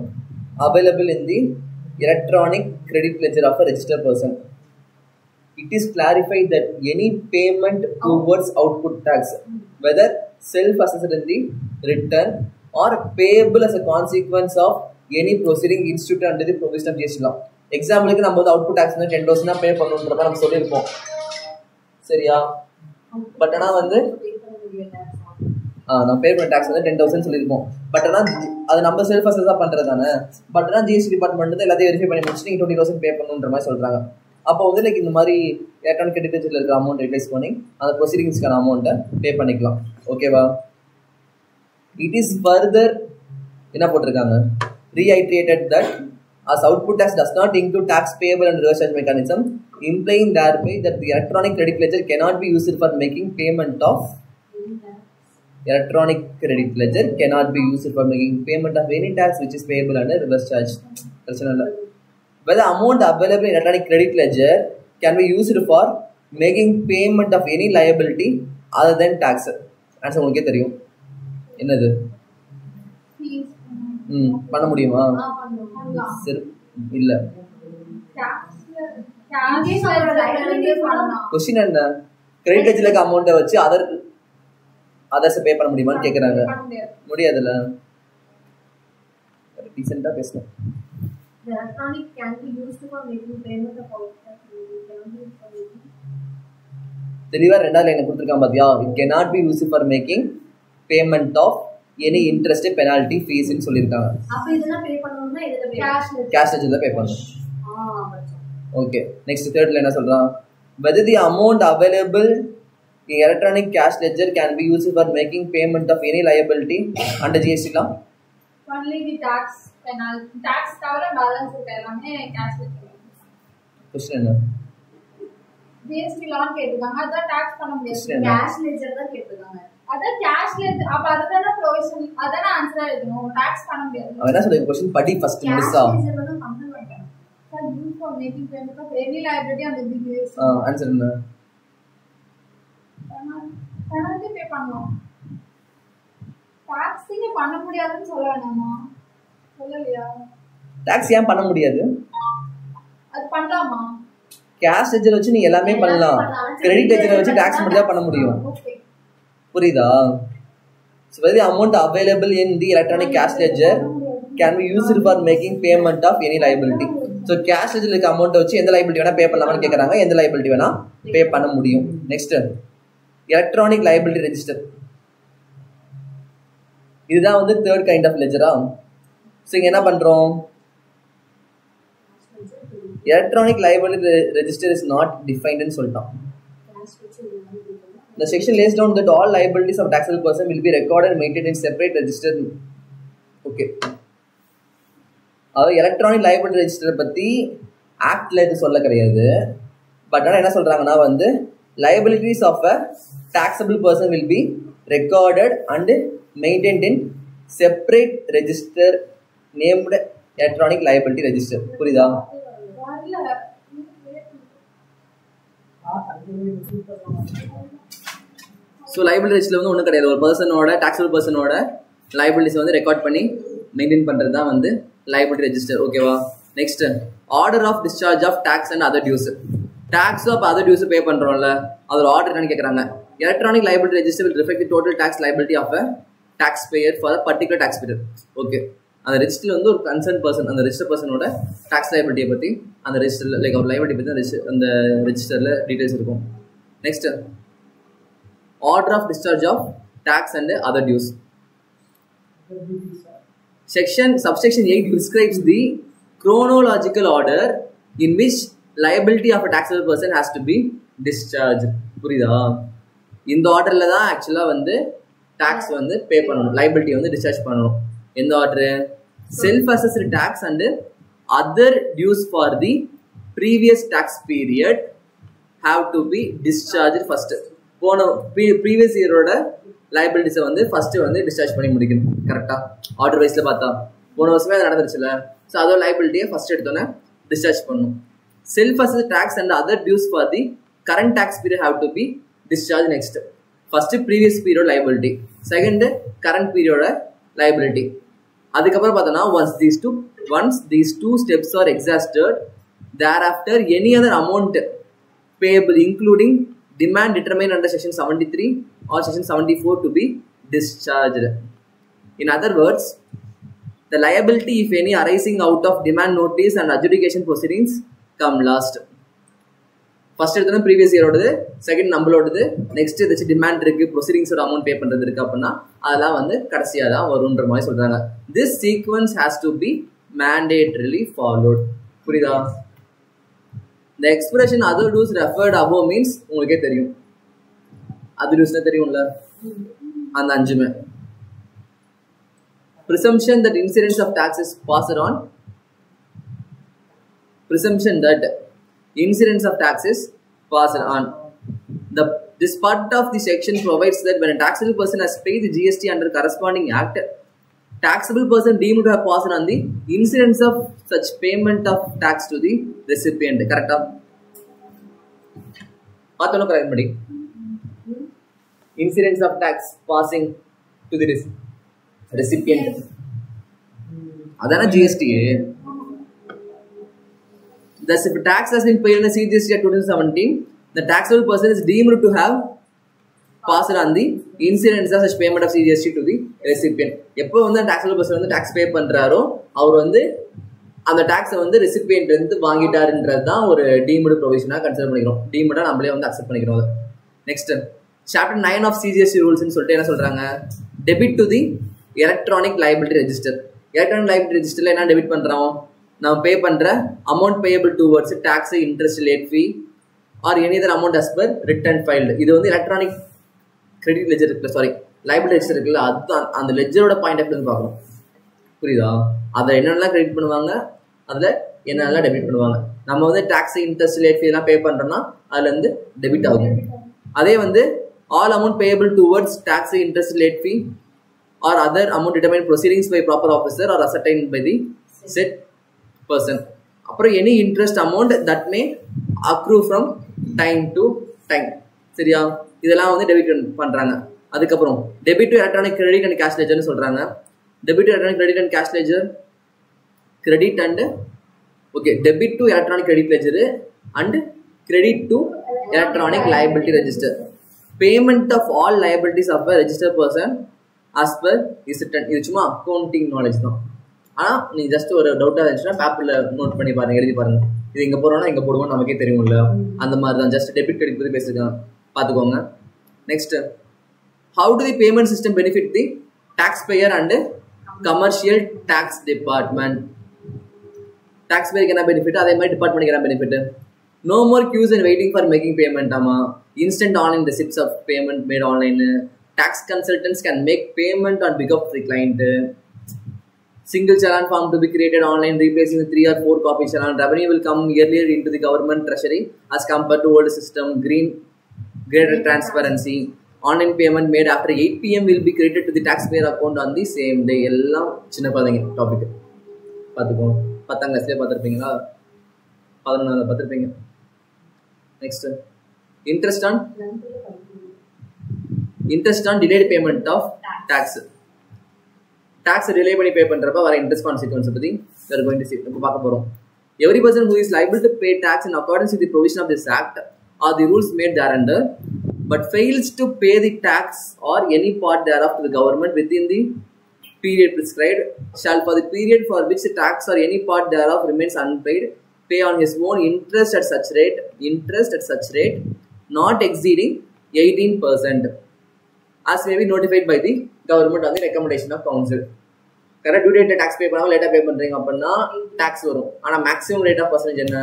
available in the electronic credit ledger of a registered person. It is clarified that any payment towards output tax, whether self-assessed in the return or payable as a consequence of any proceeding instituted under the provision of GST law. எக்ஸாம்பிளுக்கு நம்ம வந்து output tax வந்து 10,000 தான் பே பண்ணணுன்றத நம்ம சொல்லியிருப்போம். சரியா? But ஆனால் வந்து நம்ம பே பண்ண டாக்ஸ் வந்து 10,000 சொல்லியிருப்போம். பட் ஆனால் அது நம்ம செல்ஃப் அசஸாக பண்ணுறது தானே. பட் ஆனால் ஜிஎஸ்டி டிபார்ட்மெண்ட் வந்து எல்லாத்தையும் வெரிஃபை பண்ணி முடிச்சு நீங்கள் 20,000 பே பண்ணணுன்ற மாதிரி சொல்கிறாங்க. அப்போ வந்து லைக் இந்த மாதிரி எலக்ட்ரானிக் கிரெடிட் லெட்ஜர்ல இருக்கிற அமௌண்ட் ரிப்ளேஸ் பண்ணி அந்த ப்ரொசீடிங்ஸ்க்கான அமௌண்ட்டை பே பண்ணிக்கலாம். ஓகேவா? இட் இஸ் ஃபர்தர் என்ன போட்டிருக்காங்க, reiterated that as output tax does not include tax payable and reverse charge mechanism, implying thereby that the electronic credit ledger cannot be used for making payment of electronic credit ledger cannot be used for making payment of any tax which is payable under reverse charge. Whether amount available in electronic credit ledger can be used for making payment of any liability other than tax. Answer உங்களுக்கே தெரியும் என்னது? பண்ண முடியுமா? சரி இல்ல. Question என்ன? Credit லெட்ஜர்ல இருக்க அமௌண்ட்டை வச்சு அதர்ஸ் பே பண்ண முடியுமான்னு கேக்குறாங்க. முடியாதுல. டீசென்ட்டா பேசணும். The electronic can be used for making payment of output. தெளிவா ரெண்டாவது லைன் கொடுத்திருக்கான் பாத்தியா? It cannot be used for making payment of any interest, penalty, fees ன்னு சொல்லிருக்காங்க. அப்ப இதெல்லாம் பே பண்ணனும்னா இதுல கேஷ் லெட்ஜர்ல பே பண்ணனும். ஓகே. நெக்ஸ்ட் தேர்ட் லைன் என்ன சொல்றான்? Whether the amount available in electronic cash ledger can be used for making payment of any liability under GST law. Only the tax penalty, tax தவிர பேலன்ஸ் எல்லாமே cash ledger. Question என்ன? GST law கேக்குறாங்க. அத tax பண்ண முடியாது. Cash ledger தான் கேக்குறாங்க. அத கேஷ் லெட்ஜர் அப்ப அதன ப்ரொவிஷன் அதன ஆன்சர் எழுதணும். டாக்ஸ் பண்ண முடியாது. அவ என்ன சொல்றாங்க? क्वेश्चन படி ஃபர்ஸ்ட் மிஸ்ஸா. கேஷ் லெட்ஜர் வந்து பண்ண மாட்டாங்க. Sir use for making payment of any liability on the GST. Answer என்ன? penalty பே பண்ணனும். டாக்ஸிங் பண்ண முடியாதுன்னு சொல்ல வேணாமா? சொல்லலையா? டாக்ஸ் ஏன் பண்ண முடியாது? அது பண்ணலாமா? கேஷ் லெட்ஜர் வச்சு நீ எல்லாமே பண்ணலாம். கிரெடிட் லெட்ஜர் வச்சு டாக்ஸ் மட்டும் தான் பண்ண முடியும். புரியுதா? So whether the amount available in the electronic cash ledger can be used for making payment of any liability. So cash லெட்ஜர்ல இருக்க அமௌண்ட் வச்சு எந்த லைபிலிட்டி வேணா பே பண்ணலாம்னு கேட்கறாங்க. எந்த லைபிலிட்டி வேணா பே பண்ண முடியும். Next electronic liability register. இதுதான் வந்து தேர்ட் கைண்ட் ஆஃப் லெஜரா. ஸோ இங்க என்ன பண்றோம்? Electronic liability register is not டிஃபைன்ட்னு சொல்லிட்டோம். The section lays down that all liabilities of taxable person will be recorded and maintained in separate register. Okay. அதாவது electronic liability register பத்தி ஆக்ட்ல இது சொல்ல கிடையாது. பட் ஆனால் என்ன சொல்றாங்கன்னா வந்து liabilities of a taxable person will be recorded and maintained in separate register named electronic liability register. புரியுதா? ஸோ லைபிலிட்டி ரெஜிஸ்டர்ல வந்து ஒன்றும் கிடையாது. ஒரு பர்சனோட டாக்ஸபிள் பர்சனோட லைபிலிட்டிஸ் வந்து ரெக்கார்ட் பண்ணி மெயின்டைன் பண்ணுறது தான் வந்து லைபிலிட்டி ரெஜிஸ்டர். ஓகேவா? Next order of discharge of tax and other dues. Tax அப்போ அதர் டியூஸ் பே பண்ணுறோம்ல, அதோட ஆர்டர் என்னன்னு கேட்குறாங்க. Electronic liability register will reflect the total tax liability of a taxpayer for a particular tax period. Okay, அந்த ரெஜிஸ்டர்ல வந்து ஒரு concern person, அந்த register பர்சனோட tax லைபிலிட்டியை பற்றி அந்த ரெஜிஸ்டர்ல லைக் அவர் லைபிலிட்டி பற்றி அந்த ரெஜிஸ்டர்ல டீடைல்ஸ் இருக்கும். Next order of discharge of tax and other dues. Subsection 8 prescribes the chronological order in which liability of a taxable person has to be discharged. புரியுதா? இந்த ஆர்டர்ல தான் ஆக்சுவலா வந்து டாக்ஸ் வந்து பே பண்ணணும், லைபிலிட்டி வந்து டிஸ்சார்ஜ் பண்ணணும். எந்த order? Self assessed tax and other dues for the previous tax period have to be discharge first. போன ப்ரீவியஸ் இயரோட லைபிலிட்டிஸை வந்து ஃபர்ஸ்ட் வந்து டிஸ்சார்ஜ் பண்ணி முடிக்கணும். கரெக்டா? ஆர்டர் வைஸ்ல பார்த்தா போன வருஷமே அது நடந்துருச்சுல. ஸோ அதோட லைபிலிட்டியை ஃபர்ஸ்ட் எடுத்தோன்னே டிஸ்சார்ஜ் பண்ணணும். Self assessed tax and other dues for the current tax period have to be discharge next. First previous period liability, second current பீரியடோட லைபிலிட்டி. அதுக்கப்புறம் பார்த்தோன்னா once these two steps are exhausted, thereafter any other amount payable including demand determined under section 73 or section 74 to be discharged. In other words, the liability if any arising out of demand notice and adjudication proceedings come last. First எடுத்தோன்னா previous இயரோடது, second நம்மளோடது, next ஏதாச்சும் demand இருக்கு, ப்ரொசீடிங்ஸோட amount pay பண்றது இருக்கு அப்படின்னா அதெல்லாம் வந்து கடைசியாக தான் வரும்ன்ற மாதிரி சொல்றாங்க. This sequence has to be mandatorily followed. புரியுதா? The expression other dues referred above means உங்களுக்கே தெரியும். other dues தெரியும்ல, அந்த அஞ்சுமே. Presumption that incidence of tax is passed on. Presumption that incidence of tax is passed on. This part of the section provides that when a taxable person has paid the GST under corresponding act, taxable person deemed to have passed on the incidence of such payment of tax to the recipient. Correct? பார்த்தோன்னு correct படி. Incidence of tax passing to the recipient. அதான GST. Thus, if tax has been paid in the CGST at 2017, the taxable person is deemed to have passed on the incidence of such payment of CGST to the recipient. எப்போ வந்து taxable person வந்து tax pay பண்றாரோ அவர் வந்து அந்த டாக்ஸை வந்து recipient வந்து வாங்கிட்டாருன்றது தான் ஒரு deemed ப்ரொவிஷனாக consider பண்ணிக்கிறோம். டீம்டாக நம்மளே வந்து அக்செப்ட் பண்ணிக்கிறோம். நெக்ஸ்ட் சாப்டர் 9 ஆஃப் சிஜிஎஸ்டி ரூல்ஸ்னு சொல்லிட்டு என்ன சொல்றாங்க? Debit to the electronic liability register. Electronic liability ரெஜிஸ்டர்ல என்ன டெபிட் பண்றோம்? நம்ம பே பண்ற amount payable towards tax, interest, late fee or any other amount as per return filed. இது வந்து எலக்ட்ரானிக் கிரெடிட் லெஜர் இருக்குல்ல, சாரி லைபிலிட்டி ரெஜிஸ்டர் இருக்குல்ல, அதுதான் அந்த லெஜரோட பாயிண்ட் ஆஃப் வியூ பார்க்கணும். புரியுதா? அதை என்னென்னலாம் கிரெடிட் பண்ணுவாங்க, அதில் என்னென்னலாம் டெபிட் பண்ணுவாங்க. நம்ம வந்து டாக்ஸ், இன்ட்ரெஸ்ட், லேட் ஃபீ எல்லாம் பே பண்ணுறோம்னா அதுல இருந்து டெபிட் ஆகும். அதே வந்து all amount payable towards tax, interest, late fee or other amount determine proceedings by proper officer or ascertain by the said person. அப்புறம் any interest amount that may accrue from time to time. சரியா? இதெல்லாம் வந்து debit பண்றாங்க. அதுக்கப்புறம் debit to electronic credit and cash லெஜர்னு சொல்றாங்க. Debit to electronic credit and cash ledger, credit and okay debit to electronic credit ledger and credit to electronic liability register. Payment of all liabilities of a register person as per is return. இது சும்மா accounting knowledge தான். ஆனால் நீங்கள் just ஒரு டவுட்டாக இருந்துச்சுன்னா பேப்பரில் note பண்ணி பாருங்கள், எழுதி பாருங்கள். இது இங்கே போகிறோன்னா இங்கே போடுவோம் நமக்கே தெரியும்ல. அந்த மாதிரி தான் ஜஸ்ட் டெபிட் கிரெடிட் பற்றி பேசியிருக்காங்க, பார்த்துக்கோங்க. Next, how do the payment system benefit the taxpayer and commercial tax department? Taxpayer என்ன பெனிஃபிட், அதே மாதிரி டிபார்ட்மெண்ட் என்ன benefit? No more queues and waiting for making payment. Instant online receipts of payment made online. Tax consultants can make payment on behalf of the client. Single challan form to be created online, replacing the 3 or 4 copy challan. Revenue will come earlier into the government treasury as compared to old system. Greater transparency. Online payment made after 8 PM will be credited to the taxpayer account on the same day. எல்லாம் சின்ன குழந்தைங்க topic பார்த்துக்கோங்க. 10ஆம் கிளாஸ்லேயே பார்த்துருப்பீங்களா, 11ஆவது பார்த்துருப்பீங்க. Next, interest on delayed payment of tax. Tax delay பண்ணி pay பண்ணுறப்ப வர இன்ட்ரெஸ்ட் கான்சிக்வன்ஸ் பற்றி இப்போ பார்க்க போகிறோம். Every person who is liable to pay tax in accordance with the provision of this act or the rules made thereunder but fails to pay the tax or any part thereof to the government within the period prescribed shall, for the period for which the tax or any part thereof remains unpaid, pay on his own interest at such rate not exceeding 18% as may be notified by the government on the recommendation of council. Correct, due date tax pay பண்ணாமல் லேட்டாக பே பண்ணுறீங்க அப்படின்னா tax வரும். ஆனால் maximum rate of percentage என்ன,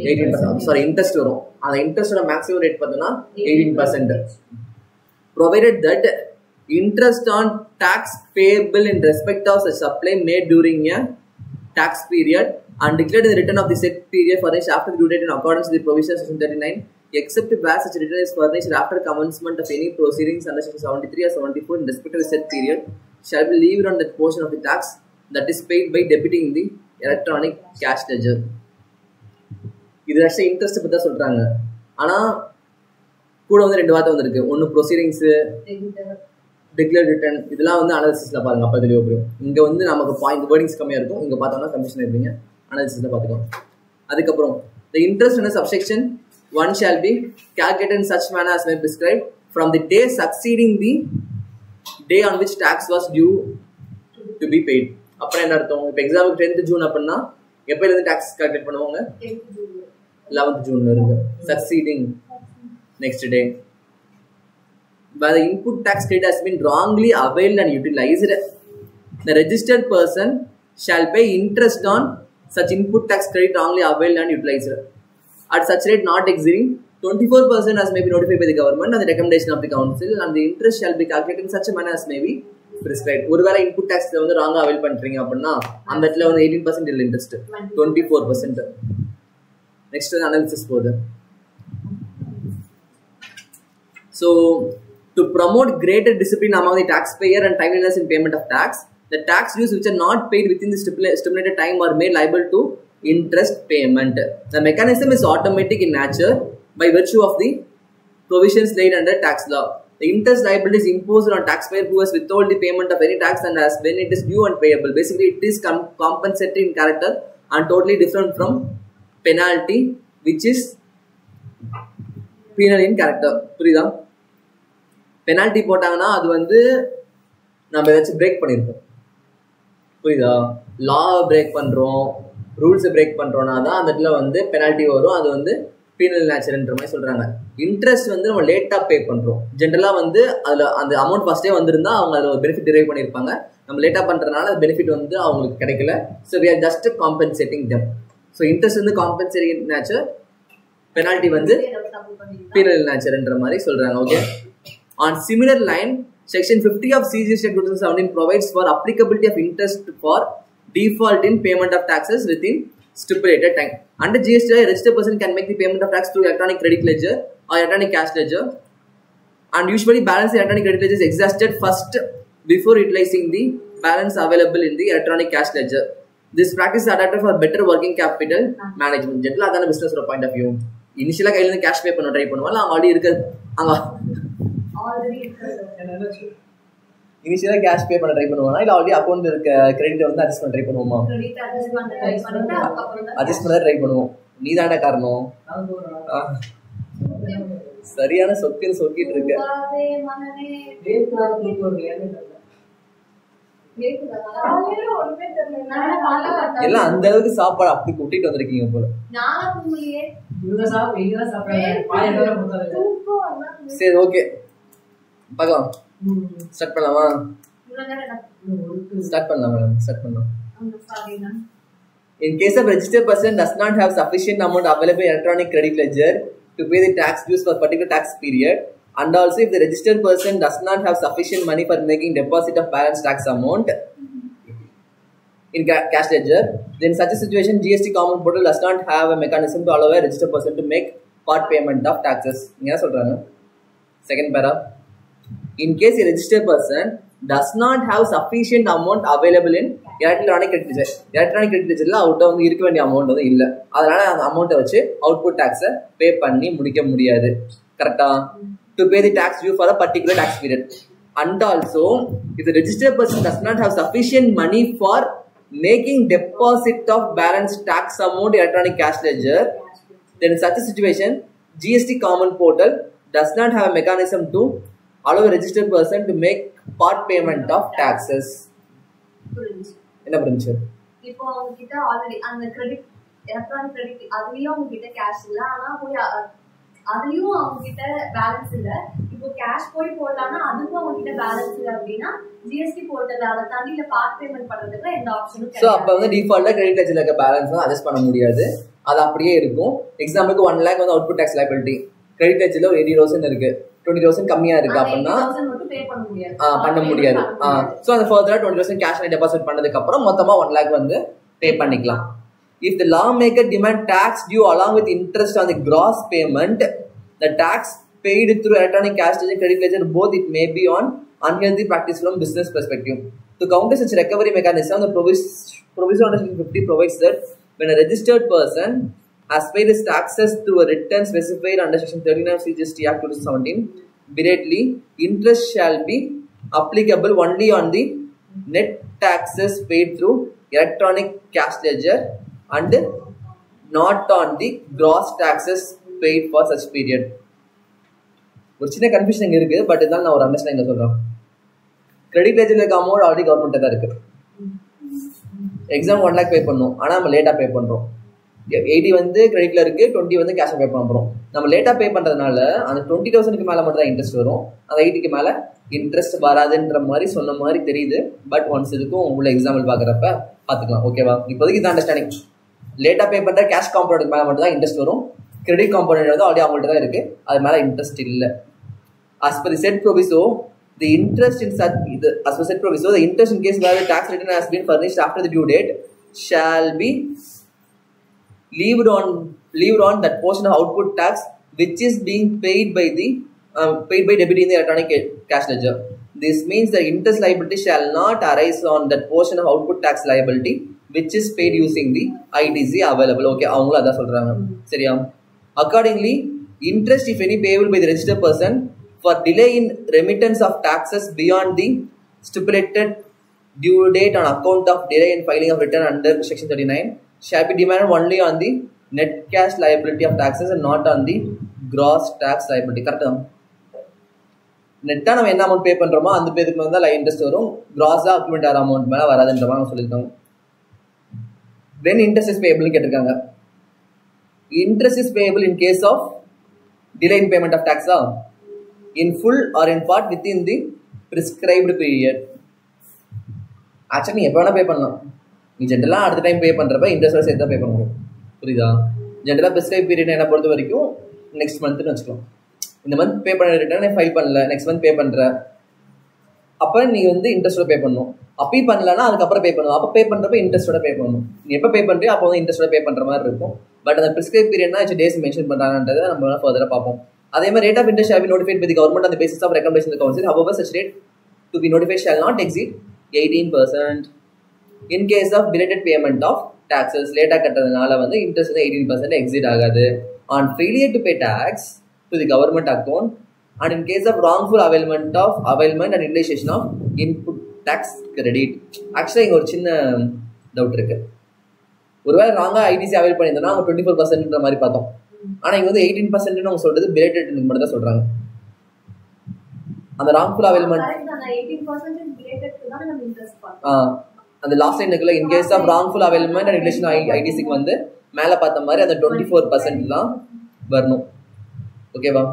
18%. Sorry, interest வரும். அந்த இன்ட்ரெஸ்டோட maximum rate பார்த்தோன்னா 18%. Provided that interest on tax payable in respect of such supply made during a tax period and declared in the return of the set period furnished after the due date in accordance with the provisions of section 39, except where such return is furnished after commencement of any proceedings under section 73 or 74 in respect of the set period, shall be levied on that portion of the tax that is paid by debiting the electronic cash ledger. இது actually interest பற்றி தான் சொல்கிறாங்க. ஆனால் கூட வந்து 2 வார்த்தை வந்துருக்கு. ஒன்று ப்ரொசீடிங்ஸு, டிக்ளேர் ரிட்டர்ன், இதெல்லாம் வந்து அனாலிசிஸில் பாருங்கள், அப்போ தெளிவாக புரியும். இங்கே வந்து நமக்கு பாயிண்ட் வேர்டிங்ஸ் கம்மியாக இருக்கும், இங்கே பார்த்தோம்னா கன்ஃபியூஷன் இருப்பீங்க. அனாலிசிஸில் பார்த்துக்கலாம். அதுக்கப்புறம் the interest in a subsection 1 shall be calculated in such manner as may be prescribed from the day succeeding the day on which tax was due to be paid. அப்புறம் என்ன அர்த்தம்? இப்போ எக்ஸாம்பிள் 10th June அப்படின்னா எப்போலேருந்து tax calculate பண்ணுவாங்க? 11th June இருக்கு. Succeeding next day. Where the input tax credit has been wrongly availed and utilized, the registered person shall pay interest on such input tax credit wrongly availed and utilized at such rate not exceeding 24% as may be notified by the government on the recommendation of the council, and the interest shall be calculated in such a manner as may be prescribed. ஒருவேளை input tax வந்து ராங்கா avail பண்றீங்க அப்படின்னா அந்த இடத்துல வந்து 18% இல்ல interest 24%. Next analysis போகுது. So to promote greater discipline among the taxpayer and timeliness in payment of tax, the tax dues which are not paid within the stipulated time are made liable to interest payment. The mechanism is automatic in nature by virtue of the provisions laid under tax law. The interest liability is imposed on taxpayer who has withheld the payment of any tax and has when it is due and payable. Basically, it is compensatory in character and totally different from penalty, which is penal in character. புரியுதா? Penalty போட்டாங்கன்னா அது வந்து நம்ம ஏதாச்சும் break பண்ணியிருக்கோம். புரியுதா? லா break பண்ணுறோம், ரூல்ஸை பிரேக் பண்ணுறோன்னா தான் அந்த இடத்துல வந்து பெனால்ட்டி வரும். அது வந்து பீனல் நேச்சர்ன்ற மாதிரி சொல்கிறாங்க. இன்ட்ரெஸ்ட் வந்து நம்ம லேட்டாக பே பண்ணுறோம். ஜென்ரலாக வந்து அதில் அந்த அமௌண்ட் ஃபஸ்ட்டே வந்திருந்தால் அவங்க அதில் ஒரு பெனிஃபிட் டிரைவ் பண்ணியிருப்பாங்க. நம்ம லேட்டாக பண்ணுறதுனால அந்த பெனிஃபிட் வந்து அவங்களுக்கு கிடைக்கல. So we are just compensating them. So interest வந்து காம்பன்சேட்டிங் நேச்சர், பெனால்ட்டி வந்து பீனல் நேச்சர்ன்ற மாதிரி சொல்கிறாங்க. Okay. On similar line, Section 50 of CGST 2017 provides for applicability of interest for default in payment of taxes within stipulated time. Under GST, a registered person can make the payment of tax through electronic credit ledger or electronic cash ledger, and usually balance the electronic credit ledger is exhausted first before utilizing the balance available in the electronic cash ledger. This practice is adapted for better working capital management. Generally, that's the business point of view. Initially, கையில இருந்து cash pay பண்ண try பண்ணுவாங்க. Already இருக்கு அங்க இனிஷியலா cash pay பண்ண try பண்ணுவானா இல்ல ஆல்ரெடி அக்கவுண்ட் இருக்க கிரெடிட் வந்து அட்ஜஸ்ட் பண்ண ட்ரை பண்ணுவோமா? அட்ஜஸ்ட் பண்ண ட்ரை பண்ணுவோம். நீ தானே காரணம். சரியான சொக்கிட்டு இருக்க. எல்லாம் அந்த அளவுக்கு சாப்பாடு அப்படி கூட்டிட்டு வந்திருக்கீங்க போல. சரி ஓகே பார்க்கலாம். ஸ்டார்ட் பண்ணலாமா? ஸ்டார்ட் பண்ணலாம் மேடம், ஸ்டார்ட் பண்ணலாம். In case of registered person does not have sufficient amount available in electronic credit ledger to pay the tax dues for particular tax period, and also if the registered person does not have sufficient money for making deposit of balance tax amount in cash ledger, then such a situation GST common portal does not have a mechanism to allow a registered person to make part payment of taxes. Inga solranga second para, in case a registered person does not have sufficient amount available in electronic credit ledger. Electronic credit ledger la out வந்து இருக்க வேண்டிய amount வந்து இல்ல, அதனால அந்த அமௌண்ட்டை வச்சு output டாக்ஸை பே பண்ணி முடிக்க முடியாது. கரெக்டா? to pay the tax due for a particular tax period. And also if the registered person does not have sufficient money for making deposit of balance tax amount in electronic cash ledger, then in such a situation GST common portal does not have a mechanism to allow a registered person to make part payment of taxes. என்ன புரிஞ்சு? இப்போ அவங்க கிட்ட already அந்த credit electronic credit அதுலயும் அவங்க கிட்ட cash இல்ல, ஆனா போய் அதுலயும் அவங்க கிட்ட பேலன்ஸ் இல்ல. இப்போ கேஷ் போய் போடலாம்னா அதுக்கும் அவங்க கிட்ட பேலன்ஸ் இல்ல அப்படின்னா ஜிஎஸ்டி போர்ட்டல் அதை தாண்டி இல்ல பார்ட் பேமெண்ட் பண்றதுக்கு எந்த ஆப்ஷனும் கிடையாது. சோ அப்ப வந்து டிஃபால்ட்டா கிரெடிட் லெட்ஜர்ல இருக்க பேலன்ஸ் அட்ஜஸ்ட் பண்ண முடியாது, அது அப்படியே இருக்கும். எக்ஸாம்பிளுக்கு 1 lakh வந்து அவுட்புட் டாக்ஸ் லைபிலிட்டி, கிரெடிட் லெட்ஜர்ல ஒரு 80,000 இருக்கு, 20,000 கம்மியா இருக்கு அப்படின்னா பண்ண முடியாது. சோ அந்த ஃபர்தரா 20,000 கேஷ் டெபாசிட் பண்ணதுக்கு அப்புறம் மொத்தமா 1 lakh வந்து பே பண்ணிக்கலாம். If the lawmaker demand tax due along with interest on the gross payment, the tax paid through electronic cash ledger and credit ledger, both it may be on unhealthy practice from business perspective. To counter such recovery mechanism, the provision under Section 50 provides that when a registered person has paid his taxes through a return specified under Section 39 CGST Act 2017, belatedly, interest shall be applicable only on the net taxes paid through electronic cash ledger and not on the gross taxes paid for such period. ஒரு சின்ன confusion இருக்கு, but இதான் நான் ஒரு understanding சொல்றேன். Credit லெட்ஜர்ல இருக்க amount already government தான் இருக்கு. எக்ஸாம் 1 lakh பே பண்ணோம், ஆனா நம்ம லேட்டா பே பண்றோம். 80 வந்து கிரெடிட்ல இருக்கு, 20 வந்து கேஷ் பே பண்றோம். நம்ம லேட்டா பே பண்றதுனால அந்த 20,000க்கு மேல மட்டும் தான் இன்ட்ரெஸ்ட் வரும், அந்த 80க்கு மேல இன்ட்ரெஸ்ட் வராதுன்ற மாதிரி சொன்ன மாதிரி தெரியுது. பட் ஒன்ஸ் இதுக்கும் உள்ள எக்ஸாம்பிள் பாக்குறப்ப பாத்துக்கலாம். ஓகேவா? இப்போதைக்கு இதான் அண்டர்ஸ்டாண்டிங். லேட்டா பே பண்ற கேஷ் காம்பனன்ட் மேல மட்டும் தான் இன்ட்ரெஸ்ட் வரும், கிரெடிட் காம்பனன்ட் வந்து ஆல்ரெடி அவங்கள்ட்ட தான் இருக்கு, அது மேல இன்ட்ரெஸ்ட் இல்ல. As per the said proviso, the interest in such as per said proviso, the interest in case where the tax return has been furnished after the due date shall be levied on that portion of output tax which is being paid by debit in the electronic cash ledger. This means the interest liability shall not arise on that portion of output tax liability which is paid using the ITC available. Okay, avanga adha solranga seriya. Accordingly, interest if any payable by the registered person for delay in remittance of taxes beyond the stipulated due date on account of delay in filing of return under Section 39 shall be demanded only on the net cash liability of taxes and not on the gross tax liability. Correct? நெட்டா நம்ம என்ன amount pay பண்றோமோ அந்த பேருக்கு வந்து லை interest வரும், கிராஸா accumulate ஆகிற amount மேல வராதுன்ற மாதிரி சொல்லியிருக்காங்க. when interest is payable னு கேட்டிருக்காங்க. interest is payable in case of delay in payment of tax in full or in part within the prescribed period. Actually நீ எப்போ வேணா பே பண்ணலாம். நீ ஜென்ரலாக அடுத்த டைம் பே பண்ணுறப்ப இன்ட்ரெஸ்ட் சேர்த்து தான் பே பண்ண முடியும். புரியுதா? ஜென்ரலாக ப்ரிஸ்கிரைப் பீரியட் என்ன பொறுத்த வரைக்கும் நெக்ஸ்ட் மந்த்னு வச்சுக்கலாம். இந்த மந்த் பே பண்ண ரிட்டர்ன் ஃபைல் பண்ணல, நெக்ஸ்ட் மந்த் பே பண்ணுற அப்போ நீ வந்து இன்ட்ரெஸ்ட்டோட பே பண்ணணும். அப்பயும் பண்ணலன்னா அதுக்கப்புறம் பே பண்ணணும். அப்போ பே பண்ணுறப்ப இன்ட்ரெஸ்ட்டோட பே பண்ணணும். நீ எப்போ பே பண்ணுறியோ அப்போ வந்து இன்ட்ரெஸ்ட்டோட பே பண்ணுற மாதிரி இருக்கும். பட் அந்த ப்ரிஸ்கிரைப் பீரியட்னா டேஸ் மென்ஷன் பண்ணுறாங்கன்றதை நம்ம ஃபர்தராக பார்ப்போம். அதே மாதிரி rate of interest shall be notified by the government on the basis of recommendation of the council. However, such rate to be notified shall not exceed 18% in case of belated payment of taxes. லேட்டா கட்டறதுனால வந்து interest வந்து 18% exceed ஆகாது. On failure to pay tax to the government account and in case of wrongful availment and utilization of input tax credit. ஆக்சுவலா இங்க ஒரு சின்ன doubt இருக்கு. ஒருவேளை ராங்கா ஐடிசி அவைல் பண்ணியிருந்தோம்னா அவங்க 24%ன்ற மாதிரி பார்த்தோம். ஆனா இங்க வந்து 18% அவங்க சொல்றது பிலேட்டட் மட்டும் தான் சொல்றாங்க. அந்த ராங்ஃபுல் அவைல்மெண்ட் அந்த 18% ரிலேட்டட் தான் நம்ம இன்ட்ரெஸ்ட் பண்ணுவோம். அந்த லாஸ்ட் லைன் இருக்குல்ல, in case of wrongful availment and relation ஐடிசிக்கு வந்து மேலே பார்த்த மாதிரி அந்த 24% தான் வரணும். ஓகேவா?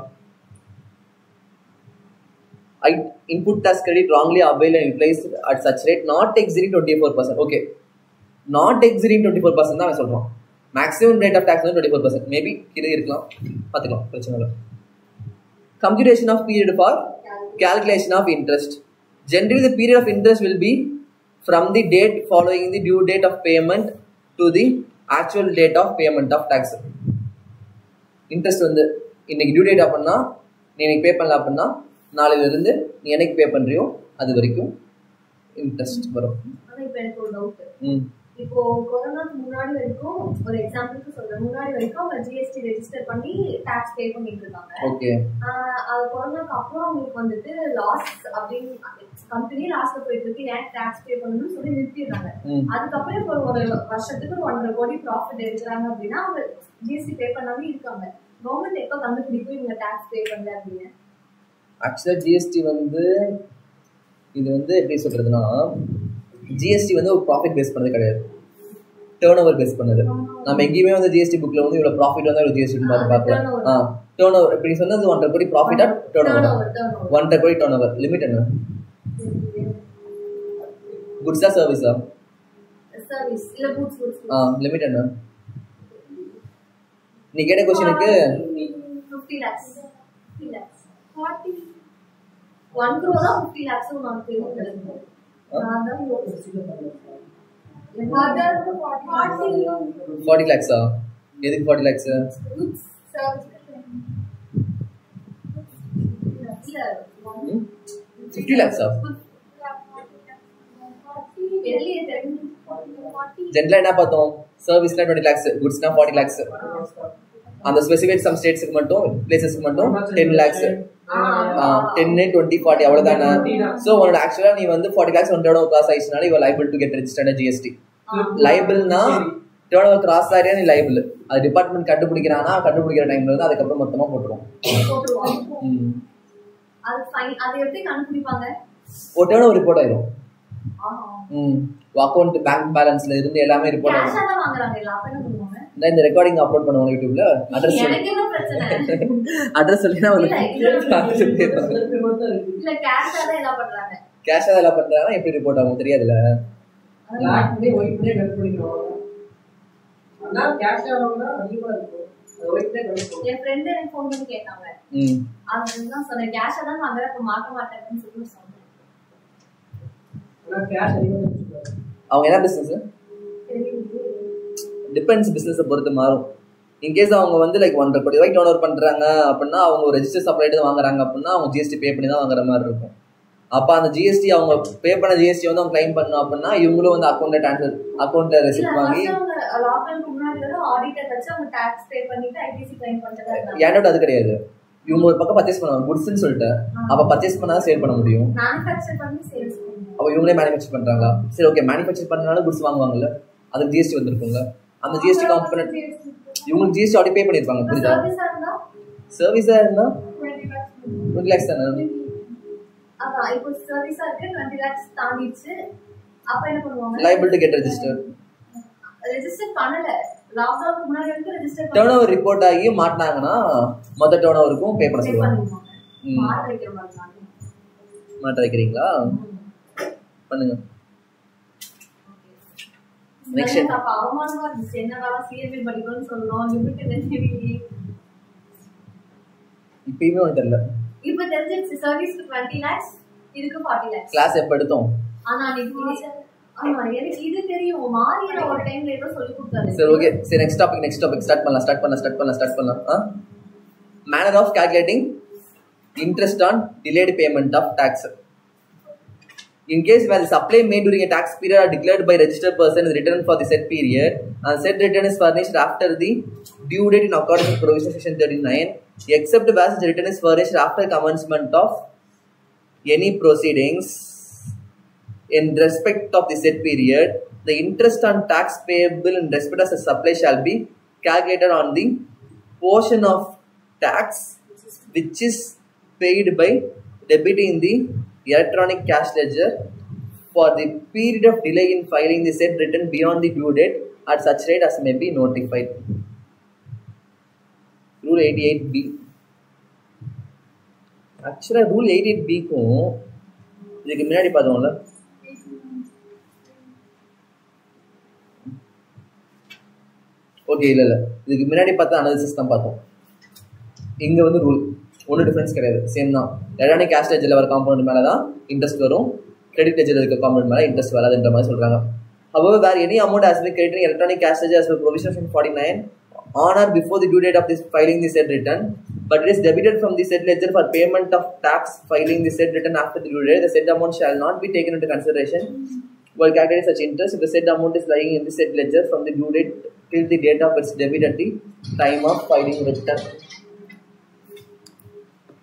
Input tax credit wrongly availed and utilized at such rate not exceeding 24%. Okay, not exceeding 24% தான் சொல்றோம். Maximum rate of tax வந்து 24%. மேபி கீழே இருக்கலாம், பார்த்துக்கலாம், பிரச்சனை இல்லை. Computation of period for calculation of interest. Generally, the period of interest will be from the date following the due date of payment to the actual date of payment of tax. Interest வந்து இன்னைக்கு due date அப்படின்னா நீ இன்னைக்கு பே பண்ணல அப்படின்னா நாளையிலிருந்து நீ என்னைக்கு பே பண்றியோ அது வரைக்கும் இன்ட்ரெஸ்ட் வரும். ஆனா இப்போ எனக்கு ஒரு டவுட். இப்போ கொரோனாக்கு முன்னாடி வரைக்கும் ஒரு எக்ஸாம்பிளுக்கு சொல்றேன், முன்னாடி வரைக்கும் அவங்க ஜிஎஸ்டி ரெஜிஸ்டர் பண்ணி டாக்ஸ் பே பண்ணிட்டு இருக்காங்க. ஓகே. அது கொரோனாக்கு அப்புறம் அவங்களுக்கு வந்துட்டு லாஸ் அப்படின்னு கம்பெனி லாஸ்ல போயிட்டு இருக்கு, ஏன் டாக்ஸ் பே பண்ணணும்னு சொல்லி நிறுத்திடுறாங்க. அதுக்கப்புறம் இப்போ ஒரு வருஷத்துக்கு 1.5 கோடி ப்ராஃபிட் எடுக்கிறாங்க அப்படின்னா அவங்க ஜிஎஸ்டி பே பண்ணாம இருக்காங்க. கவர்மெண்ட் எப்போ கண்டுபிடிக்கும் இவங்க டாக்ஸ் பே பண்ணல அப்படின்னு? ஆக்சுவலாக ஜிஎஸ்டி வந்து இது வந்து எப்படி சொல்றதுன்னா, ஜிஎஸ்டி வந்து ஒரு ப்ராஃபிட் பேஸ் பண்ணது கிடையாது, டேர்ன் ஓவர் பேஸ் பண்ணது. நம்ம எங்கேயுமே வந்து ஜிஎஸ்டி புக்ல வந்து இவ்வளோ ப்ராஃபிட் வந்து இவ்வளோ ஜிஎஸ்டி பார்க்கலாம். டேர்ன் ஓவர் இப்படி சொன்னது 1.5 கோடி ப்ராஃபிட்டா டேர்ன் ஓவர்? 1.5 கோடி டேர்ன் ஓவர். லிமிட் என்ன? குட்ஸா சர்வீஸா? சர்வீஸ் இல்ல குட்ஸ். லிமிட் என்ன? நீ கேட்ட क्वेश्चनக்கு 50 lakhs 40 1 crore தான் 50 lakhs நான் தெரியும். நான் 40 lakhs எதுக்கு 40 lakhs? சர்வீஸ் 50 lakhs ஜென்ரலா என்ன பார்த்தோம்? சர்வீஸ்னா 20 lakhs, குட்ஸ்னா 40 lakhs. அந்த ஸ்பெசிஃபிக் சம் ஸ்டேட்ஸ்க்கு மட்டும் பிளேசஸ்க்கு மட்டும் 10 lakhs, 10, 20, 40 அவ்வளவுதானே. ஸோ உன்னோட ஆக்சுவலா நீ வந்து 40 lakhs டேர்ன் ஓவர் கிராஸ் ஆயிடுச்சுனால you liable to get registered GST. லைபிள்னா டேர்ன் ஓவர் கிராஸ் ஆகியா நீ லைபிள். அது டிபார்ட்மெண்ட் கண்டுபிடிக்கிறானா, கண்டுபிடிக்கிற டைம்ல இருந்து அதுக்கப்புறம் மொத்தமா போட்டுருவோம். ஒரு டேர்ன் ஓவர் ரிப்போர்ட் ஆயிடும். அக்கௌண்ட் பேங்க் பேலன்ஸ்ல இருந்து எல்லாமே ரிப்போர்ட் ஆகும். இந்த ரெக்கார்டிங் அப்லோட் பண்ணுவாங்க யூடியூப்ல. அட்ரஸ் சொல்லினா வந்து கேஷ் தான் எல்லாம் பண்றாங்க. எப்படி ரிப்போர்ட் ஆகும் தெரியாதுல்ல. என் ஃப்ரெண்ட் எனக்கு ஃபோன் பண்ணி கேட்டாங்க. அதுதான் சொன்னேன், கேஷ் தான் வாங்குற, அப்ப மாட்ட மாட்டேன்னு சொல்லி சொன்னேன். அவங்க என்ன பிசினஸ் டிபெண்ட்ஸ், பிசினஸை பொறுத்து மாறும். இன்கேஸ் அவங்க வந்து லைக் 1.5 கோடி ரூபாய்க்கு டர்ன் ஓவர் பண்றாங்க அப்படின்னா அவங்க ஒரு ரெஜிஸ்டர் சப்ளைட் வாங்குறாங்க அப்படின்னா அவங்க ஜிஎஸ்டி பே பண்ணி தான் வாங்குற மாதிரி இருக்கும். அப்ப அந்த ஜிஎஸ்டி அவங்க பே பண்ண ஜிஎஸ்டி வந்து அவங்க கிளைம் பண்ணணும் அப்படின்னா இவங்களும் வந்து அக்கௌண்ட்ல ட்ரான்ஸ்ஃபர் அக்கௌண்ட்ல ரெசிப்ட் வாங்கி ஏன்டா அது கிடையாது. இவங்க ஒரு பக்கம் பர்ச்சேஸ் பண்ணுவாங்க குட்ஸ்ன்னு சொல்லிட்டு, அப்ப பர்ச்சேஸ் பண்ணா சேல் பண்ண முடியும். அப்ப இவங்களே மேனுஃபேக்சர் பண்றாங்களா? சரி ஓகே, மேனுஃபேக்சர் பண்ணனால குட்ஸ் வாங்குவாங்கல்ல, அதுக்கு ஜிஎஸ்டி வந்திருக்குங்க. அந்த ஜிஎஸ்டி காம்பனன்ட் இவங்களுக்கு ஜிஎஸ்டி ஆல்ரெடி பே பண்ணிருப்பாங்க. புரியுதா? சர்வீஸா இருந்தா 20 lakhs தானே. இப்போ சர்வீஸா இருக்கு 20 lakhs தாண்டிச்சு. அப்ப என்ன பண்ணுவாங்க? liable to get registered. Register பண்ணல, லாக்டவுன் முன்னாடி வந்து ரெஜிஸ்டர் டர்ன் ஓவர் ரிப்போர்ட் ஆகி மாட்டினாங்கன்னா மொத்த டர்ன் ஓவருக்கும் பே பண்ண சொல்லுவாங்க. மாட்ட வைக்கிறீங்களா? பண்ணுங்க. நெக்ஸ்ட் அப்ப அவமானமா இருந்துச்சு. என்னடா சிஎம்பி படிக்கணும்னு சொல்றோம், லிமிட் என்ன தெரியுது. இப்பயுமே ஒண்ணு தெரியல. இப்ப தெரிஞ்சிருச்சு. சர்வீஸ்க்கு 20 lakhs, இதுக்கு 40 lakhs. கிளாஸ் எப்ப எடுத்தோம்? ஆனா எனக்கு இது தெரியும். மாரியல ஒரு டைம்ல ஏதோ சொல்லி கொடுத்தாரு. சரி ஓகே, சரி நெக்ஸ்ட் டாபிக் ஸ்டார்ட் பண்ணலாம். Manner of calculating interest on delayed payment of tax. In case where the supply made during a tax period are declared by registered person is returned for the said period and said return is furnished after the due date in accordance with provision section 39, except where such return is furnished after commencement of any proceedings in respect of the said period, the interest on tax payable in respect of the supply shall be calculated on the portion of tax which is paid by debiting the electronic cash ledger for the period of delay in filing the said return beyond the due date at such rate as may be notified. Rule 88B. Actually, Rule 88B க்கும் இதுக்கு முன்னாடி பார்த்தோம்ல, okay இல்லை இதுக்கு முன்னாடி பார்த்தா analysis தான் பார்த்தோம். இங்கே வந்து ரூல் ஒன்றும் டிஃப்ரென்ஸ் கிடையாது, சேம் தான். எலக்ட்ரானிக் கேஷ் லெட்ஜரில் வர காம்பவுண்ட் மேலே தான் இன்ட்ரெஸ்ட் வரும், கிரெடிட் லெட்ஜரில் இருக்க காம்பவுண்ட் மேலே இன்ட்ரெஸ்ட் வராதுன்ற மாதிரி சொல்கிறாங்க. However, where any amount has been credited in electronic cash ledger as per provision of 49 on or before the due date of this filing the said return, but it is debited from the said ledger for payment of tax filing the said return after the due date, the said amount shall not be taken into consideration while calculating such interest if the said amount is lying in the said ledger from the due date till the date of its debit at the time of filing return.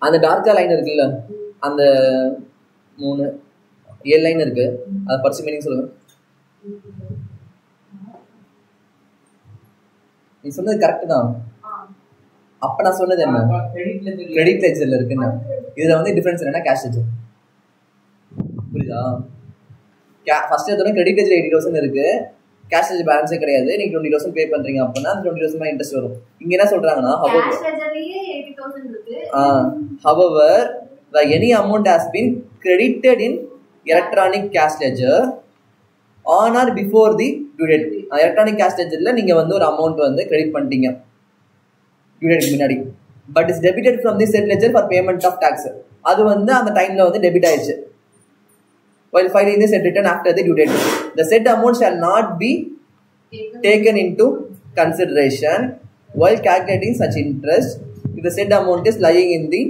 அந்த டார்க்கா line இருக்குல்ல, அந்த 7 line இருக்கு, அதை படிச்சு meaning சொல்லுங்க. நீ சொன்னது கரெக்ட் தான். அப்ப நான் சொன்னது என்ன, கிரெடிட் லெட்ஜர்ல இருக்குன்னு. இதுல வந்து டிஃபரன்ஸ் என்னன்னா கேஷ் லெட்ஜர், புரியுதா? ஃபர்ஸ்ட் எடுத்தோட கிரெடிட் லெட்ஜர் 80,000 இருக்கு, கேஷ் லெட்ஜர் பேலன்ஸே கிடையாது. நீங்க 20,000 பே பண்றீங்க அப்படின்னா அந்த 20,000 இன்ட்ரெஸ்ட் வரும். இங்க என்ன சொல்றாங்கன்னா, however any amount has been credited in electronic cash ledger on or before the due date. Electronic cash லெட்ஜர்ல நீங்க வந்து ஒரு அமௌண்ட் வந்து கிரெடிட் பண்ணிட்டீங்க டியூ டேட்க்கு முன்னாடி, but is debited from the said ledger for payment of tax. அது வந்து அந்த டைம்ல வந்து டெபிட் ஆயிடுச்சு. while filing the said return after the due date, the said amount shall not be taken into consideration while calculating such interest if the said amount is lying in the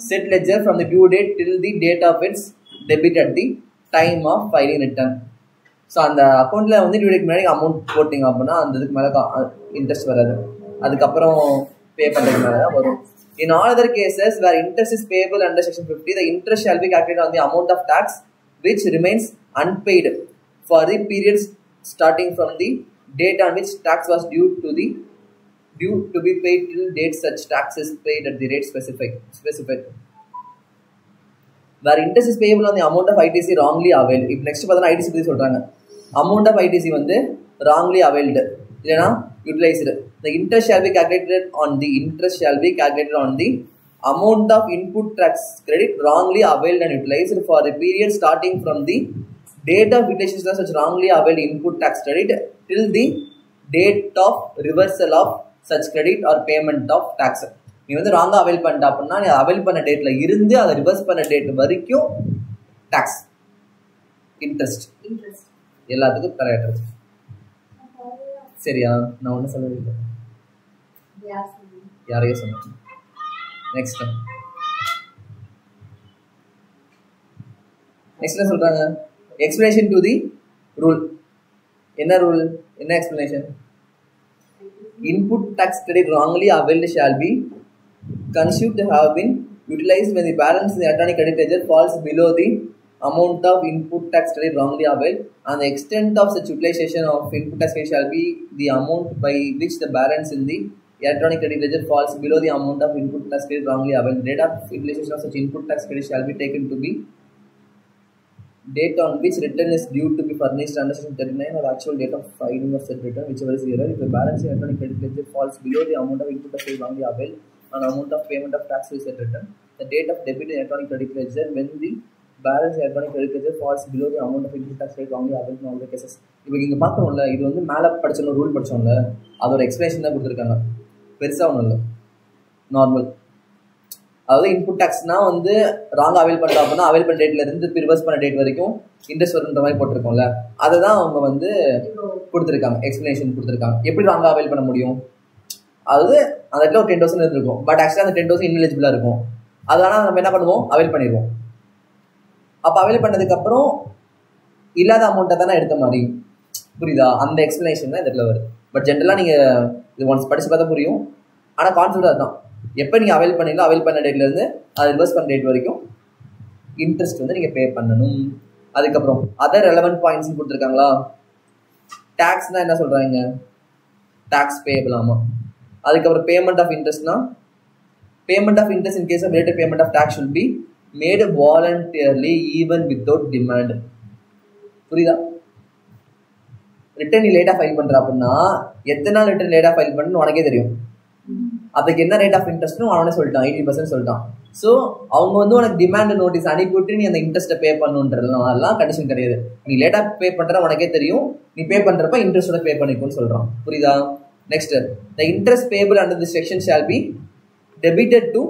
said ledger from the due date till the date of its debit at the time of filing return. So அந்த அக்கௌண்ட்ல வந்து due டேட்க்கு முன்னாடி amount போட்டிங்க அப்படின்னா அந்த இதுக்கு மேலே இன்ட்ரெஸ்ட் வராது, அதுக்கப்புறம் பே பண்ணுறதுக்கு மேலே தான் வரும். In all other cases where interest is payable under section 50, the interest shall be calculated on the amount of tax which remains unpaid for the periods starting from the date on which tax was due to be paid till date such tax is paid at the rate specified. Where interest is payable on the amount of ITC wrongly availed. If next பார்த்தா ITC பத்தி சொல்றாங்க, amount of ITC வந்து wrongly availed இல்லனா utilized. The interest shall be calculated on the amount of input tax credit wrongly availed and utilized for the period starting from the date of utilization of such wrongly availed input tax credit till the date of reversal of such credit or payment of tax. நீ வந்து ராங்கா avail பண்ணிட்ட அப்படின்னா நீ avail பண்ண டேட்ல இருந்து அதை ரிவர்ஸ் பண்ண டேட் வரைக்கும் டாக்ஸ் இன்ட்ரெஸ்ட் எல்லாத்துக்கும் தலையாட்டுறது. சரியா? நான் ஒன்றும் சொல்லவே இல்லை, யாரையோ சொன்னேன். நெக்ஸ்ட் என்ன சொல்றாங்க? Explanation to the rule. என்ன ரூல், என்ன explanation? Input tax credit wrongly availed shall be conceived to have been utilized when the balance in the electronic credit ledger falls below the amount of input tax credit wrongly availed, and the extent of such utilization of input tax credit shall be the amount by which the balance in the electronic credit ledger falls below the amount of input tax credit wrongly availed. The date of utilization of such input tax credit shall be taken to be date on which return is due to be furnished under section 39 or actual date of filing of said return, whichever is error. If the balance in electronic credit ledger falls below the amount of input tax credit wrongly availed and amount of payment of tax is said return, the date of debit in electronic credit ledger when the balance in electronic credit ledger falls below the amount of input tax credit wrongly availed in all the cases. இப்போ இங்கே பார்க்குறோம்ல, இது வந்து மேலே படிச்சோம்ல, rule படிச்சோம்ல, அதோட explanation தான் கொடுத்துருக்காங்க, பெருசாக ஒன்றும் இல்லை, நார்மல். அதாவது இன்புட் டாக்ஸ்னா வந்து ராங் அவைல் பண்ணுறோம் அப்படின்னா அவைல் பண்ண டேட்ல இருந்து ரிவர்ஸ் பண்ண டேட் வரைக்கும் இன்ட்ரெஸ்ட் வருன்ற மாதிரி போட்டிருக்கோம்ல, அதை தான் அவங்க வந்து கொடுத்துருக்காங்க, எக்ஸ்பிளனேஷன் கொடுத்துருக்காங்க. எப்படி ராங்கா அவைல் பண்ண முடியும்? அதாவது அந்த இடத்துல ஒரு 10,000 இருந்திருக்கும், பட் ஆக்சுவலாக அந்த 10,000 இன்எலிஜிபிளாக இருக்கும். அதனால் நம்ம என்ன பண்ணுவோம், அவைல் பண்ணிடுவோம். அப்போ அவைல் பண்ணதுக்கப்புறம் இல்லாத அமௌண்ட்டை தானே எடுத்த மாதிரி, புரியுதா? அந்த எக்ஸ்பிளனேஷன் தான் இந்த இடத்துல வருது. பட் ஜென்ரலாக நீங்கள் இது ஒன்ஸ் படிச்சு பார்த்தா புரியும். ஆனால் கான்செப்ட் அதுதான், எப்போ நீங்கள் அவைல் பண்ணீங்களோ அவைல் பண்ண டேட்லேருந்து அது ரிவர்ஸ் பண்ண டேட் வரைக்கும் இன்ட்ரெஸ்ட் வந்து நீங்கள் பே பண்ணணும். அதுக்கப்புறம் அதர் ரெலவெண்ட் பாயிண்ட்ஸ் கொடுத்துருக்காங்களா? டேக்ஸ்னால் என்ன சொல்கிறாங்க? Tax payable. ஆமாம். அதுக்கப்புறம் பேமெண்ட் ஆஃப் இன்ட்ரெஸ்ட்னா payment of interest in case of related payment of tax will be made voluntarily even without demand. புரியுதா? ரிட்டர்ன் நீ லேட்டாக ஃபைல் பண்ணுற அப்படின்னா எத்தனை நாள் ரிட்டர்ன் லேட்டாக ஃபைல் பண்ணணும்னு உனக்கே தெரியும். அதுக்கு என்ன ரேட் ஆஃப் இன்ட்ரெஸ்ட்னு அவனே சொல்லிட்டான், 80% சொல்லிட்டான். ஸோ அவங்க வந்து உனக்கு டிமாண்ட் நோட்டீஸ் அனுப்பிவிட்டு நீ அந்த இன்ட்ரெஸ்ட்டை பே பண்ணுன்றதுலாம் கண்டிஷன் கிடையாது. நீ லேட்டாக பே பண்ணுற உனக்கே தெரியும், நீ பே பண்ணுறப்ப இன்ட்ரெஸ்ட்டோட பே பண்ணிக்கோன்னு சொல்கிறான். புரியுதா? Next, the interest payable under the section shall be debited to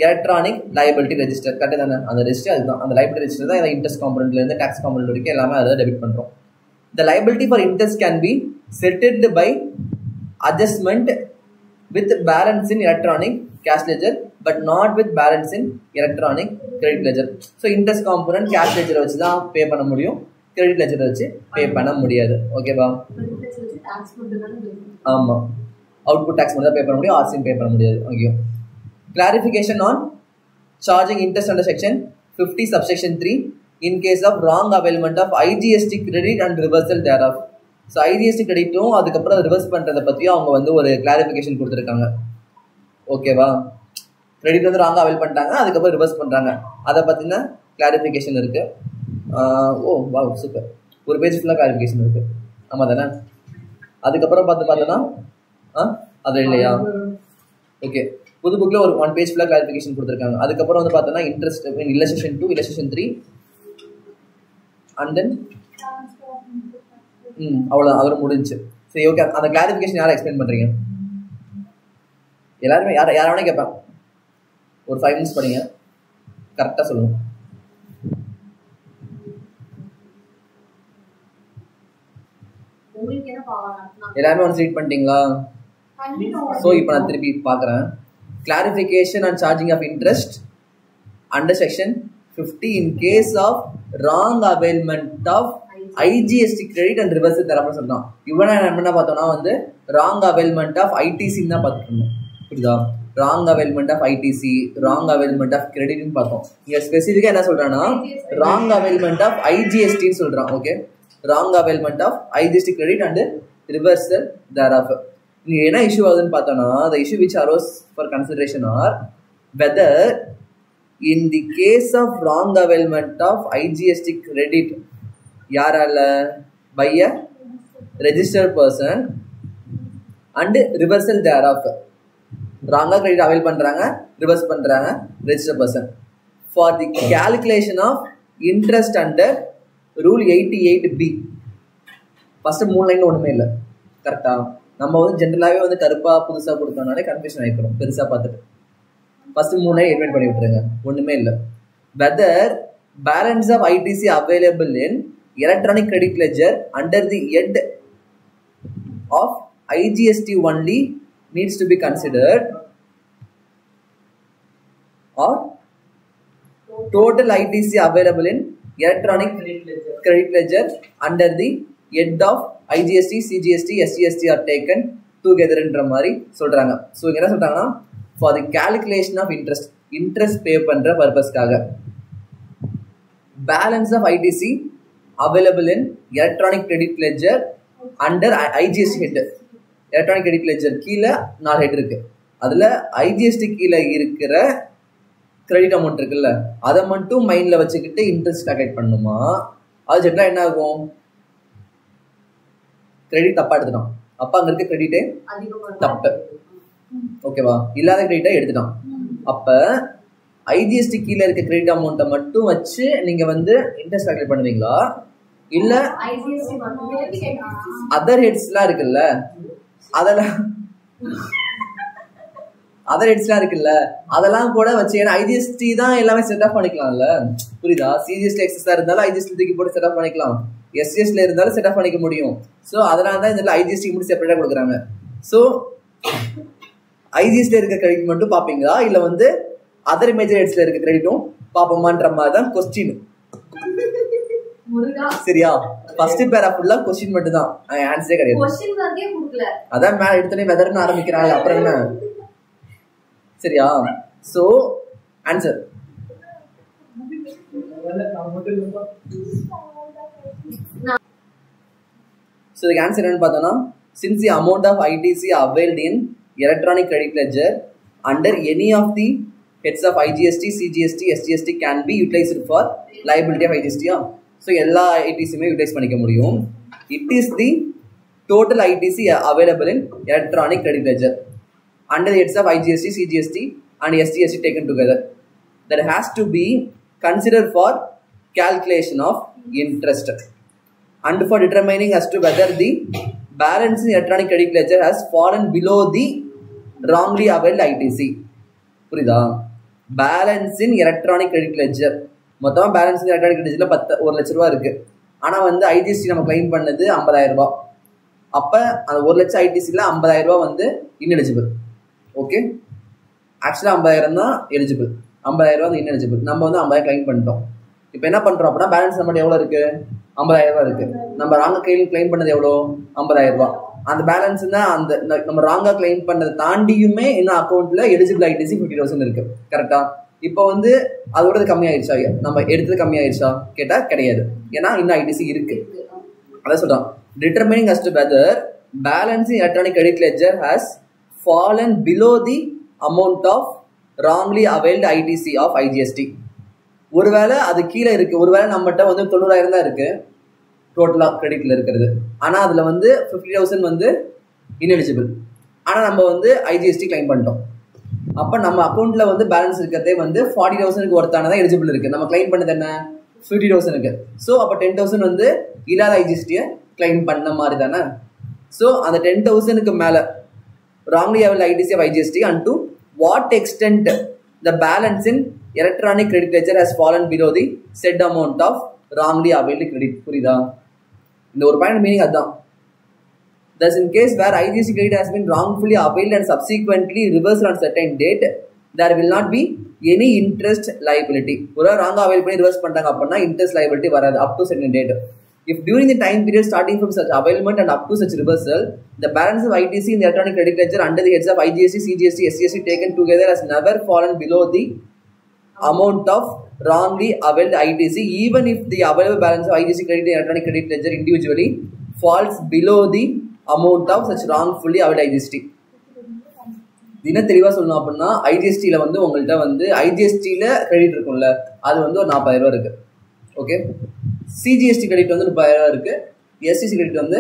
electronic liability register. Correct தானே? அந்த ரெஜிஸ்டர் அதுதான், அந்த லைபிலிட்டி ரெஜிஸ்டர் தான் இன்ட்ரெஸ்ட் காம்பனண்ட்லேருந்து டேக்ஸ் காம்பனண்ட் வரைக்கும் எல்லாமே அதை டெபிட் பண்ணுறோம். The liability for interest can be settled by adjustment with balance in electronic cash ledger but not with balance in electronic credit ledger. So interest component cash ledger வச்சு தான் பே பண்ண முடியும், credit ledger வச்சு பே பண்ண முடியாது. ஓகேவா? ஆமாம், அவுட்புட் டேக்ஸ் மட்டும் தான் பே பண்ண முடியும், ஆர்சியும் பே பண்ண முடியாது. Okay. Clarification on charging interest under section 50 subsection 3 in case of wrong availment of IGST credit and reversal thereof. So IGST கிரெடிட்டும் அதுக்கப்புறம் ரிவர்ஸ் பண்ணுறதை பற்றியும் அவங்க வந்து ஒரு கிளாரிஃபிகேஷன் கொடுத்துருக்காங்க. ஓகேவா? கிரெடிட் வந்து ராங்காக அவைல் பண்ணிட்டாங்க, அதுக்கப்புறம் ரிவர்ஸ் பண்ணுறாங்க, அதை பற்றின கிளாரிஃபிகேஷன் இருக்குது. ஓ வா சூப்பர், ஒரு பேஜ் ஃபுல்லாக கிளாரிஃபிகேஷன் இருக்குது. ஆமாம் தானே? அதுக்கப்புறம் பார்த்தோன்னா அது இல்லையா? ஓகே, புது புக்கில் ஒரு 1 பேஜ் ஃபுல்லாக கிளாரிஃபிகேஷன் கொடுத்துருக்காங்க. அதுக்கப்புறம் வந்து பார்த்தோன்னா interest in illustration 2, illustration 3 and then அவ்வளோதான், அவர் முடிஞ்சு. சரி, ஓகே. அந்த கிளாரிஃபிகேஷன் யாரை எக்ஸ்பிளைன் பண்ணுறீங்க? எல்லாருமே யாராவது கேட்பேன். ஒரு 5 minutes படிங்க, கரெக்டாக சொல்லுங்க. எல்லாருமே ஒன்ஸ் ரீட் பண்ணிட்டீங்களா? ஸோ இப்போ நான் திருப்பி பார்க்குறேன். Clarification and charging of interest under section 50 in case of wrong availment of IGST credit and reversal thereof சொல்றான். இவனை என்ன பார்த்தோம்னா வந்து wrong availment of ITC தான் பார்த்துக்கணும். புரியுதா? wrong availment of ITC, wrong availment of credit ன்னு பார்த்தோம். இங்க ஸ்பெசிஃபிக்கா என்ன சொல்றான்னா wrong availment of IGST ன்னு சொல்றான். Okay, wrong availment of IGST credit and reversal thereof. இங்க என்ன இஷ்யூ ஆகுதுன்னு பார்த்தோம்னா the issue which arose for consideration are whether in the case of wrong availment of IGST credit யாரால by a registered person and reversal thereof, wrong credit avail பண்றாங்க, reverse பண்றாங்க registered person, for the calculation of interest under rule 88B. First 3 லைன்ல ஒண்ணுமே இல்லை. கரெக்டா? நம்ம வந்து ஜென்ரலாகவே வந்து கருப்பா புதுசா கொடுத்தோம்னாலே கன்ஃபியூஷன் ஆகிக்கிறோம் பெருசா பார்த்துட்டு. ஃபர்ஸ்ட் 3 லைன் எட்மெண்ட் பண்ணி விட்டுருங்க, ஒண்ணுமே இல்லை. whether balance of ITC available in electronic credit ledger under the head of IGST only needs to be considered, or total ITC available in electronic credit ledger under the head of IGST, CGST, SGST are taken together என்ற மாதிரி சொல்றாங்க. So என்ன சொல்றாங்கன்னா for the calculation of interest pay பண்ற பர்பஸ்க்காக balance of ITC available in electronic credit ledger under IGST head. electronic credit ledger கீழே 4 head இருக்கு, அதுல IGST கீழே இருக்கிற கிரெடிட் அமௌண்ட் இருக்குல்ல அதை மட்டும் மைண்ட்ல வச்சுக்கிட்டு இன்ட்ரெஸ்ட் கால்குலேட் பண்ணுமா? அது ஜென்ரலா என்ன ஆகும்? கிரெடிட் தப்பா எடுத்துட்டான், அப்ப அங்க இருக்க கிரெடிட்டே தப்பு. ஓகேவா? இல்லாத கிரெடிட்டை எடுத்துட்டான். அப்ப ஐஜிஎஸ்டி கீழே இருக்க கிரெடிட் அமௌண்ட்டை மட்டும் வச்சு நீங்க வந்து இன்ட்ரெஸ்ட் கால்குலேட் பண்ணுவீங்களா, இல்ல அதர் ஹெட்ஸ்லாம் இருக்குல்ல அதெல்லாம் கூட வச்சு, ஏன்னா ஐஜிஎஸ்டி தான் எல்லாமே செட் ஆஃப் பண்ணிக்கலாம்ல. புரியுதா? சிஜிஎஸ்டி எக்ஸஸா இருந்தாலும் ஐஜிஎஸ்டி தூக்கி போட்டு செட் ஆஃப் பண்ணிக்கலாம், எஸ்சிஎஸ்ல இருந்தாலும் செட் ஆஃப் பண்ணிக்க முடியும். ஸோ அதனால தான் இதில் ஐஜிஎஸ்டி மட்டும் செப்பரேட்டா கொடுக்குறாங்க. ஸோ ஐஜிஎஸ்ல இருக்க கிரெடிட் மட்டும் பார்ப்பீங்களா, இல்லை வந்து அதர் மேஜர் ஹெட்ஸ்ல இருக்க கிரெடிட்டும் பார்ப்போமான்ற மாதிரி தான் கொஸ்டின். சரியா? ஃபர்ஸ்ட் பேரா ஃபுல்லா கொஸ்டின் மட்டும் தான், ஆன்சரே கிடையாது. அதான் மேல எடுத்தோடனே வெதர்னு ஆரம்பிக்கிறாங்க, அப்புறம் என்ன? சரியா? So answer so the answer என்னன்னு பார்த்தோம்னா, since the amount of ITC availed in electronic credit ledger under any of the heads of IGST, CGST, SGST can be utilized for liability of IGST. So எல்லா ITCமே utilise பண்ணிக்க முடியும். It is the total ITC available in electronic credit ledger under the heads of IGST, CGST and SGST taken together that has to be considered for calculation of interest and for determining as to whether the balance in electronic credit ledger has fallen below the wrongly availed ITC. புரியுதா? Balance இன் electronic credit ledger, மொத்தமாக balance இன் electronic credit லெட்ஜரில் 1 லட்ச ரூபா இருக்குது. ஆனால் வந்து ITC நம்ம claim பண்ணது 50,000 ரூபா. அப்போ அந்த 1 லட்சம் ஐடிசியில் 50,000 ரூபா வந்து இன்எலிஜிபிள். ஓகே, ஆக்சுவலாக 50,000 தான் எலிஜிபிள், 50,000 ரூபா வந்து இன்எலிஜிபிள். நம்ம வந்து 50,000 கிளைம் பண்ணிட்டோம். இப்போ என்ன பண்ணுறோம் அப்படின்னா பேலன்ஸ் நம்மகிட்ட எவ்வளோ இருக்குது? 50,000 ரூபா இருக்குது. நம்ம ராங்க கிளைம் பண்ணது எவ்வளோ? 50,000 ரூபா. அந்த பேலன்ஸ் தான் அந்த நம்ம ராங்கா கிளைம் பண்ணதை தாண்டியுமே இன்னும் அக்கௌண்ட்ல எலிஜிபிள் ஐடிசி 50,000 இருக்கு. கரெக்டா? இப்போ வந்து அதோட கம்மியாயிருச்சா? நம்ம எடுத்தது கம்மியாயிருச்சா கேட்டா கிடையாது, ஏன்னா இன்னும் ஐடிசி இருக்கு. அதான் சொல்றோம், determining as to whether balance in electronic credit ledger has fallen below the amount of wrongly availed ITC of IGST. ஒருவேளை அது கீழே இருக்கு, ஒருவேளை நம்மகிட்ட வந்து 90,000 தான் இருக்கு டோட்டலா கிரெடிட்ல இருக்கிறது, ஆனா அதுல வந்து 50,000 வந்து இன்எலிஜிபிள். ஆனா நம்ம வந்து ஐஜிஎஸ்டி கிளைம் பண்ணிட்டோம். அப்ப நம்ம அக்கௌண்ட்ல வந்து பேலன்ஸ் இருக்கிறதே வந்து 40,000 ஒருத்தானதான் எலிஜிபிள் இருக்கு. நம்ம கிளைம் பண்ணது என்ன? 50,000 இருக்கு. ஸோ அப்ப 10,000 வந்து இல்லாத ஐஜிஎஸ்டியை கிளைம் பண்ண மாதிரி தானே. ஸோ அந்த 10,000 மேல wrongly availed ITC of IGST and to what extent the balance in electronic credit ledger has fallen below the said amount of wrongly availed credit. புரியுதா? இந்த ஒரு பாயிண்ட் மீனிங் அதுதான். Thus in case where IGST credit has been wrongfully availed and subsequently reversed on certain date, there will not be any interest liability. ஒரு ராங்கா avail பண்ணி reverse பண்ணிட்டாங்க அப்படின்னா interest liability வராது up to certain date. If during the time period starting from such availment and up to such reversal, the balance of ITC in the electronic credit ledger under the heads of IGST, CGST, SGST taken together has never fallen below the amount of wrongly availed ITC, even if the available balance of IGST credit in electronic credit ledger individually falls below the amount of such wrongfully availed IGST. இன்னும் தெளிவாக சொல்லணும் அப்படின்னா ஐஜிஎஸ்டியில் வந்து உங்கள்கிட்ட வந்து ஐஜிஎஸ்டியில் credit இருக்கும்ல, அது வந்து ஒரு 40,000 ரூபா இருக்கு. ஓகே, சிஜிஎஸ்டி கிரெடிட் வந்து 30,000 ரூபா இருக்கு, எஸ்சிசி கிரெடிட் வந்து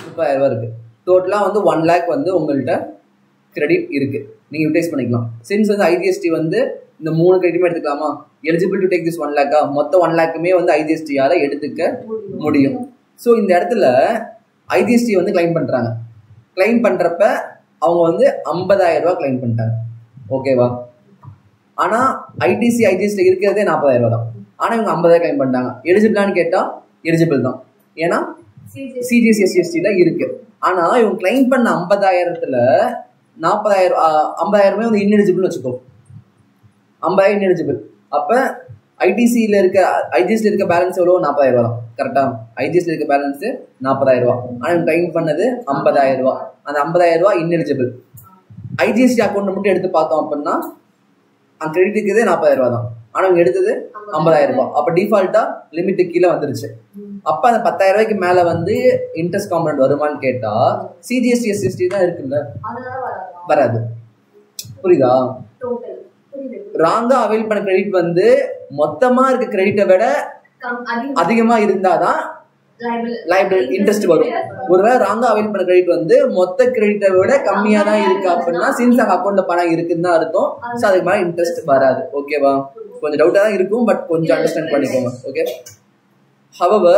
30,000 ரூபா இருக்கு. டோட்டலாக வந்து 1 lakh வந்து உங்கள்கிட்ட கிரெடிட் இருக்கு, நீங்கள் யூட்டிலைஸ் பண்ணிக்கலாம். சின்ஸ் வந்து ஐஜிஎஸ்டி வந்து இந்த 3 கிரெடிட்டுமே எடுத்துக்கலாமா? Eligible to take this 1 lakh மொத்தம் 1 lakhமே வந்து ஐஜிஎஸ்டியால எடுத்துக்க முடியும். ஸோ இந்த இடத்துல ஐஜிஎஸ்டி வந்து கிளைம் பண்றாங்க. கிளைம் பண்றப்ப அவங்க வந்து 50,000 ரூபா கிளைம் பண்ணிட்டாங்க. ஓகேவா? ஆனா ஐடிசி ஐஜிஎஸ்டி இருக்கிறதே 40,000 ரூபா தான். ஆனா இவங்க 50,000 கிளைம் பண்ணிட்டாங்க. எலிஜிபிளான்னு கேட்டா எலிஜிபிள் தான், ஏன்னா சிஜிஎஸ்டி எஸ்சிஎஸ்டில இருக்கு. ஆனா இவங்க கிளைம் பண்ண 50,000த்துல 50,000 வந்து இன்எலிஜிபிள்னு வச்சுக்கோ. 50,000 இன்எலிஜிபிள். அப்ப ஐடிசியில இருக்க ஐஜிஎஸ்டில இருக்க பேலன்ஸ் எவ்வளோ? 40,000 ரூபா தான். கரெக்டா? ஐஜிஎஸ்டில இருக்க பேலன்ஸ் 40,000 ரூபா. ஆனா இவங்க கிளைம் பண்ணது 50,000 ரூபா. அந்த 50,000 ரூபா இன்எலிஜிபிள். ஐஜிஎஸ்டி அக்கௌண்ட் மட்டும் எடுத்து பார்த்தோம் அப்படின்னா அந்த கிரெடிட் இருக்கிறதே 40,000 ரூபா தான். ஆனா இவங்க எடுத்தது 50,000 ரூபாய். அப்ப டிஃபால்ட்டா லிமிட் கீழே வந்துருச்சு. அப்ப அந்த 10,000 ரூபாய்க்கு மேல வந்து இன்ட்ரெஸ்ட் காம்பனன்ட் வருமானு கேட்டா சிஜிஎஸ்டி எஸ்சிஎஸ்டி தான் இருக்குல்ல, வராது. புரியுதா? ராங்கா அவைல் பண்ண கிரெடிட் வந்து மொத்தமா இருக்க கிரெடிட்டை விட அதிகமா இருந்தாதான் லைபிலிட்டி இன்ட்ரெஸ்ட் வரும். ஒருவேளை ராங்கா அவைல் பண்ண கிரெடிட் வந்து மொத்த கிரெடிட்டை விட கம்மியா தான் இருக்கு அப்படின்னா சின்ஸ் அந்த அக்கௌண்ட்ல பணம் இருக்குன்னு தான் அர்த்தம். ஸோ அதுக்கு மேல இன்ட்ரெஸ்ட் வராது. ஓகேவா? கொஞ்சம் டவுட்டா தான் இருக்கும், பட் கொஞ்சம் அண்டர்ஸ்டாண்ட் பண்ணிக்கோங்க. Okay. However,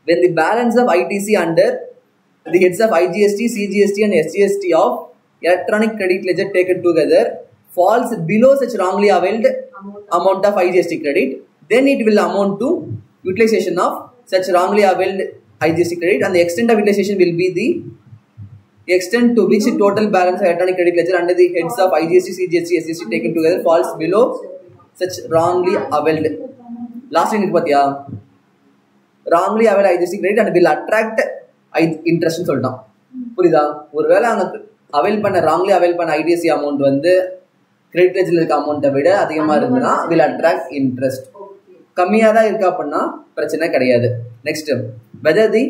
when the balance of ITC under the heads of IGST, CGST and SGST of electronic credit ledger taken together falls below such wrongly availed amount of IGST credit, then it will amount to utilization of such wrongly availed IGST credit, and the extent of utilization will be the extent to which the total balance of electronic credit ledger under the heads of IGST, CGST, SGST taken together falls below such wrongly availed. Last thing பாத்தியா? wrongly availed IGST credit and will attract interest சொல்லிட்டான். புரியுதா? ஒருவேளை அங்க avail பண்ண wrongly avail பண்ண IDC amount வந்து credit லெட்ஜர்ல இருக்க அமௌண்ட்டை விட அதிகமா இருந்ததுன்னா will attract interest. கம்மியா தான் இருக்கு அப்படின்னா பிரச்சனை கிடையாது. Next, whether the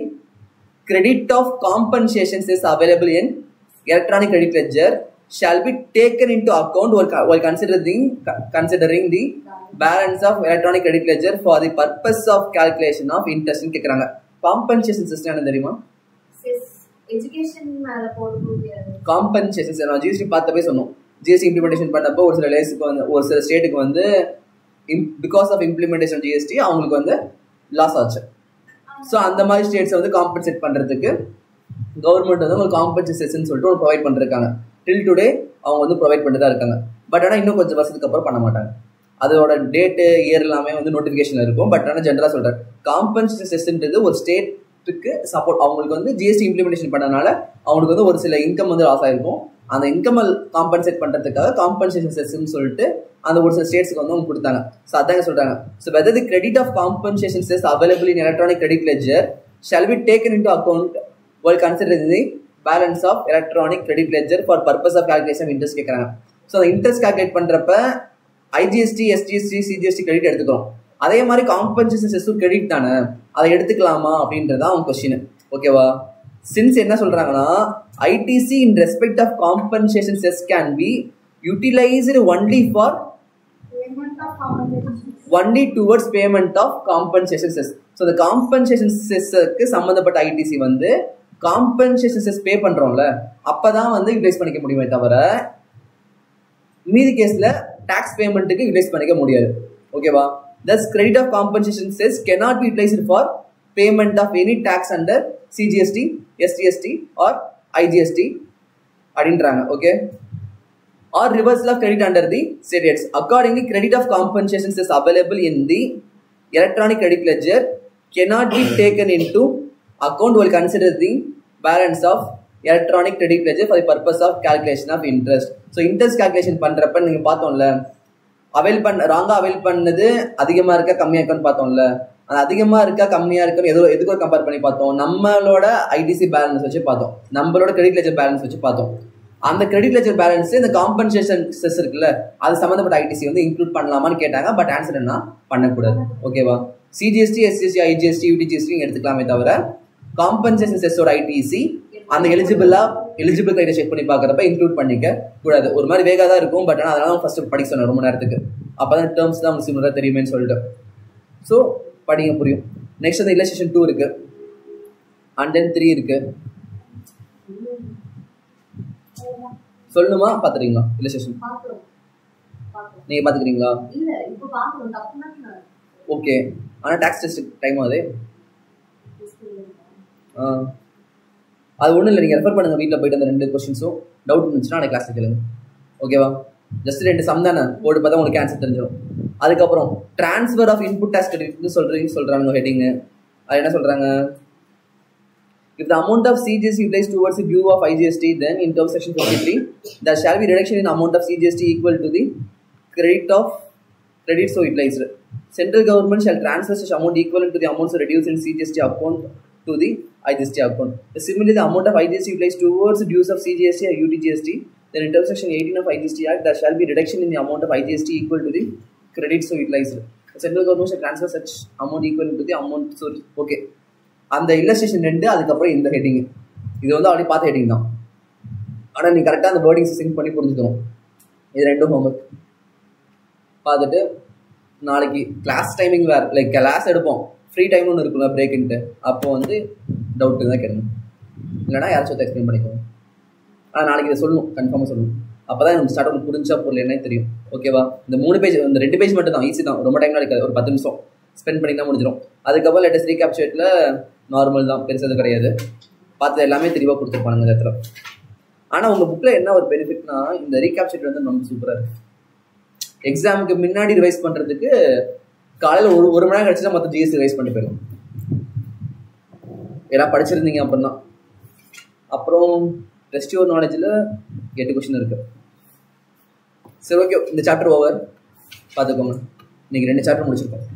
credit of compensations is available in electronic credit ledger shall be taken into account while considering the balance of electronic credit ledger for the purpose of calculation of interest னு கேக்குறாங்க. compensation system என்ன தெரியுமா? Education மேல போடுறது. compensation system நான் GST பார்த்தப்பே சொன்னோம். GST implementation பண்ணப்போ ஒரு சில லேஸ்க்கு வந்து ஒரு சில ஸ்டேட்டுக்கு வந்து பிகாஸ் ஆஃப் இம்ப்ளிமெண்டேஷன் GST அவங்களுக்கு வந்து லாஸ் ஆச்சு. ஸோ அந்த மாதிரி ஸ்டேட்ஸை வந்து காம்பன்சேட் பண்ணுறதுக்கு கவர்மெண்ட் வந்து உங்களுக்கு காம்பன்சேஷன் சொல்லிட்டு ஒரு ப்ரொவைட் பண்ணிருக்காங்க. டில் டுடே அவங்க வந்து ப்ரொவைட் பண்ணிட்டு தான் இருக்காங்க. பட் ஆனால் இன்னும் கொஞ்சம் வருஷத்துக்கு அப்புறம் பண்ண மாட்டாங்க. அதோட டேட்டு இயர் எல்லாமே வந்து நோட்டிஃபிகேஷன் இருக்கும். பட் ஆனால் ஜென்ரலாக சொல்கிறேன், காம்பன்சேஷன் செஸ்ன்றது ஒரு ஸ்டேட்டுக்கு சப்போர்ட். அவங்களுக்கு வந்து GST இம்ப்ளிமெண்டேஷன் பண்ணனால அவங்களுக்கு வந்து ஒரு சில இன்கம் வந்து லாஸ் ஆகிருக்கும். அந்த இன்கம் காம்பன்சேட் பண்ணுறதுக்காக காம்பன்சேஷன் செஸ்ன்னு சொல்லிட்டு அந்த ஒரு சில ஸ்டேட்ஸ்க்கு வந்து அவங்க கொடுத்தாங்க. ஸோ அதாங்க சொல்கிறாங்க. So whether the credit of compensation cess available in electronic credit ledger shall be taken into account while considering the balance of electronic credit ledger for purpose of calculation of interest கேட்குறாங்க. So அந்த interest calculate பண்ணுறப்ப IGST, SGST, CGST credit எடுத்துக்கிறோம். அதே மாதிரி compensation செஸ்ஸும் credit தானே, அதை எடுத்துக்கலாமா அப்படின்றது அவங்க கொஸ்டின். ஓகேவா? சின்ஸ் என்ன சொல்றாங்கன்னா ITC in respect of compensation cess can be utilized only towards payment of compensation cess. So the compensation cessக்கு சம்பந்தப்பட்ட ITC வந்து காம்பன்சேஷன் செஸ் பே பண்றோம்ல அப்பதான் வந்து யூட்டிலைஸ் பண்ணிக்க முடியுமே தவிர மீதி கேஸ்ல டாக்ஸ் பேமெண்ட்டுக்கு யூட்டிலைஸ் பண்ணிக்க முடியாது. ஓகேவா? thus credit of compensation cess cannot be utilized for payment of any tax under CGST, SGST or IGST அப்படின்றாங்க. Okay? or reversal of credit under the states. Accordingly, credit of compensation cess available in the electronic credit ledger cannot be taken into account while considering the balance of electronic credit ledger for the purpose of calculation of interest. So interest calculation பண்றப்ப நீங்க பார்த்தோம்ல, ராங்கா avail பண்ணது அதிகமா இருக்கா கம்மியா இருக்கான்னு பார்த்தோம்ல. அது அதிகமா இருக்கா கம்மியா இருக்குன்னு எதுக்கோ கம்பேர் பண்ணி பார்த்தோம். நம்மளோட ITC பேலன்ஸ் வச்சு பார்த்தோம், நம்மளோட கிரெடிட் லெஜர் பேலன்ஸ் வச்சு பார்த்தோம். அந்த கிரெடிட் லெஜர் பேலன்ஸ் இந்த காம்பன்சேஷன் செஸ் இருக்குல்ல அது சம்பந்தப்பட்ட ITC வந்து இன்க்ளூட் பண்ணலாமான்னு கேட்டாங்க. பட் ஆன்சர் என்ன, பண்ணக்கூடாது. ஓகேவா? CGST, SGST, IGST, UTGST எடுத்துக்கலாமே தவிர காம்பன்சேஷன் செஸ்ஸோட ITC அந்த எலிஜிபிள் கிரைட்டீரியா செக் பண்ணி பார்க்குறப்ப இன்க்ளூட் பண்ணிக்க கூடாது. ஒரு மாதிரி வேகா தான் இருக்கும். பட் ஆனால் அதனால ஃபர்ஸ்ட் படிக்க சொன்னேன் ரொம்ப நேரத்துக்கு, அப்போதான் டேர்ம்ஸ் தான் சிமிலராக தெரியுமேன்னு சொல்லிட்டு. ஸோ படிங்க, புரியும். நெக்ஸ்ட் வந்து இல்லஸ்ட்ரேஷன் 2 இருக்கு அண்ட் தென் 3 இருக்கு. சொல்லணுமா பார்த்துறீங்களா? இல்லஸ்ட்ரேஷன் நீங்க பார்த்துக்கிறீங்களா? ஓகே. ஆனால் டாக்ஸ் டெஸ்ட் டைம் ஆகுது. அது ஒன்றும் இல்லை, நீங்கள் ரெஃபர் பண்ணுங்க வீட்டில் போயிட்டு அந்த 2 கொஸ்டின்ஸும். டவுட் இருந்துச்சுன்னா அந்த கிளாஸில் கேளுங்க. ஓகேவா? ஜஸ்ட் 2 சம் தானே, போட்டு பார்த்தா உங்களுக்கு ஆன்சர் தெரிஞ்சிடும். அதுக்கப்புறம் ட்ரான்ஸ்ஃபர் ஆஃப் இன்புட் டாக்ஸ் கிரெடிட்னு சொல்கிறாங்க ஹெட்டிங்கு. அது என்ன சொல்கிறாங்க? If the amount of CGST utilized towards the due of IGST, then in terms section 23, there shall be reduction in amount of CGST equal to the credit so utilized. Central government shall transfer such amount equivalent to the amounts reduced in CGST account to the IGST account. Similarly, the amount of IGST utilized towards dues of CGST or UTGST, then in terms section 18 of IGST Act, there shall be reduction in the amount of IGST equal to the credit so utilized. The central government shall transfer such amount equivalent to the amount so. Okay. அந்த illustration 2 அதுக்கப்புறம் இந்த heading, இது வந்து அப்படி பார்த்த heading தான். ஆனால் நீ கரெக்டாக அந்த வேர்டிங்ஸ் சிங்க் பண்ணி புரிஞ்சுக்கணும். இது 2 ஹோம்ஒர்க் பார்த்துட்டு நாளைக்கு கிளாஸ் டைமிங் வேறு, லைக் கிளாஸ் எடுப்போம், ஃப்ரீ டைம்னு ஒன்று இருக்குல்ல பிரேக்குன்ட்டு, அப்போ வந்து டவுட்டு தான் கேட்கணும், இல்லைனா யாராச்சும் எக்ஸ்பிளைன் பண்ணிக்கணும். ஆனால் நாளைக்கு இதை சொல்லணும், கன்ஃபார்மாக சொல்லணும். அப்போ தான் எனக்கு ஸ்டார்ட் புரிஞ்சா பொருள் என்ன தெரியும். ஓகேவா? இந்த 3 பேஜ், இந்த 2 பேஜ் மட்டும் தான், ஈஸி தான், ரொம்ப டைம்லாம் இருக்காது, ஒரு 10 நிமிஷம் ஸ்பெண்ட் பண்ணிங்கன்னா முடிஞ்சிடும். அதுக்கப்புறம் லேட்டஸ்ட் ரீகேப்சேட்டில் நார்மல் தான், பெருசது கிடையாது, பார்த்து எல்லாமே தெளிவாக கொடுத்துருப்பானுங்க இந்த இடத்துல. ஆனால் உங்கள் புக்கில் என்ன ஒரு பெனிஃபிட்னா, இந்த ரீகேப்சேட் வந்து ரொம்ப சூப்பராக இருக்குது. எக்ஸாமுக்கு முன்னாடி ரிவைஸ் பண்ணுறதுக்கு காலையில் ஒரு மணி நேரம் கழிச்சுதான் மொத்தம் GST ரிவைஸ் பண்ணி போயிடும். எல்லாம் படிச்சிருந்தீங்க அப்படின்னா. அப்புறம் ரெஸ்டியூர் நாலேஜில் 8 கொஸ்டின் இருக்குது. சரி, ஓகே, இந்த சாப்டர் ஓவர் பார்த்துக்கோங்க. இன்னைக்கு 2 சாப்டர் முடிச்சிருக்கோம்.